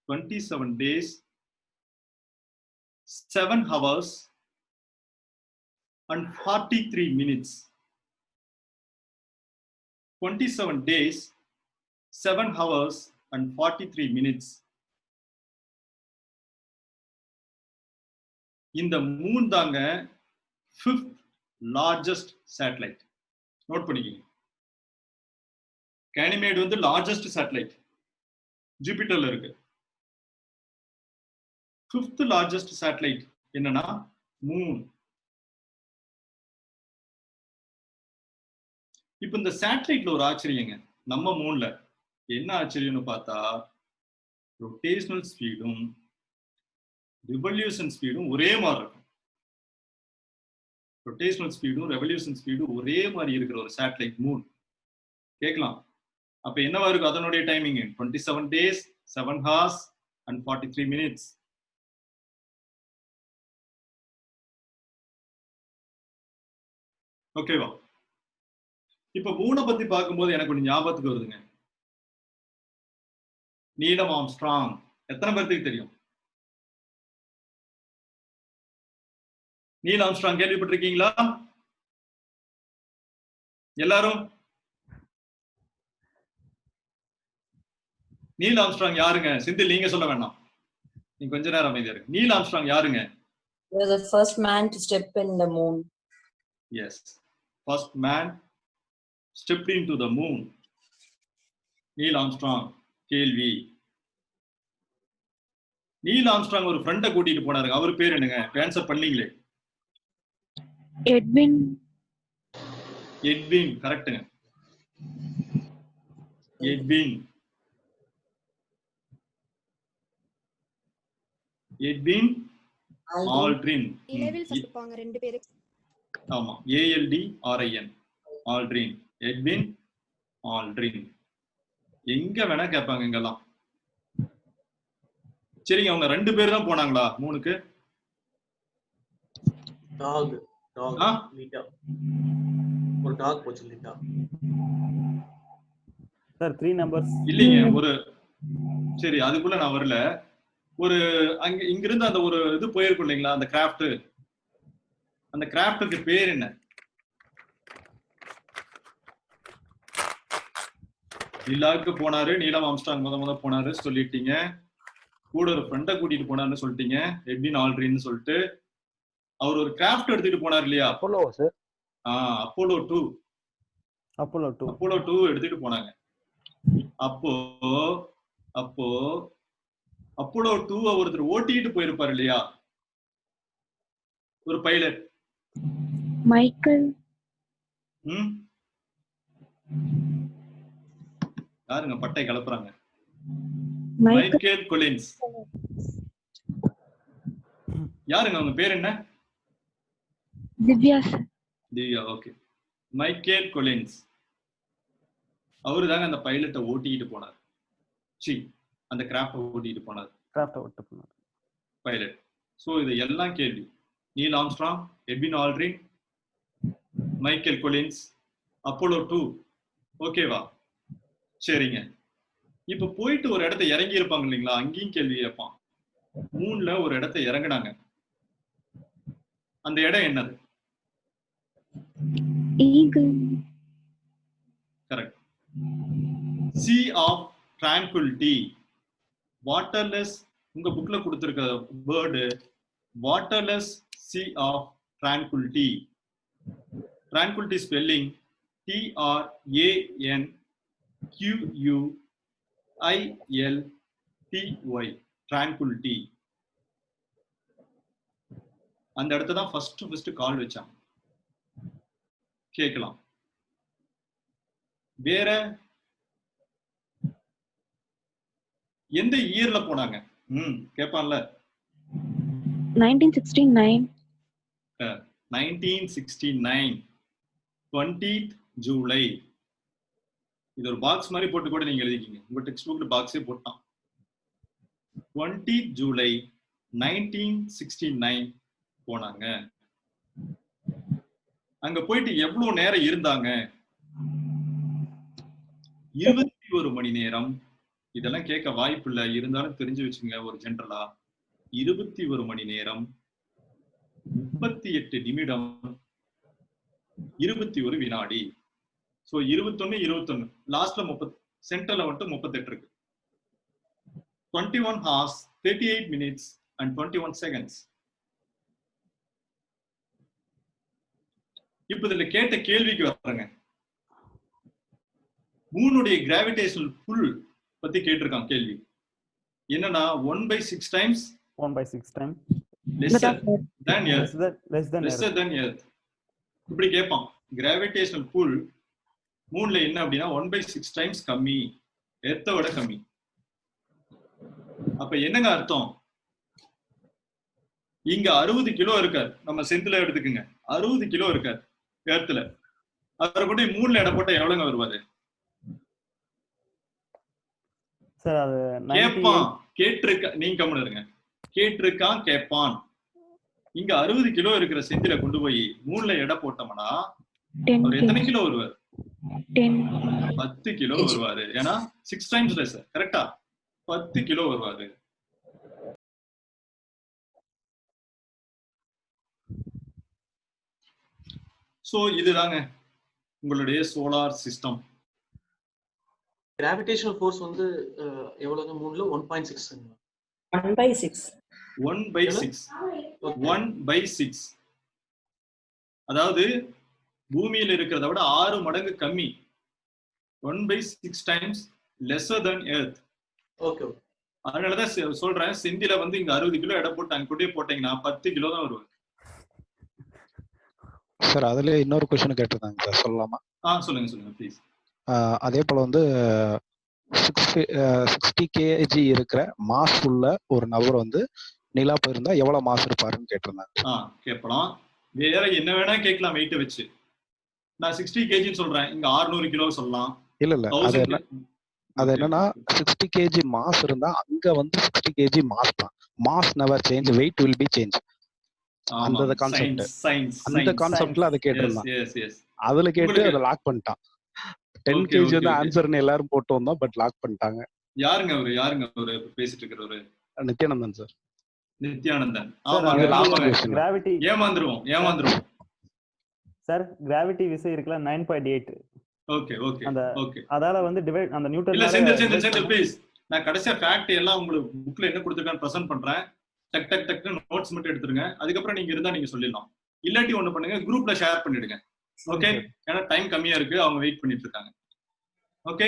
27 days 7 hours and 43 minutes. 27 days 7 hours and 43 minutes. இந்த மூன் தாங்க 5th largest satellite. நோட் பண்ணிக்கீங்க. கேனிமேட் வந்து லார்ஜஸ்ட் சேட்டலைட், ஜூபிட்டர்ல இருக்கு. 5th largest satellite என்னன்னா மூன். இப்ப இந்த சேட்டலைட்ல ஒரு ஆச்சரியங்க, நம்ம மூன்ல என்ன ஆச்சரியம்னு பார்த்தா ரொட்டேஷனல் ஸ்பீடும் ரிவல்யூஷன் ஸ்பீடும் ஒரே மாதிரி இருக்கும். ரொட்டேஷனல் ஸ்பீடும் ரெவல்யூஷன் ஸ்பீடும் ஒரே மாதிரி இருக்கிற ஒரு சேட்டலைட் மூன் கேட்கலாம். அப்ப என்னவா இருக்கும் அதனுடைய timing? 27 days 7 hours and 43 minutes. ஓகேவா? இப்ப மூணை பத்தி பார்க்கும்போது எனக்கு ஒரு ஞாபகத்துக்கு வருதுங்க. நீலம் ஆம்ஸ்ட்ராங் எத்தனை பேருக்கு தெரியும்? நீல் ஆம்ஸ்ட்ராங் கேள்விப்பட்டிருக்கீங்களா எல்லாரும்? நீல் ஆம்ஸ்ட்ராங் யாருங்க? செந்தில் நீங்க சொல்ல வேண்டாம், நீங்க கொஞ்ச நேரம் அமைதியா இருக்கு. நீல் ஆம்ஸ்ட்ராங் யாருங்க? He was the first man to step in the moon. Yes, first man stepped into the moon. Neil Armstrong. கேள்வி, நீல் ஆம்ஸ்ட்ராங் ஒரு ஃப்ரெண்டை கூட்டிட்டு போனாருங்க, அவர் பேர் என்னங்க? ஆன்சர் பண்ணீங்களே. எட்வின். எட்வின் கரெக்ட்டுங்க. Edwin Edwin Aldrin. ரெண்டு பேரு. ஆமா, ALDRIN ஆல்ட்ரின். Edwin Aldrin. எங்க வேணா கேட்பாங்க இங்கெல்லாம். சரிங்க, அவங்க 2 பேர் தான் போனாங்களா மூணுக்கு? டாக் லீட்டா. ஒரு டாக் போச்சு லீட்டா. சார் 3 நம்பர்ஸ் இல்லைங்க, ஒரு சரி அதுக்குள்ள நான் வரல. ஒரு அங்க இங்கிருந்து அந்த ஒரு இது போயிருக்கும் இல்லைங்களா, அந்த கிராஃப்ட். அந்த கிராஃப்டுக்கு பேர் என்ன? நிலாவுக்கு போனாரு, நீலம் ஆம்ஸ்ட்ராங் முத போனாரு சொல்லிட்டீங்க. கூட ஒரு ஃப்ரெண்டை கூட்டிட்டு போனாருன்னு சொல்லிட்டீங்க, எட்வின் ஆல்ட்ரின்னு சொல்லிட்டு. அவர் ஒரு கிராஃப்ட் எடுத்துட்டு போனார் இல்லையா? Apollo sir. Apollo 2. Apollo 2. Apollo 2 எடுத்துட்டு போனாங்க. அப்போ அப்போலோ 2 ஒருத்தர் ஓட்டிட்டு போயிருப்பாரு இல்லையா, ஒரு பைலட். மைக்கேல். யாருங்க பட்டை கலப்புறாங்க? Michael Michael Collins. யாருங்க அவங்க பேர் என்ன? Divya. Divya, okay. Michael Collins அவரு தாங்க அந்த பைலட்டை ஓட்டிட்டு போனார். அந்த கிராஃப்டை ஓட்டிட்டு போனார். பைலட். சோ இது எல்லாம் கேள்வி. Neil Armstrong, Edwin Aldrin, Michael Collins, Apollo 2. ஓகேவா? சரிங்க. இப்ப போயிட்டு ஒரு இடத்த இறங்கி இருப்பாங்க இல்லைங்களா, அங்கேயும் கேள்வி கேட்பான். மூணுல ஒரு இடத்த இறங்குனாங்க, அந்த இடம் என்னது? Eagle. Correct. Sea of Tranquility. Waterless. உங்க புக்ல கொடுத்திருக்க word waterless Sea of Tranquility. Tranquility spelling TRANQUILTY. Tranquility. அந்த இடத்த தான் ஃபர்ஸ்ட் கால் வச்சாங்க. கேட்கலாம். வேற எந்த இயர்ல போனாங்க? கேட்பான்ல. 1969. 1969 20th ஜூலை. இது ஒரு பாக்ஸ் மாதிரி போட்டு கூட நீங்க எழுதிக்கீங்க, உங்க டெக்ஸ்ட் புக்ல பாக்ஸே போட்டான். 20th ஜூலை 1969 போனாங்க. அங்க போயிட்டு எவ்வளவு நேரம் இருந்தாங்க? 21 மணி நேரம். இதெல்லாம் கேட்க வாய்ப்பு இல்லை, இருந்தாலும் தெரிஞ்சு வச்சுங்க ஒரு ஜென்ரலா. 21 மணி நேரம் 38 நிமிடம் 21 வினாடி. சோ 21 லாஸ்ட்ல 30, சென்டர்ல மட்டும் 38 இருக்கு. 21 hours 38 minutes and 21 seconds. இப்ப இதுல கேட்ட கேள்விக்கு வர்றேங்க. மூணுடைய கிராவிடேஷனல் புல் பத்தி கேட்டிருக்கான் கேள்வி. என்னன்னா 1/6 times lesser than earth. இப்படி கேட்பான். கிராவிடேஷனல் புல் மூணுல என்ன அப்படின்னா 1/6 times கம்மி, எர்த்தை விட கம்மி. அப்ப என்னங்க அர்த்தம்? இங்க 60 கிலோ இருக்கார், நம்ம செந்தில எடுத்துக்குங்க, 60 கிலோ இருக்கார் ஏர்த்துல. அவரை கொண்டு மூணுல எடை போட்டா எவ்வளவுங்க வருவாரு? சார் அது கேட்பான், கேட்டிருக்க, நீங்க கம்முனு இருங்க. கேட்டிருக்கான், கேட்பான். இங்க 60 கிலோ இருக்கிற செந்தில கொண்டு போய் மூணுல எடை போட்டோம்னா அவர் எத்தனை கிலோ வருவார்? 10 கிலோ வருவாரு. ஏன்னா 6 டைம்ஸ் லெஸ். கரெக்டா? 10 கிலோ வருவாரு. சோ இதுதாங்க உங்களுடைய சோலார் சிஸ்டம். கிராவிடேஷனல் ஃபோர்ஸ் வந்து எவ்வளவுங்க மூணுல 1.6 1/6 1/6 1/6. அதாவது பூமியில இருக்கிறத விட 6 மடங்கு கம்மி. 1/6 times lesser than earth. Okay. அதனாலதான் சொல்றேன், செந்தில வந்து இங்க 60 கிலோ எடை போட்டு அங்க கொண்டே போட்டீங்கன்னா 10 கிலோ தான் வருவாரு. சார் அதுல இன்னொரு கொஸ்டின் கேட்டிருந்தாங்க சார், சொல்லலாமா? சொல்லுங்க சொல்லுங்க ப்ளீஸ். அதே போல வந்து 60 kg இருக்கிற மாஸ் உள்ள ஒரு நபர் வந்து நிலா போயிருந்தா எவ்வளவு மாஸ் இருப்பாருன்னு கேட்டிருந்தாங்க. கேட்கலாம். வேற என்ன வேணா கேட்கலாம் வெயிட்ட வச்சு. நான் 60 kg சொல்றேன், இங்க 600 கிலோ சொல்லலாம். இல்ல அது என்னன்னா 60 kg மாஸ் இருந்தா அங்க வந்து 60 kg மாஸ் தான். Mass never change, weight will be change. அந்த கான்செப்ட், அந்த கான்செப்ட்ல அதை கேட்டிருந்தான். அதுல கேட்டு அதை லாக் பண்ணிட்டான். 10 kg வந்து ஆன்சர்னு எல்லாரும் போட்டு வந்தோம், பட் லாக் பண்ணிட்டாங்க. யாருங்க அவரு பேசிட்டு இருக்கிறவரு? நித்யானந்தன் சார். நித்யானந்தன். கிராவிட்டி ஏமாந்துருவோம் சார். கிராவிட்டி விசை இருக்குல 9.8. Okay okay okay. அதால வந்து டிவைட் அந்த நியூட்டன். இல்ல செந்தில் ப்ளீஸ், நான் கடைசியா ஃபேக்ட் எல்லாம் உங்களுக்கு புக்ல என்ன கொடுத்திருக்கான்னு பிரசன்ட் பண்றேன். டக் டக் டக் நோட்ஸ் மட்டும் எடுத்துருங்க. அதுக்கப்புறம் நீங்க இருந்தா நீங்க சொல்லிடலாம். இல்லாட்டி ஒண்ணு பண்ணுங்க, குரூப்ல ஷேர் பண்ணிடுங்க. ஓகே? ஏன்னா டைம் கம்மியா இருக்கு, அவங்க வெயிட் பண்ணிட்டு இருக்காங்க. ஓகே?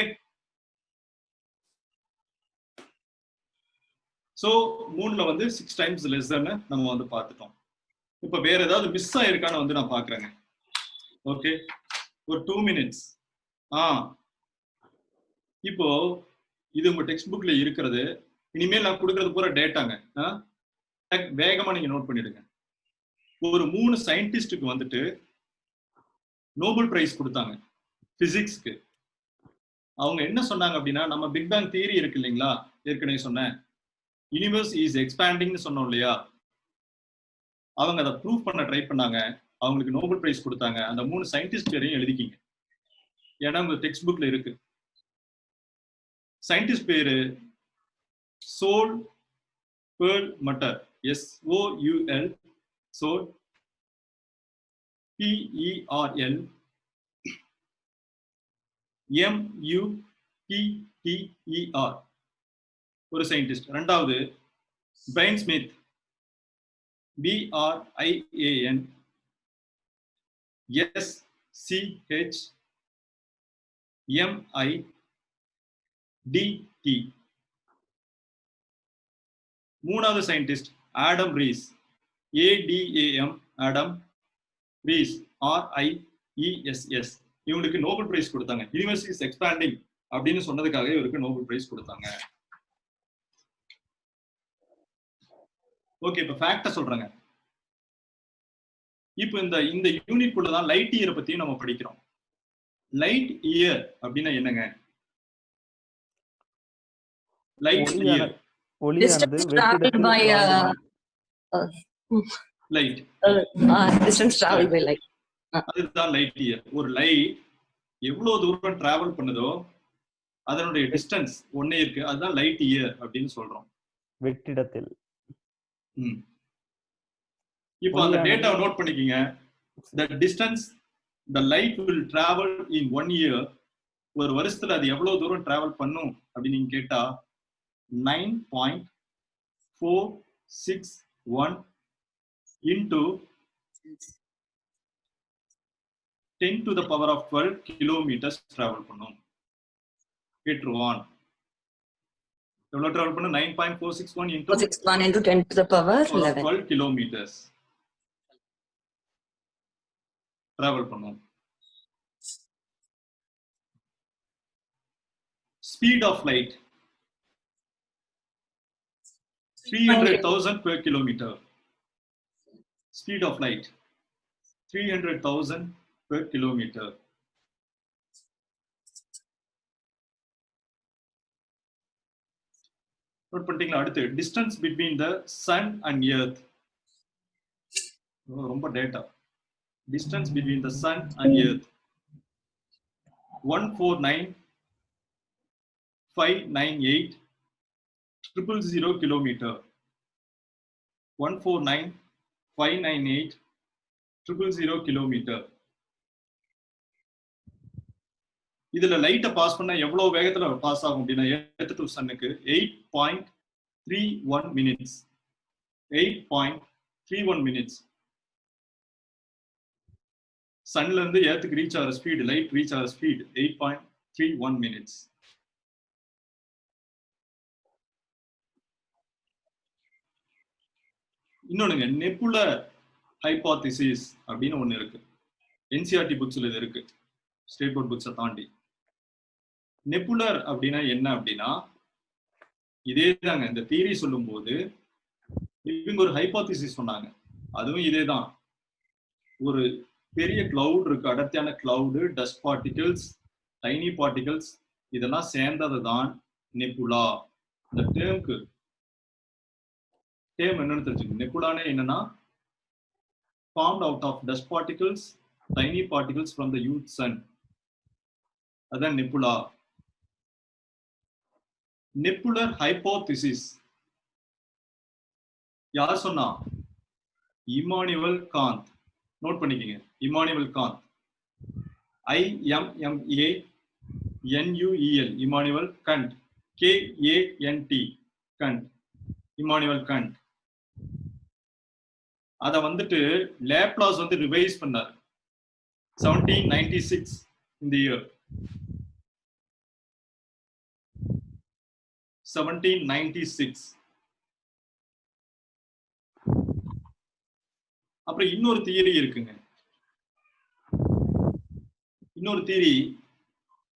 சோ மூணுல வந்து 6 டைம்ஸ் லெஸ் நம்ம வந்து பார்த்துட்டோம். இப்ப வேற ஏதாவது மிஸ் ஆயிருக்கான்னு வந்து நான் பாக்குறேங்க. ஓகே, ஒரு 2 மினிட்ஸ். இப்போ இது உங்க டெக்ஸ்ட் புக்ல இருக்கிறது. இனிமேல் நான் கொடுக்கறது பூரா டேட்டாங்க. வேகமா நீங்க நோட் பண்ணிடுங்க. ஒரு 3 சயின்டிஸ்டுக்கு வந்துட்டு நோபல் பிரைஸ் கொடுத்தாங்க பிசிக்ஸ்க்கு. அவங்க என்ன சொன்னாங்க அப்படின்னா, நம்ம பிக் பேங் தியரி இருக்கு இல்லைங்களா, ஏற்கனவே சொன்னேன், யூனிவர்ஸ் இஸ் எக்ஸ்பேண்டிங்னு சொன்னோம் இல்லையா, அவங்க அதை ப்ரூவ் பண்ண ட்ரை பண்ணாங்க. அவங்களுக்கு நோபல் பிரைஸ் கொடுத்தாங்க. அந்த 3 சயின்டிஸ்ட் பேரையும் எழுதிக்கிங்க, ஏன்னா உங்க டெக்ஸ்ட் புக்ல இருக்கு. சயின்டிஸ்ட் பேரு Saul Perlmutter, SOUL, Saul PERL MUTTER ஒரு சயின்டிஸ்ட். ரெண்டாவது பிரைன் ஸ்மித், BRIAN SCHMIDT. மூணாவது scientist Adam Riess, ADAM, Adam Riess, RIESS. இவங்களுக்கு நோபல் பிரைஸ் கொடுத்தாங்க. யூனிவர்ஸ் இஸ் எக்ஸ்பேண்டிங் அப்படின்னு சொன்னதுக்காக இவருக்கு நோபல் பிரைஸ் கொடுத்தாங்க. ஓகே, இப்ப ஃபேக்ட சொல்றாங்க. இப்போ இந்த யூனிட் குள்ள தான் லைட் இயர் பத்தியும் நம்ம படிக்கிறோம். லைட் இயர் அப்படின்னா என்னங்க? Light year distance traveled by light. Distance traveled by light. அதுதான் லைட் இயர். ஒரு லைட் எவ்வளவு தூரம் டிராவல் பண்ணுதோ அதனுடைய டிஸ்டன்ஸ் ஒன்னே இருக்கு, அதுதான் லைட் இயர் அப்படின்னு சொல்றோம். வெற்றிடத்தில். இப்போ அந்த டேட்டாவை நோட் பண்ணிக்கங்க. the distance the light will travel in 1 year, ஒரு வருஷத்துல அது எவ்வளவு தூரம் டிராவல் பண்ணும் அப்படின்னு நீங்க கேட்டா 9.461 into 10 to the power of 12 kilometers travel பண்ணும். கேட்டுருவான் எவ்வளவு டிராவல் பண்ணும்? 9.461 into 10 to the power 12 kilometers travel பண்ணும். Speed of light 300,000 per kilometer. Speed of light 300,000 per kilometer. Note பண்ணிட்டீங்களா? அடுத்து distance between the sun and earth. ரொம்ப data. Distance between the sun and earth 149,598,000 kilometer. 149,598,000 kilometer. இதுல லைட்ட pass பண்ணா எவ்வளவு வேகத்துல pass ஆகும் அப்படின்னா எர்த் டு சன்னுக்கு 8.31 minutes. 8.31 minutes. சன்ல இருந்து எர்த்துக்கு ரீச் ஆகிற ஸ்பீட், லைட் ரீச் ஆகிற ஸ்பீட் 8.31 minutes. இன்னொன்னுங்க, நெபுலர் ஹைபோதிசிஸ் அப்படின்னு ஒண்ணு இருக்கு. என்சிஆர்டி புக்ஸ்ல இது இருக்கு, ஸ்டேட் போர்ட் புக்ஸை தாண்டி. நெபுலர் அப்படின்னா என்ன அப்படின்னா, இதே தாங்க இந்த தியரி சொல்லும் போது இவங்க ஒரு ஹைபோதிசிஸ் சொன்னாங்க, அதுவும் இதே தான். ஒரு பெரிய கிளவுட் இருக்கு, அடர்த்தியான cloud, dust particles, tiny particles, இதெல்லாம் சேர்ந்தது தான் நெபுலா. இந்த டேர்ம் என்னன்னு தெரிஞ்சுக்கணும். நெபுலானே என்னன்னா, formed out of dust particles, tiny particles from the youth sun. அதான் நெபுலா. நெபுலர் ஹைபோதிசிஸ் யார் சொன்னா? இமானுவேல் காந்த். நோட் பண்ணிக்கங்க, இமானுவேல் காந்த். IMMANUEL, இமானுவேல் கண்ட். KANT, கண்ட். இமானுவேல் கண்ட். அத வந்துட்டு லேப்லாஸ் வந்து ரிவைஸ் பண்ணார் 1796 இந்த இயர். 1796. அப்புறம் இன்னொரு தியரி இருக்குங்க. இன்னொரு தியரி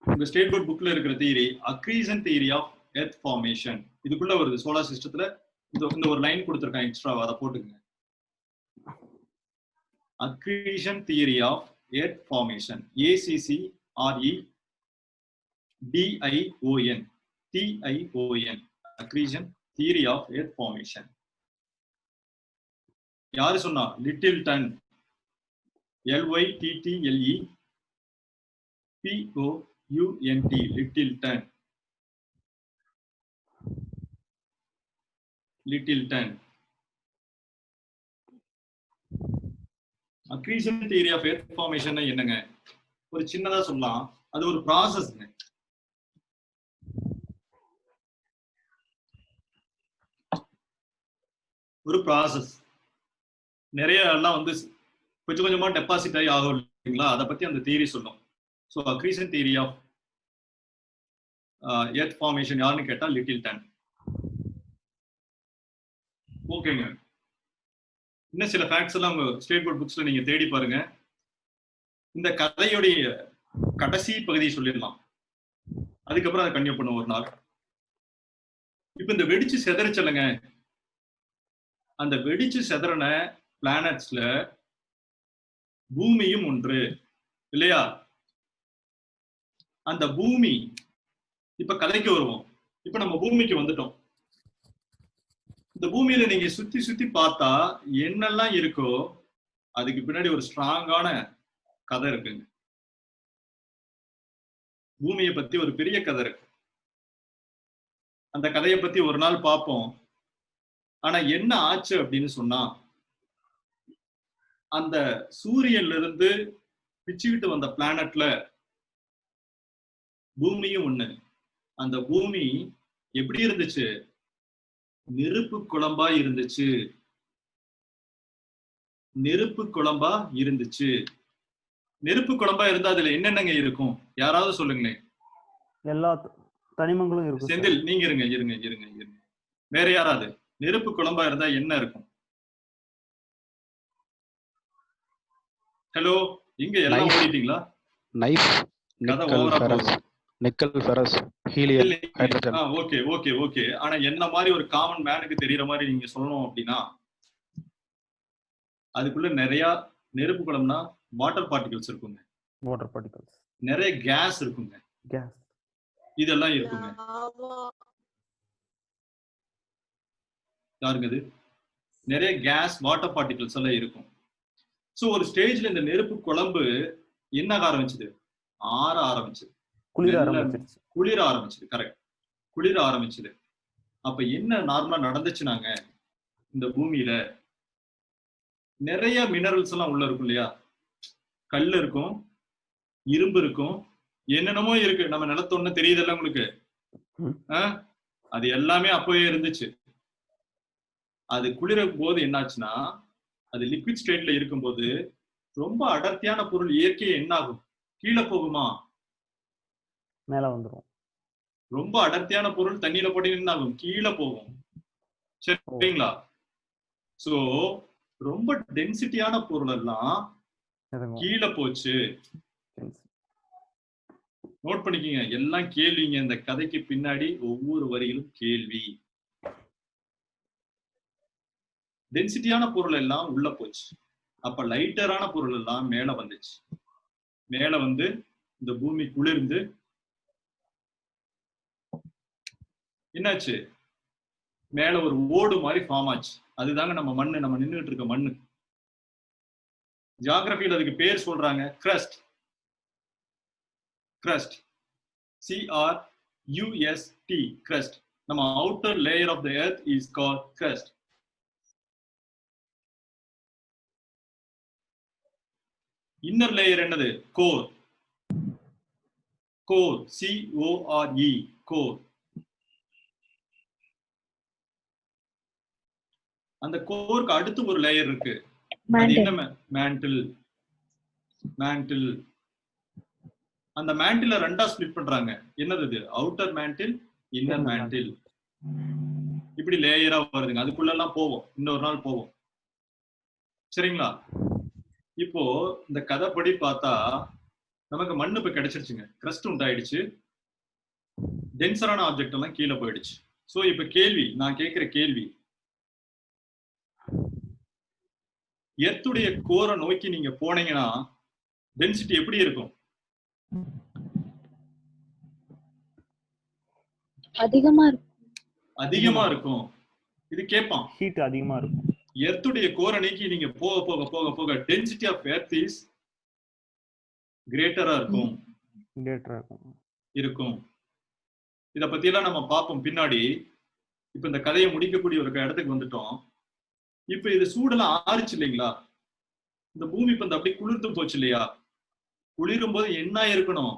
உங்க ஸ்டேட் போர்ட் புக்ல இருக்கிற theory, accretion theory of earth formation. இதுக்குள்ள வருது சோலார் சிஸ்டத்துல. இந்த ஒரு லைன் கொடுத்துருக்காங்க எக்ஸ்ட்ரா, அதை போட்டுக்கங்க. Accretion theory of earth formation. ACCREDION. TION. Accretion theory of earth formation. யாரு சொன்னா? Lyttleton. LYTTLEPOUNT. Lyttleton. Lyttleton. Accretion theory of earth formation என்னங்க? ஒரு சின்னதா சொல்லலாம், அது ஒரு ப்ராசஸ்ங்க. ஒரு ப்ராசஸ். நிறைய எல்லாம் வந்து கொஞ்சம் கொஞ்சமா டெபாசிட் ஆகி ஆகும் இல்லைங்களா? அதை பத்தி அந்த தியரி சொல்லும். So accretion theory of earth formation யாருன்னு கேட்டா லிட்டில் டன். ஓகேங்க. இன்னும் சில ஃபேக்ட்ஸ் எல்லாம் உங்க ஸ்டேட் போர்ட் புக்ஸ்ல நீங்க தேடி பாருங்க. இந்த கதையுடைய கடைசி பகுதியை சொல்லிடலாம், அதுக்கப்புறம் அதை கன்டினியூ பண்ணுவோம் ஒரு நாள். இப்ப இந்த வெடிச்சு செதறிச்சலுங்க, அந்த வெடிச்சு செதறன பிளானட்ஸ்ல பூமியும் ஒன்று இல்லையா? அந்த பூமி, இப்ப கதைக்கு வருவோம். இப்ப நம்ம பூமிக்கு வந்துட்டோம். இந்த பூமியில நீங்க சுத்தி சுத்தி பார்த்தா என்னெல்லாம் இருக்கோ அதுக்கு பின்னாடி ஒரு ஸ்ட்ராங்கான கதை இருக்குங்க. பூமியை பத்தி ஒரு பெரிய கதை இருக்கு. அந்த கதையை பத்தி ஒரு நாள் பார்ப்போம். ஆனா என்ன ஆச்சு அப்படின்னு சொன்னா, அந்த சூரியன்ல இருந்து பிச்சுக்கிட்டு வந்த பிளானட்ல பூமியும் ஒண்ணு. அந்த பூமி எப்படி இருந்துச்சு? நெருப்பு குழம்பா இருந்துச்சு. நெருப்பு குழம்பா இருந்துச்சு. நெருப்பு குழம்பா இருந்தா அதுல என்னென்னங்க இருக்கும்? யாராவது சொல்லுங்களேன். எல்லா தனிமங்களும் இருக்கும். செந்தில் நீங்க இருங்க இருங்க இருங்க இருங்க. வேற யாராவது? நெருப்பு குழம்பா இருந்தா என்ன இருக்கும்? ஹலோ, இங்க எல்லாம் ஓடிட்டீங்களா? நைஃப், கதை ஓவரா போகுது. Nickel, ferrous, helium, hydrogen. Okay okay okay. ஆனா என்ன மாதிரி ஒரு காமன் மேனுக்கு தெரியற மாதிரி நீங்க சொல்லணும் அப்படின்னா, அதுக்குள்ள நிறைய நெருப்பு குளம்னா வாட்டர் பார்ட்டிகல்ஸ் இருக்குங்க, வாட்டர் பார்ட்டிகல்ஸ், நிறைய கேஸ் இருக்குங்க, கேஸ், இதெல்லாம் இருக்குங்க. யாருங்க இது? நிறைய கேஸ் வாட்டர் பார்ட்டிகல்ஸ் எல்லாம் இருக்கும். ஸோ ஒரு ஸ்டேஜ்ல இந்த நெருப்பு குழம்பு என்ன ஆரம்பிச்சது? ஆற ஆரம்பிச்சது, குளிர ஆரம்பிச்சிருச்சு. குளிர ஆரம்பிச்சது. கரெக்ட், குளிர ஆரம்பிச்சது. அப்ப என்ன நார்மலா நடந்துச்சுனாங்க, இந்த பூமியில நிறைய மினரல்ஸ் எல்லாம் உள்ள இருக்கும் இல்லையா? கல் இருக்கும், இரும்பு இருக்கும், என்னென்னமோ இருக்கு. நம்ம நிலத்தொன்னு தெரியுதல்ல உங்களுக்கு? அது எல்லாமே அப்பவே இருந்துச்சு. அது குளிரும் போது என்னாச்சுன்னா, அது லிக்விட் ஸ்டேட்ல இருக்கும்போது ரொம்ப அடர்த்தியான பொருள் இயற்கையை என்ன ஆகும்? கீழே போகுமா? மேல வந்துரும். ரொம்ப அடர்த்தியான பொருள் தண்ணியில போட்டு என்ன ஆகும்? கீழே போகும். சரிங்களா? சோ ரொம்ப டென்சிட்டியான பொருள் எல்லாம் கீழே போச்சு. நோட் பண்ணிக்கீங்க, எல்லாம் கேள்விங்க. இந்த கதைக்கு பின்னாடி ஒவ்வொரு வரியிலும் கேள்வி. டென்சிட்டியான பொருள் எல்லாம் உள்ள போச்சு. அப்ப லைட்டரான பொருள் எல்லாம் மேல வந்துச்சு. மேல வந்து இந்த பூமி குளிர்ந்து என்னாச்சு? மேல ஒரு ஓடு மாதிரி ஃபார்ம் ஆச்சு. அதுதாங்க நம்ம மண்ணு, நம்ம நின்றுட்டு இருக்க மண்ணு. ஜியாகிரபியில் அதுக்கு பேர் சொல்றாங்க கிரஸ்ட். Crust, CRUST, crust. நம்ம outer layer of the earth is called crust. Inner layer என்னது? கோர். Core, CORE, core. அந்த கோருக்கு அடுத்து ஒரு லேயர் இருக்கு. அது என்ன? மேண்டில். மேண்டில். அந்த மேண்டில ரெண்டா ஸ்பிளிட் பண்றாங்க. என்னது இது? Outer mantle, inner mantle. இப்படி லேயரா வருதுங்க. அதுக்குள்ள எல்லாம் போவோம், இன்னொரு நாள் போவோம். சரிங்களா? இப்போ இந்த கதைப்படி பார்த்தா நமக்கு மண்ணு இப்ப கிடைச்சிருச்சுங்க. கிரஸ்ட் உண்டாயிடுச்சு, டென்சரான ஆப்ஜெக்ட் எல்லாம் கீழே போயிடுச்சு. சோ இப்ப கேள்வி, நான் கேட்கிற கேள்வி, எர்த்துடைய கோரை நோக்கி நீங்க போனீங்கன்னா டென்சிட்டி எப்படி இருக்கும்? அதிகமா இருக்கும். அதிகமா இருக்கும். இது கேட்பான். ஹீட் அதிகமா இருக்கும். எர்த்துடைய கோரை நீக்கி நீங்க போக போக போக போக டென்சிட்டி ஆஃப் எர்த் இஸ் கிரேட்டரா இருக்கும். இருக்கும். இத பத்தி எல்லாம் நம்ம பார்ப்போம் பின்னாடி. இப்ப இந்த கதையை முடிக்கக்கூடிய ஒரு இடத்துக்கு வந்துட்டோம். இப்ப இது சூடெல்லாம் ஆறுச்சு இல்லைங்களா? இந்த பூமி இப்ப இந்த அப்படி குளிர்ந்து போச்சு இல்லையா? குளிரும் போது என்ன இருக்கணும்?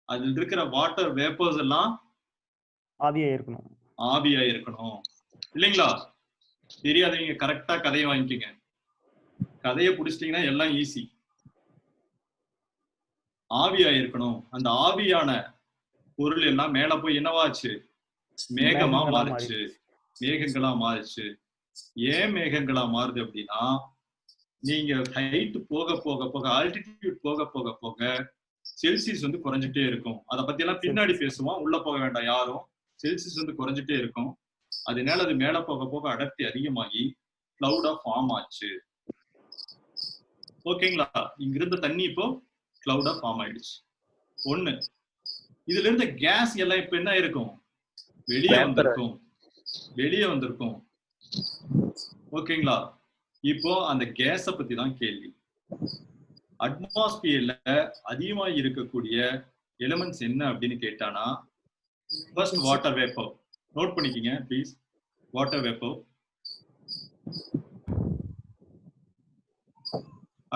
அதில் இருக்கிற வாட்டர் வேப்பர்ஸ் எல்லாம் ஆவியா இருக்கணும். ஆவியா இருக்கணும் இல்லைங்களா? தெரியாதவங்க கரெக்டா கதையை வாங்கிக்கங்க. கதையை புடிச்சிட்டீங்கன்னா எல்லாம் ஈஸி. ஆவியா இருக்கணும். அந்த ஆவியான பொருள் எல்லாம் மேல போய் என்னவாச்சு? மேகமா மாறுச்சு. மேகங்களா மாறுச்சு. ஏன் மேகங்களா மாறுது அப்படின்னா, நீங்க ஹைட் போக போக போக, ஆல்டிடியூட் போக போக போக செல்சியஸ் வந்து குறைஞ்சிட்டே இருக்கும். அதை பத்தி எல்லாம் பின்னாடி பேசுவோம், உள்ள போக வேண்டாம் யாரும். செல்சியஸ் வந்து குறைஞ்சிட்டே இருக்கும். அதனால அது மேல போக போக அடர்த்தி அதிகமாகி கிளவுடா ஃபார்ம் ஆச்சு. ஓகேங்களா? இங்க இருந்த தண்ணி இப்போ கிளவுடா ஃபார்ம் ஆயிடுச்சு. ஒண்ணு. இதுல இருந்த கேஸ் எல்லாம் இப்ப என்ன இருக்கும்? வெளியே வந்திருக்கும். வெளியே வந்திருக்கும். ஓகேங்களா? இப்போ அந்த கேஸ பத்தி தான் கேள்வி. அட்மாஸ்பியர்ல அதிகமா இருக்கக்கூடிய எலிமெண்ட்ஸ் என்ன அப்படின்னு கேட்டானா, ஃபர்ஸ்ட் வாட்டர் வேப்பர். நோட் பண்ணிக்கங்க ப்ளீஸ். Water vapour.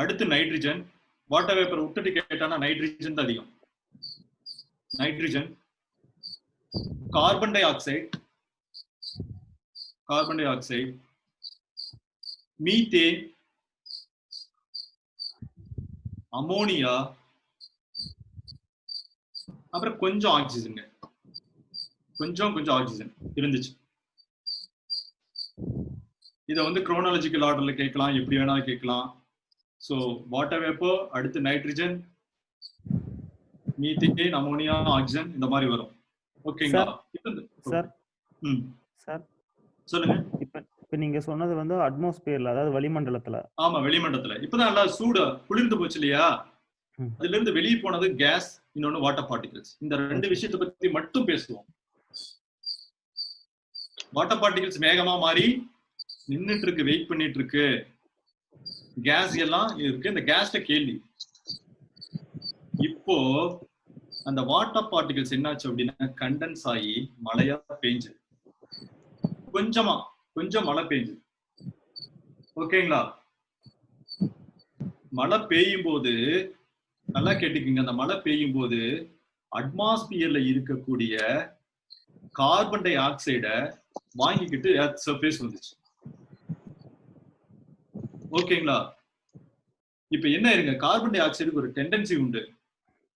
அடுத்து நைட்ரஜன். வாட்டர் வேப்பர் விட்டுட்டு கேட்டானா நைட்ரஜன் தான் அதிகம். Nitrogen. Carbon di oxide. Carbon di oxide. Methane. Ammonia. அப்புறம் கொஞ்சம் ஆக்சிஜன். கொஞ்சம் ஆக்சிஜன் இருந்துச்சு. இத வந்து குரோனாலஜிக்கல் ஆர்டர்ல கேட்கலாம், எப்படி வேணாலும் கேட்கலாம். சோ வாட்டர் வேப்பர், அடுத்து நைட்ரஜன், மீத்தேன், அமோனியா, ஆக்சிஜன், இந்த மாதிரி வரும். ஓகேங்களா? சார் சொல்லுங்க. இப்ப நீங்க சொன்னது வந்து அட்மாஸ்பியர்ல, அதாவது வளிமண்டலத்துல. ஆமா, வெளிமண்டலத்துல. இப்பதான் நல்லா சூடு குளிர்ந்து போச்சு இல்லையா? அதுல இருந்து வெளியே போனது கேஸ், இன்னொன்னு வாட்டர் பார்ட்டிகல்ஸ். இந்த ரெண்டு விஷயத்தை பத்தி மட்டும் பேசுவோம். வாட்டர் பார்ட்டிகல்ஸ் மேகமா மாறி நின்னுட்டு இருக்கு, வெயிட் பண்ணிட்டு இருக்கு. கேஸ் எல்லாம் இருக்கு. இந்த கேஸ்ல கேள்வி, இப்போ அந்த வாட்டர் பார்ட்டிகல்ஸ் என்னாச்சு அப்படின்னா கண்டென்ஸ் ஆகி மழையா பெஞ்சு, கொஞ்சம் மழை பெய்யுது. ஓகேங்களா? மழை பெய்யும் போது நல்லா கேட்டுக்குங்க, அந்த மழை பெய்யும் போது அட்மாஸ்பியர்ல இருக்கக்கூடிய கார்பன் டை ஆக்சைட வாங்கிக்கிட்டு எர்த் சர்ஃபேஸ் வந்துச்சு. ஓகேங்களா? இப்ப என்ன இருங்க, கார்பன் டை ஆக்சைடுக்கு ஒரு டெண்டன்சி உண்டு.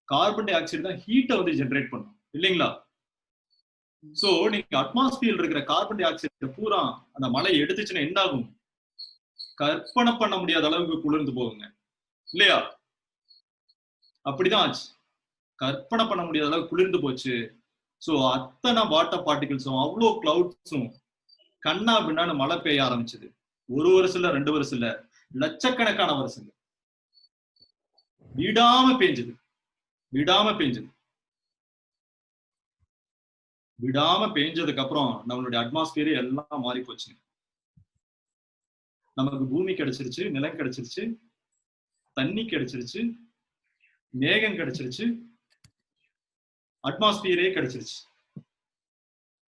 கார்பன் டை ஆக்சைடு தான் ஹீட்டை வந்து ஜெனரேட் பண்ணும் இல்லைங்களா? சோ நீங்க அட்மாஸ்பியர்ல இருக்கிற கார்பன் டை ஆக்சைடு பூரா அந்த மழை எடுத்துச்சுன்னா என்ன ஆகும்? கற்பனை பண்ண முடியாத அளவுக்கு குளிர்ந்து போகுங்க இல்லையா? அப்படிதான் ஆச்சு. கற்பனை பண்ண முடியாத அளவுக்கு குளிர்ந்து போச்சு. சோ அத்தனை வாட்டர் பார்ட்டிகல்ஸும் அவ்வளோ கிளவுட்ஸும் கண்ணா பின்னான்னு மழை பெய்ய ஆரம்பிச்சது. ஒரு வருஷம் இல்ல, 2 வருஷம் இல்ல, லட்சக்கணக்கான வருஷங்கள் விடாம பெஞ்சது. விடாம பெஞ்சதுக்கு அப்புறம் நம்மளுடைய அட்மாஸ்பியர் எல்லாம் மாறி போச்சு. நமக்கு பூமி கிடைச்சிருச்சு, நிலம் கிடைச்சிருச்சு, தண்ணி கிடைச்சிருச்சு, மேகம் கிடைச்சிருச்சு, அட்மாஸ்பியரே கிடைச்சிருச்சு.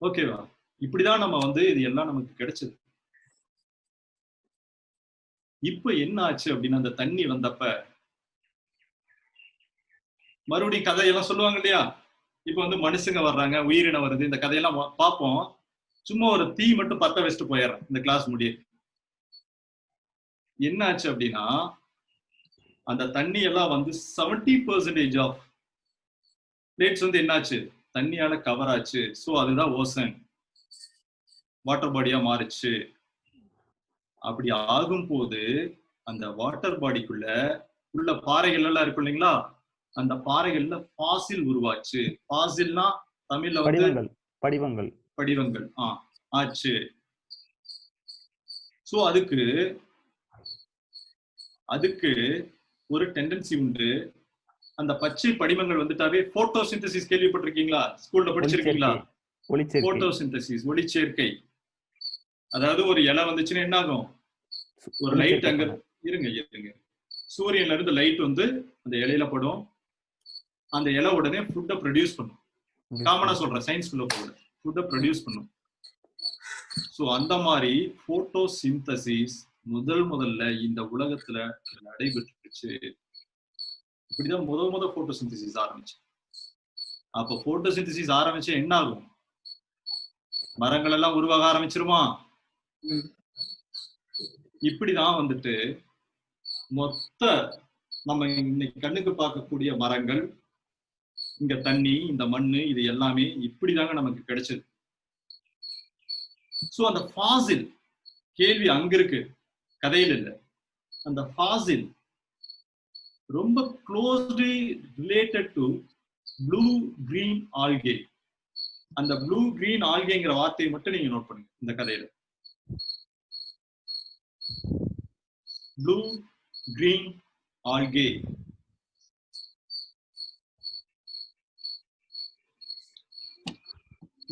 ஓகேவா? இப்படிதான் நம்ம வந்து இது எல்லாம் நமக்கு கிடைச்சது. இப்ப என்ன ஆச்சு அப்படின்னா, அந்த தண்ணி வந்தப்ப மறுபடியும் கதையெல்லாம் சொல்லுவாங்க இல்லையா? இப்ப வந்து மனுஷங்க வர்றாங்க, உயிரினம் வருது, இந்த கதையெல்லாம் பார்ப்போம். சும்மா ஒரு தீ மட்டும் பத்த வச்சுட்டு போயிடுறேன் இந்த கிளாஸ் முடிய. என்ன ஆச்சு அப்படின்னா, அந்த தண்ணி எல்லாம் வந்து 70% ஆஃப் பிளேட்ஸ் வந்து என்னாச்சு, தண்ணியால கவர் ஆச்சு. சோ அதுதான் ஓசன், வாட்டர் பாடியா மாறுச்சு. அப்படி ஆகும் போது அந்த வாட்டர் பாடிக்குள்ள உள்ள பாறைகள் எல்லாம் இருக்கும் இல்லைங்களா? அந்த பாறைகள்ல பாசில் உருவாச்சு. பாசில்னா தமிழ்ல வந்து படிவங்கள் ஆச்சு. சோ அதுக்கு ஒரு டெண்டன்சி உண்டு. அந்த பச்சை படிமங்கள் வந்துட்டாவே போட்டோசிந்தசிஸ் கேள்விப்பட்டிருக்கீங்களா? ஸ்கூல்ல படிச்சிருக்கீங்களா? போட்டோசிந்தசிஸ், ஒளிச்சேர்க்கை. அதாவது ஒரு இலை வந்துச்சுன்னா என்ன ஆகும்? ஒரு லைட் அங்க இருங்க சூரியன்ல இருந்து லைட் வந்து அந்த இலையில படும். அந்த இலை உடனே ஃபுட்டை ப்ரொடியூஸ் பண்ணும். காமனா சொல்றேன், சயின்ஸ்குள்ள போகல, ஃபுட்டை ப்ரொடியூஸ் பண்ணும். சோ அந்த மாதிரி போட்டோசிந்தசிஸ் முதல்ல இந்த உலகத்துல நடைபெற்றுச்சு. இப்படிதான் முதல் போட்டோசிந்தசிஸ் ஆரம்பிச்சு. அப்ப போட்டோசிந்தசிஸ் ஆரம்பிச்சு என்ன ஆகும்? மரங்கள் எல்லாம் உருவாக ஆரம்பிச்சிருமா? இப்படிதான் வந்துட்டு மொத்த நம்ம இன்னைக்கு கண்ணுக்கு பார்க்கக்கூடிய மரங்கள், இங்க தண்ணி, இந்த மண்ணு, இது எல்லாமே இப்படிதாங்க நமக்கு கிடைச்சது. சோ அந்த ஃபாசில் கேள்வி அங்க இருக்கு, கதையில் இல்ல. அந்த ஃபாசில் ரொம்ப closely related to blue green algae. அந்த ப்ளூ கிரீன் ஆல்கேங்கிற வார்த்தையை மட்டும் நீங்க நோட் பண்ணுங்க இந்த கதையில. Blue green algae.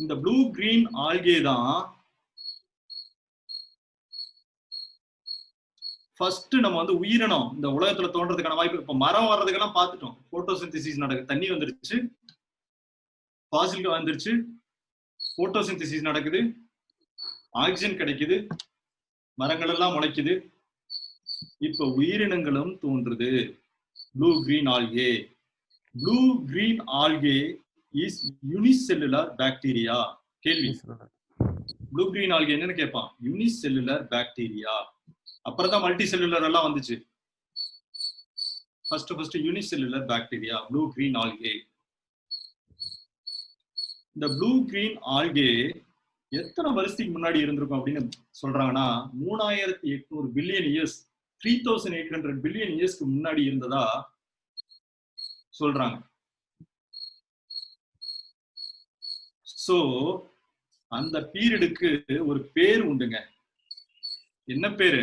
இந்த ப்ளூ கிரீன் ஆல்கே தான் ஃபர்ஸ்ட் நம்ம வந்து உயிரினம் இந்த உலகத்துல தோன்றதுக்கான வாய்ப்பு. இப்ப மரம் வர்றதுக்கெல்லாம் பார்த்துட்டோம். போட்டோசிந்தசிஸ் நடக்குது, தண்ணி வந்துருச்சு, பாசில் வந்துருச்சு, போட்டோசிந்தசிஸ் நடக்குது, ஆக்சிஜன் கிடைக்குது, மரங்கள் எல்லாம் முளைக்குது. இப்ப உயிரினங்களும் தோன்றுது. Blue green algae. Blue green algae is unicellular bacteria. கேள்வி, ப்ளூ கிரீன் ஆல்கே என்னன்னு கேட்பான். Unicellular bacteria. அப்புறம் தான் மல்டி செல்லுலர் எல்லாம் வந்துச்சு. First unicellular bacteria blue green algae. இந்த ப்ளூ கிரீன் ஆல்கே எத்தனை வருஷத்துக்கு முன்னாடி இருந்திருக்கும் அப்படின்னு சொல்றாங்கன்னா 3800 பில்லியன் இயர்ஸ், 3800 பில்லியன் இயர்ஸ்க்கு முன்னாடி இருந்ததா சொல்றாங்க. சோ அந்த பீரியடுக்கு ஒரு பேர் உண்டுங்க. என்ன பேரு?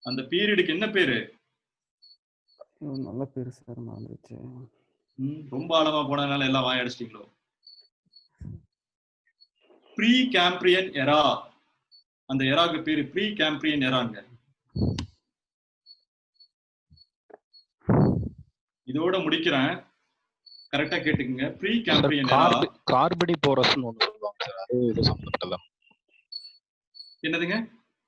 அந்த பீரியடுக்கு என்ன பேரு? நல்ல பேரு சார், மறந்துருச்சு. ரொம்ப ஆழமா போனதுனால எல்லாம் வாய் அடிச்சிட்டீங்களோ? Pre Cambrian era. அந்த எராக்கு பேரு ப்ரீ கேம்பிரியன் எராங்க. இதோட முடிக்கிறேன், கரெக்டா கேட்டுக்குங்க. Pre Cambrian எரா. கார்பனிபோரஸ்னு ஒன்று சொல்லுவாங்க சார், அது இது சம்பந்தப்பட்டதா? என்னதுங்க?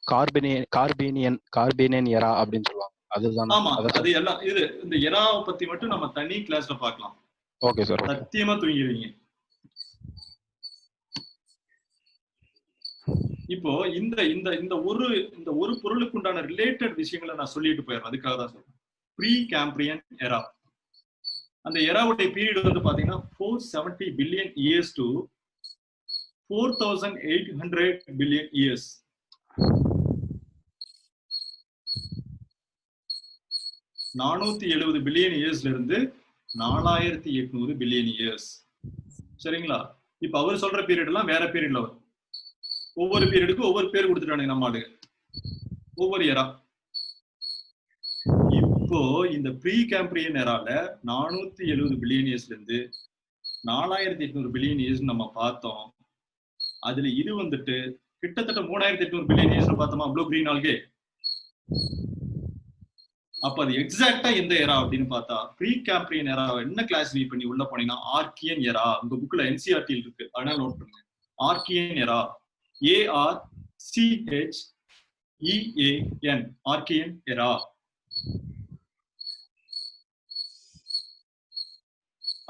கார்பேனியன் எரா அப்படின்னு சொல்லுவாங்க, அதுதான். ஆமா, அது எல்லாம் இது இந்த எராவை பத்தி மட்டும் நம்ம தனி கிளாஸ்ல பார்க்கலாம். Okay sir. சத்தியமா தூங்கிடுவீங்க. இப்போ இந்த இந்த இந்த ஒரு பொருளுக்கு உண்டான ரிலேட்டட் விஷயங்களை நான் சொல்லிட்டு போயிடுறேன், அதுக்காக தான் சொல்றேன். Precambrian era. அந்த எராவுடைய பீரியட் வந்து பாத்தீங்கன்னா 470 billion years to 4800 billion years. $470 billion இயர்ஸ்ல இருந்து 4800 பில்லியன் இயர்ஸ். சரிங்களா? இப்ப அவர் சொல்ற பீரியட் எல்லாம் வேற பீரியட்ல வரும். ஒவ்வொரு பீரியடுக்கும் ஒவ்வொரு பேர் கொடுத்துட்டானுங்க நம்ம ஆளுங்க, ஒவ்வொரு எரா. இப்போ இந்த ப்ரீ கேம்பிரியன் எரால 470 பில்லியன் இயர்ஸ்ல இருந்து 4800 பில்லியன் இயர்ஸ் நம்ம பார்த்தோம். அதுல இது வந்துட்டு கிட்டத்தட்ட 3800 பில்லியன் இயர்ஸ் பார்த்தோமா ப்ளூ கிரீன் ஆல்கே. அப்ப அது எக்ஸாக்டா எந்த எரா அப்படின்னு பார்த்தா ப்ரீ கேம்பிரியன் எரா என்ன கிளாஸிஃபை பண்ணி உள்ள போனீங்கன்னா ஆர்கியன் எரா. உங்க புக்ல NCERT இருக்கு, அதனால நோட் பண்ணுங்க. ஆர்கியன் எரா, ARCHEAN, ஆர்கியன் எரா.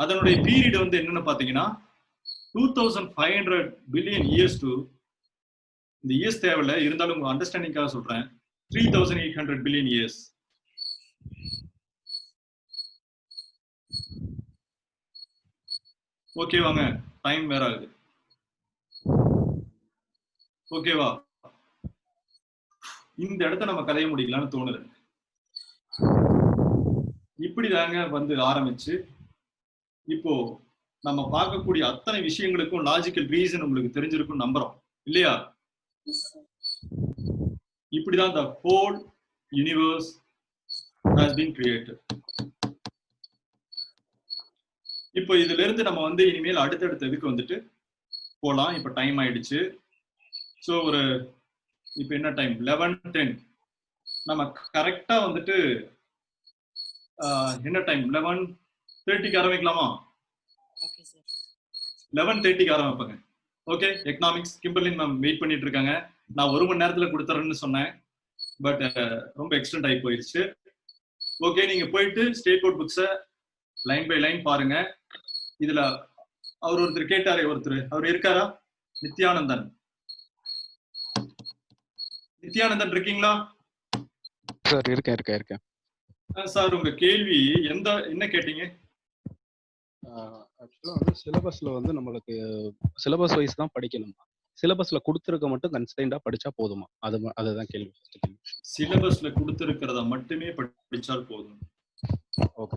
அதனுடைய பீரியட் வந்து என்னன்னு பாத்தீங்கன்னா 2500 பில்லியன் இயர்ஸ் டு, இந்த இயர்ஸ் தேவையில்ல இருந்தாலும் உங்க அண்டர்ஸ்டாண்டிங்காக சொல்றேன், 3800 பில்லியன் இயர்ஸ். ஓகேவாங்க? டைம் வேற ஆகுது. ஓகேவா? இந்த இடத்த நம்ம கதைய முடிக்கலாம்னு தோணுது. இப்படிதாங்க வந்து ஆரம்பிச்சு இப்போ நம்ம பார்க்கக்கூடிய அத்தனை விஷயங்களுக்கும் லாஜிக்கல் ரீசன் உங்களுக்கு தெரிஞ்சிருக்கும் நம்புறோம், இல்லையா? இப்படிதான் the whole universe has been created. இப்போ இதுல இருந்து நம்ம வந்து இனிமேல் அடுத்தடுத்த இதுக்கு வந்துட்டு போலாம். இப்ப டைம் ஆயிடுச்சு. ஸோ ஒரு இப்ப என்ன டைம்? 11:10. நம்ம கரெக்டா வந்துட்டு என்ன டைம்? 11:30க்கு ஆரம்பிக்கலாமா? 11:30க்கு ஆரம்பிப்பாங்க. Okay, economics Kimberlin ma'am wait பண்ணிட்டு இருக்காங்க. நான் 1 மணி நேரத்துல கொடுத்துறேன்னு சொன்னேன், பட் ரொம்ப எக்ஸ்டெண்ட் ஆகி போயிடுச்சு. ஓகே, நீங்க போயிட்டு ஸ்டேட் போர்ட் புக்ஸை லைன் பை லைன் பாருங்க. இதுல அவர் ஒருத்தர் கேட்டாரே, அவர் இருக்காரா? நித்யானந்தன் இருக்கீங்களா சார்? இருக்கேன். சார், உங்க கேள்வி என்ன கேட்டீங்க? ஆக்சுவலா வந்து சிலபஸ்ல வந்து நம்மளுக்கு சிலபஸ் வைஸ் தான் படிக்கணும். சிலபஸ்ல கொடுத்துருக்க மட்டும் கன்ஸ்டைண்டா படிச்சா போதுமா? அதுதான் கேள்வி. சிலபஸ்ல கொடுத்திருக்கிறத மட்டுமே படிச்சால் போதும். ஓகே.